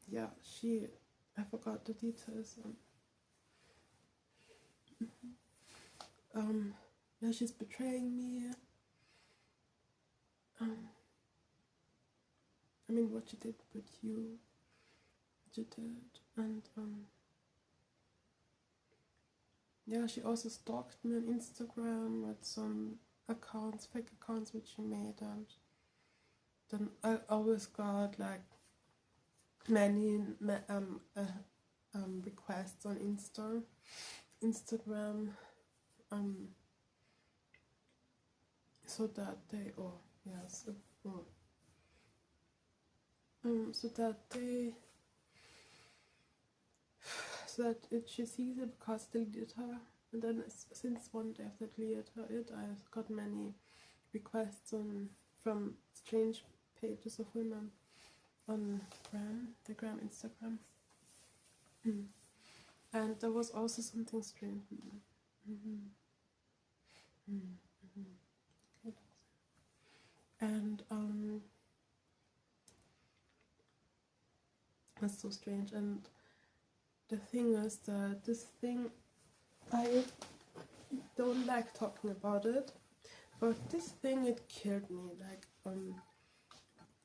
yeah, I forgot the details. Yeah, she's betraying me. I mean, what she did with you, what she did, and yeah, she also stalked me on Instagram with some fake accounts which she made, and then I always got like many requests on Instagram, so that they, oh yes, so that they, so that she sees it because they deleted her. And then since one day after they deleted her, I've got many requests from strange pages of women on Instagram. And there was also something strange. And that's so strange. And the thing is that this thing, I don't like talking about it, but this thing, it killed me. Like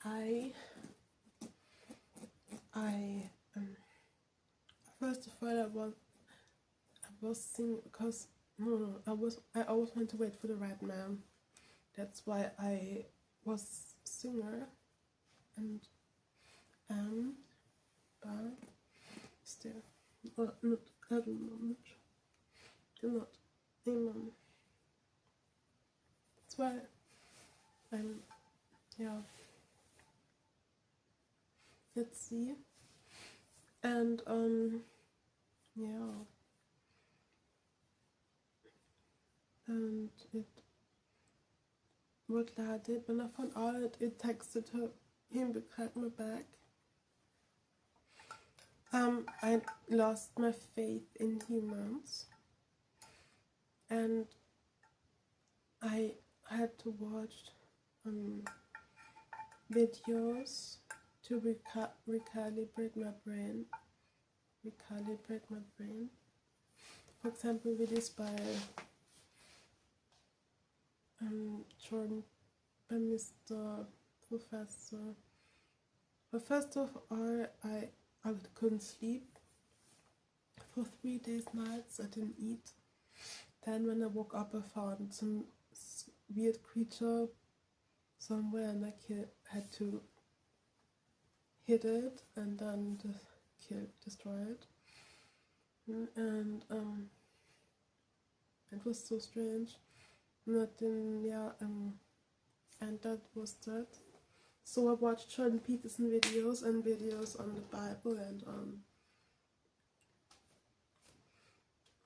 I first of all, I was singing because I always want to wait for the right man. That's why I was singer and but still not at the moment. Do not amen. That's why I'm let's see. And and what I did when I found out it texted him behind my back. I lost my faith in humans, and I had to watch videos to recalibrate my brain. For example, videos by Jordan, by Mr. Professor. But first of all, I couldn't sleep for 3 days, nights. I didn't eat. Then when I woke up, I found some weird creature somewhere, and I had to hit it and then just destroy it. And it was so strange. And that was that. So I watched Jordan Peterson videos and videos on the Bible and on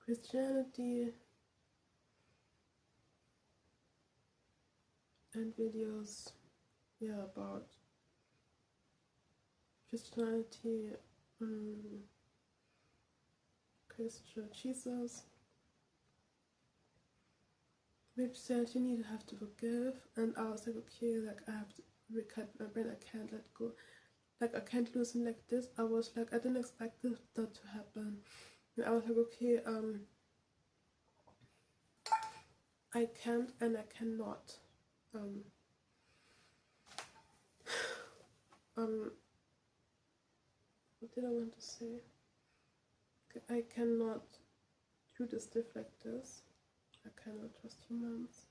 Christianity, and videos about Christianity, Christian Jesus, which said you have to forgive. And I was like, okay, like I have to recut my brain, I can't let go, like I can't lose him like this. I was like, I didn't expect that to happen. And I was like, okay, I can't and I cannot what did I want to say? I cannot do this stuff like this. I cannot trust humans.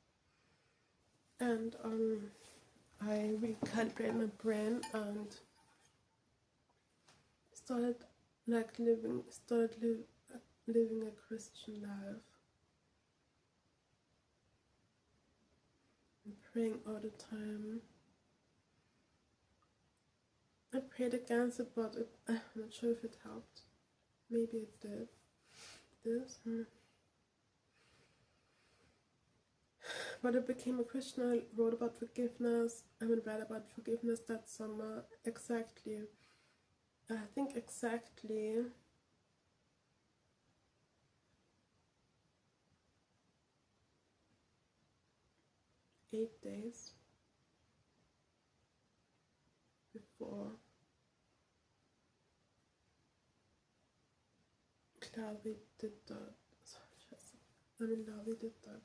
And I recalibrated my brain and started living a Christian life. And praying all the time. I prayed against it, but I'm not sure if it helped. Maybe it did. But I became a Christian. I wrote about forgiveness. I read about forgiveness that summer. I think exactly 8 days before Clary did that. Larry did that.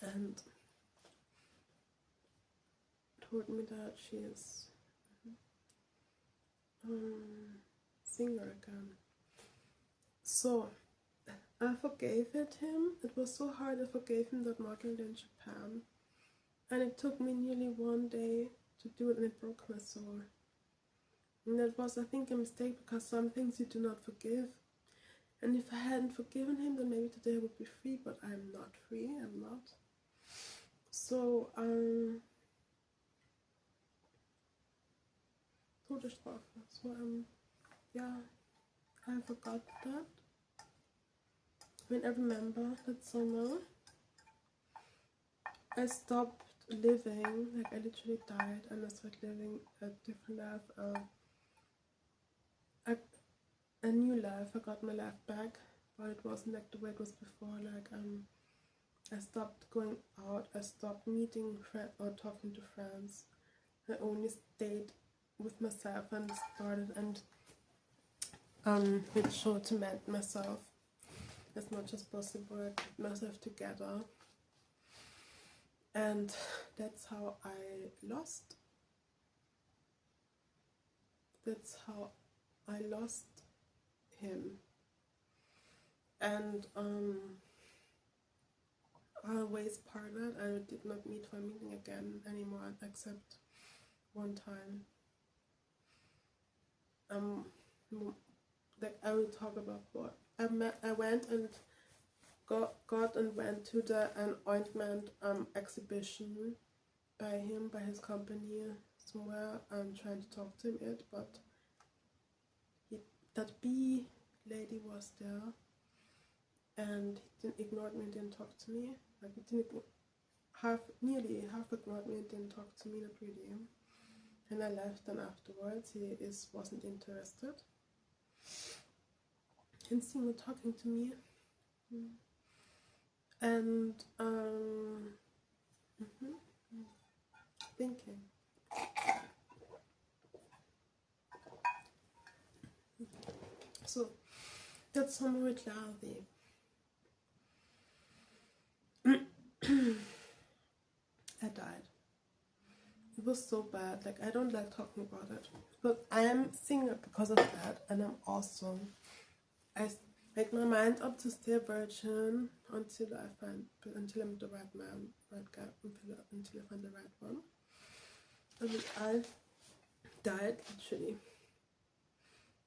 And told me that she is singer again. So I forgave him. It was so hard. I forgave him that modeled in Japan, and it took me nearly 1 day to do it, and it broke my soul. And that was, I think, a mistake, because some things you do not forgive. And if I hadn't forgiven him, then maybe today I would be free, but I'm not free. I'm not. So, Todesstrafe. So, yeah, I forgot that. When I remember that summer, I stopped living, like I literally died, and I started living a different life, a new life. I got my life back, but it wasn't like the way it was before. Like I stopped going out, I stopped meeting friends or talking to friends. I only stayed with myself and started and made sure to mend myself as much as possible. I kept myself together, and that's how I lost. That's how I lost him. And our ways parted. I did not meet for a meeting again anymore, except one time. Like I will talk about what I went and got and went to an ointment exhibition by his company somewhere. I'm trying to talk to him but that bee lady was there, and he ignored me and didn't talk to me. Like he didn't nearly half ignored me and didn't talk to me, not really. And I left, and afterwards he wasn't interested. Didn't seem to talking to me. And thinking. So that's summer with Larvi. I died. It was so bad. Like I don't like talking about it, but I am single because of that, and I'm awesome. I make my mind up to stay a virgin until I'm the right man, right guy, until I find the right one. I mean, I died literally,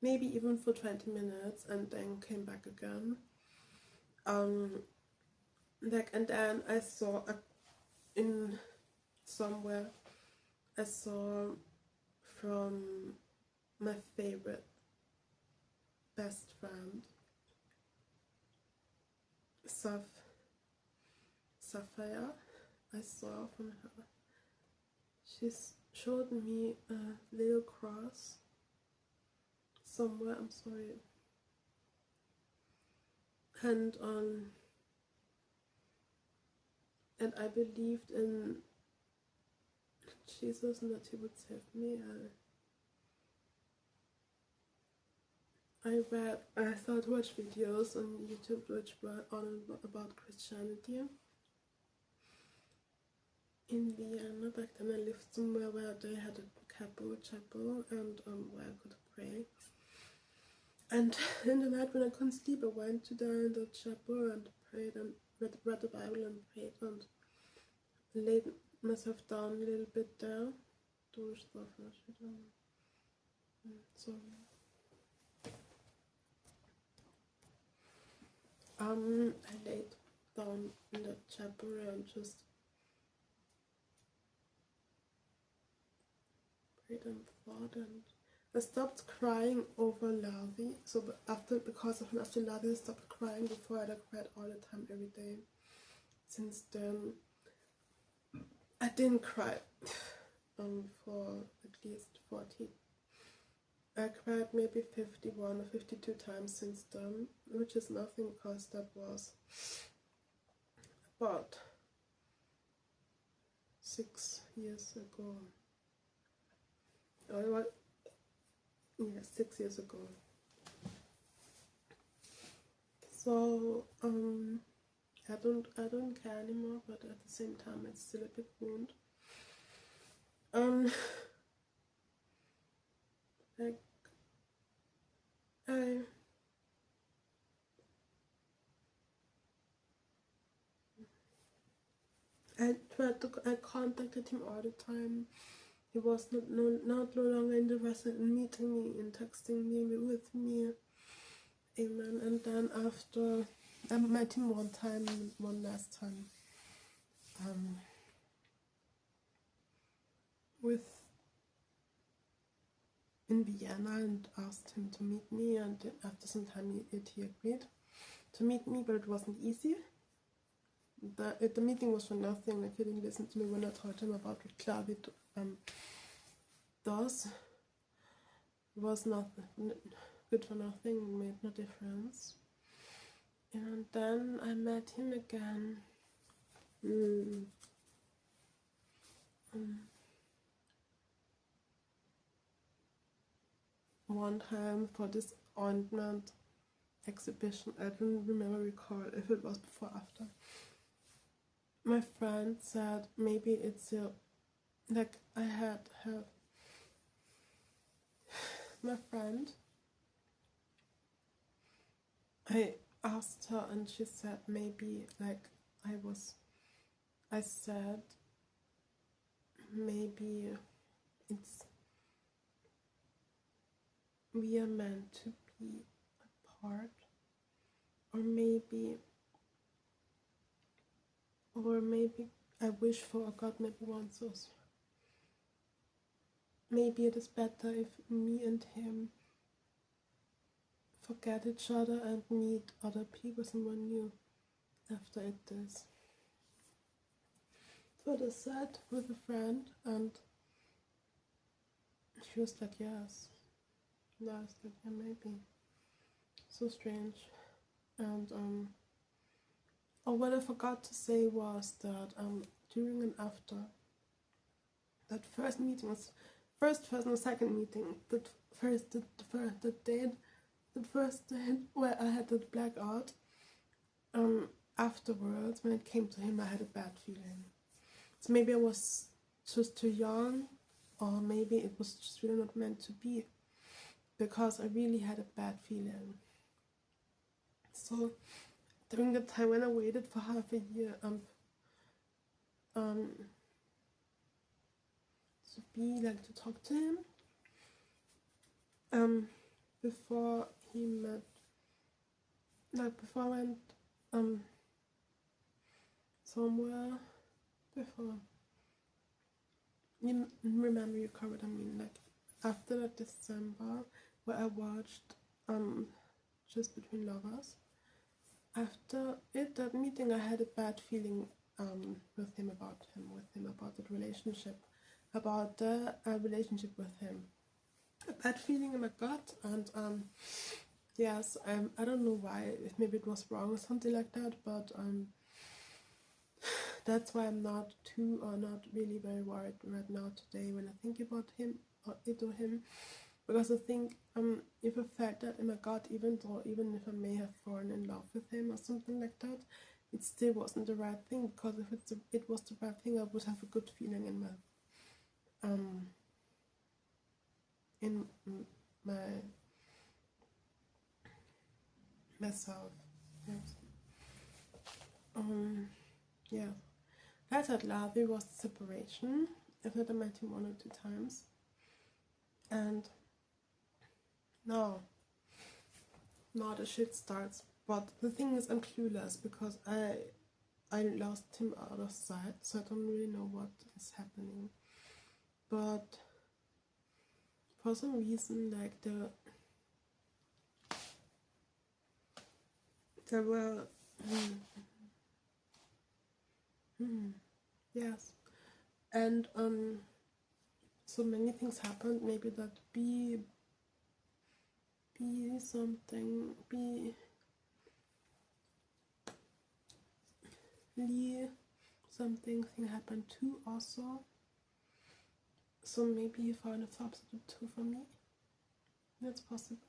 maybe even for 20 minutes, and then came back again. And then I saw in somewhere I saw from my favorite best friend, Sapphire. I saw from her. She showed me a little cross somewhere. I'm sorry. And I believed in Jesus and that he would save me. I started to watch videos on YouTube which were on about Christianity. In Vienna, back then I lived somewhere where they had a chapel, and where I could pray. And in the night when I couldn't sleep, I went to the chapel and prayed and read the Bible and prayed and laid myself down a little bit there. Sorry. I laid down in the chapel and just prayed and thought, and I stopped crying over Larvi. So after Larvi, I stopped crying. Before I cried all the time, every day. Since then, I didn't cry for at least 40. I cried maybe 51 or 52 times since then, which is nothing because that was about 6 years ago. Oh, what? Yeah, 6 years ago. So I don't care anymore, but at the same time it's still a big wound. Like I contacted him all the time. He was not no longer interested in meeting me, in texting me, with me. Amen. And then after I met him one last time. with in Vienna and asked him to meet me, and after some time he agreed to meet me, but it wasn't easy. The meeting was for nothing. Like, he didn't listen to me when I told him about what Klavi does. It was not good for nothing, made no difference. And then I met him again. One time for this ointment exhibition. I don't recall if it was before or after. My friend said maybe it's like I have my friend. I asked her and she said maybe like I said maybe we are meant to be apart, or maybe I wish for a God maybe wants us. Maybe it is better if me and him forget each other and meet other people, someone new after it is. So I said with a friend, and she was like, yes. And I was like, yeah, maybe. So strange. And what I forgot to say was that during and after that first meeting, first and the second meeting, the first date where I had that blackout, afterwards, when it came to him, I had a bad feeling. So maybe I was just too young, or maybe it was just really not meant to be, because I really had a bad feeling. So during the time when I waited for half a year, to talk to him, before he met, before I went somewhere, before you remember, you covered, after that December where I watched Just Between Lovers, after that meeting I had a bad feeling with him about the relationship, about the relationship with him, a bad feeling in my gut. And yes, I don't know why, if maybe it was wrong or something like that, but that's why I'm not really very worried right now today when I think about him or him, because I think if I felt that in my gut, even if I may have fallen in love with him or something like that, it still wasn't the right thing, because if it was the right thing, I would have a good feeling in myself. Yes. Yeah. That at love, it was the separation. I've had met him 1 or 2 times, and now the shit starts. But the thing is, I'm clueless, because I lost him out of sight, so I don't really know what is happening. But for some reason, like there were yes, and so many things happened. Maybe that something happened too also. So maybe he found a substitute too for me. That's possible.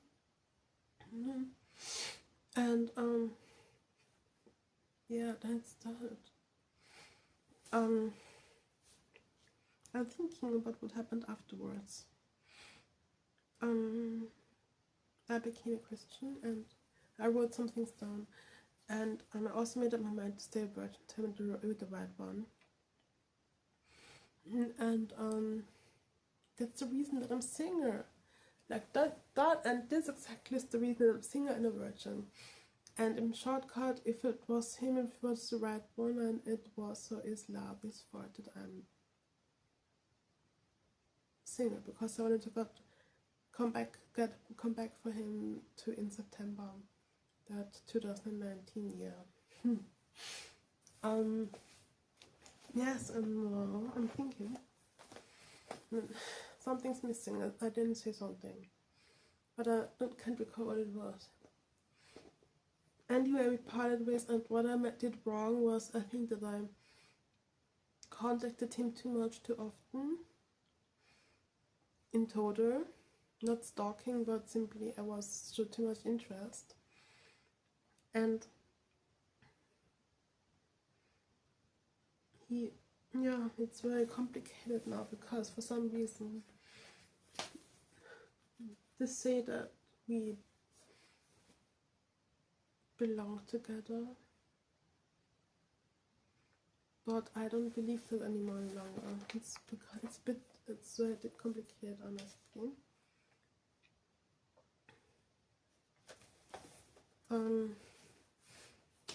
And yeah, that's that. I'm thinking about what happened afterwards. I became a Christian, and I wrote some things down, and I also made up my mind to stay a virgin till with the right one. And that's the reason that I'm single. Like that and this exactly is the reason I'm single and a virgin. And in shortcut, if it was him, if it was the right one, and it was, so is love is for that I'm single because I wanted to come back for him in September, that 2019 year. Yes, and I'm thinking something's missing. I didn't say something, but I can't recall what it was. Anyway, we parted ways, and what I did wrong was I think that I contacted him too much too often. In total, not stalking, but simply I showed too much interest. And it's very complicated now because for some reason they say that we belong together, but I don't believe that anymore any longer. It's very complicated, honestly.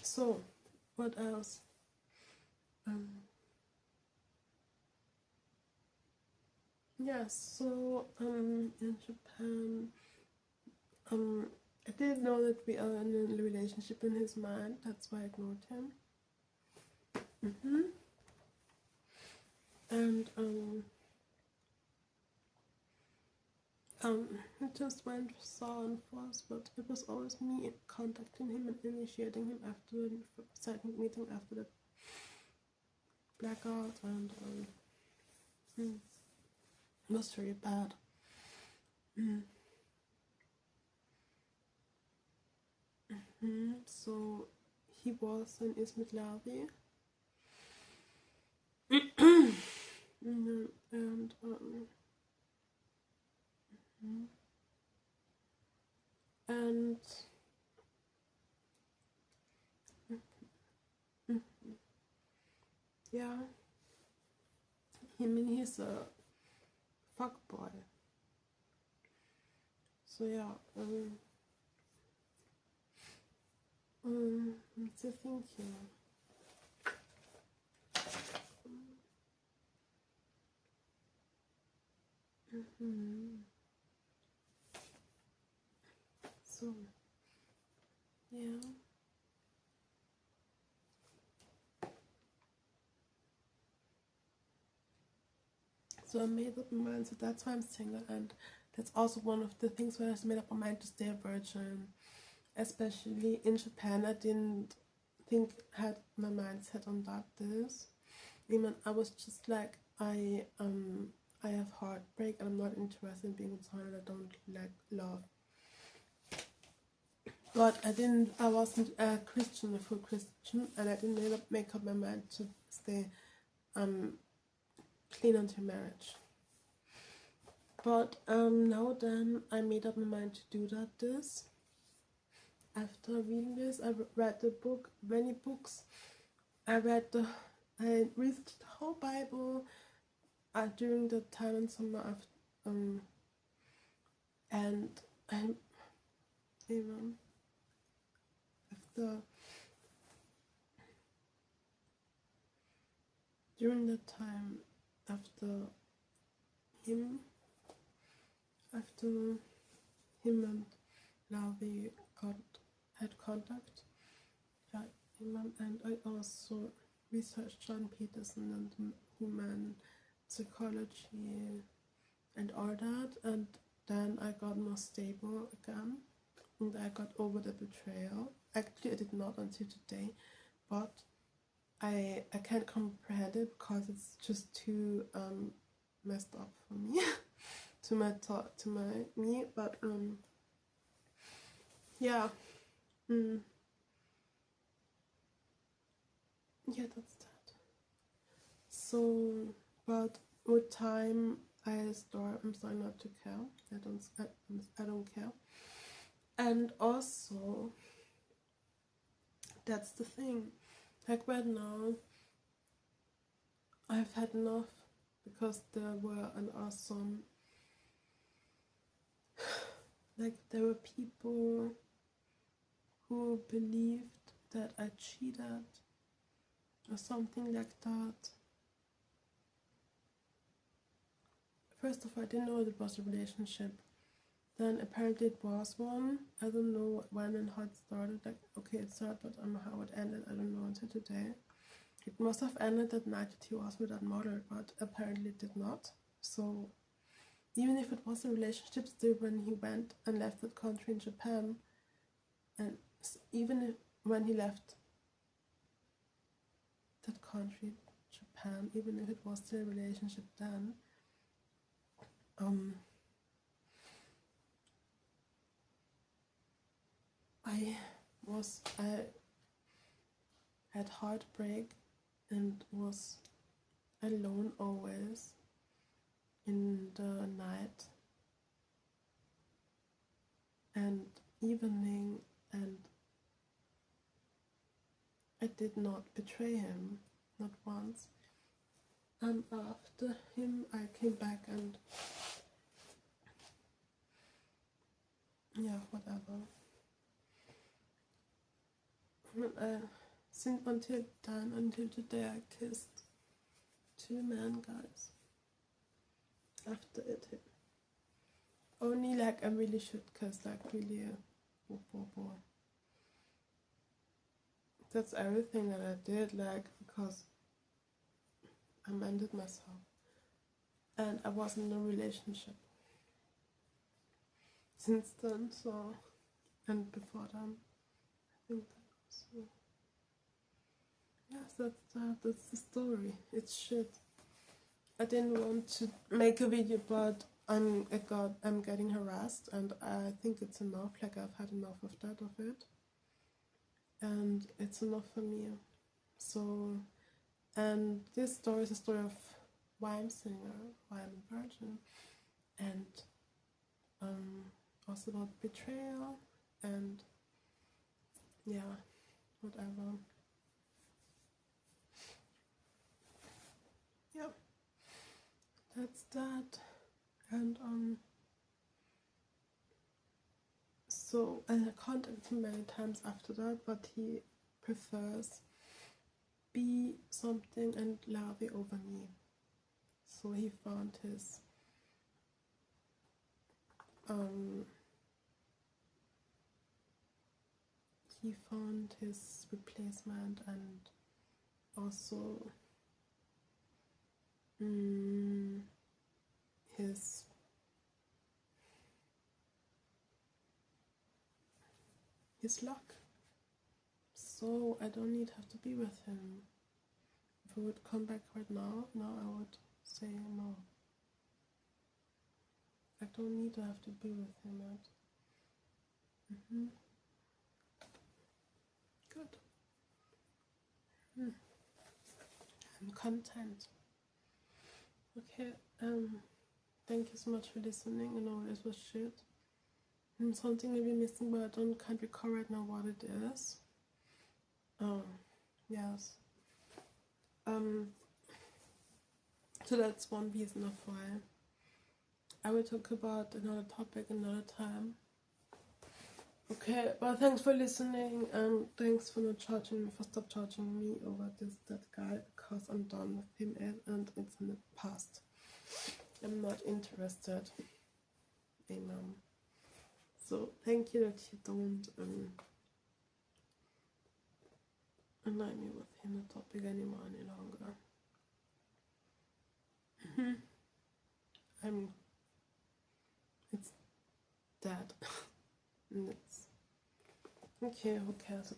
So what else? So in Japan, I didn't know that we are in a relationship in his mind. That's why I ignored him. And it just went so and forth, but it was always me contacting him and initiating him after the second meeting, after the blackout, and it was very bad. So he was in Izmitlavi. And yeah, he's a fuckboy. So yeah, what's the thing here? So yeah. So I made up my mind, so that's why I'm single, and that's also one of the things where I made up my mind to stay a virgin. Especially in Japan, I didn't had my mind set on this. Even I was just like, I have heartbreak and I'm not interested in being with someone I don't love. But I wasn't a Christian, a full Christian, and I didn't make up my mind to stay clean until marriage. But now then I made up my mind to do this. After reading this, I read many books. I researched the whole Bible during the time in summer, and during the time after him and Lavi had contact, and I also researched John Peterson and human psychology and all that, and then I got more stable again, and I got over the betrayal. Actually, I did not until today, but I can't comprehend it because it's just too messed up for me, but yeah. Yeah, that's that. So, but with time, I'm starting not to care. I don't care. And also, that's the thing. Like right now, I've had enough because there were there were people who believed that I cheated or something like that. first of all, I didn't know it was a relationship. Then apparently it was one. I don't know when and how it started. Like, okay, it started, but how it ended, I don't know until today. It must have ended that night that he was with that model, but apparently it did not. So even if it was a relationship, still when he went and left that country in Japan, and even if when he left that country, Japan, even if it was still a relationship then, I had heartbreak and was alone always in the night and evening, and I did not betray him, not once. And after him I came back and yeah, whatever. Since until then, until today, I kissed 2 men, guys. After it, only like I really should kiss, like really, that's everything that I did, like, because I mended myself, and I wasn't in a relationship since then. So, and before then, I think that was. Yes, that's the story. It's shit. I didn't want to make a video, but I'm getting harassed, and I think it's enough. Like, I've had enough of it, and it's enough for me. So, and this story is a story of why I'm single, why I'm a virgin, and also about betrayal, and yeah, whatever. Yeah, that's that. And so I contacted him many times after that, but he prefers be something and love over me. So he found his replacement, and also his luck. So I don't have to be with him. If I would come back right now, I would say no. I don't need to have to be with him yet. Good. I'm content. Okay, thank you so much for listening. I know this was shit. Something may be missing, but I can't recall right now what it is. Yes. So that's one reason of why. I will talk about another topic another time. Okay, well, thanks for listening, and thanks for stop charging me over that guy, because I'm done with him, and it's in the past. I'm not interested. Amen. So thank you that you don't annoy me with him the topic anymore any longer. It's dead. And it's okay, who cares?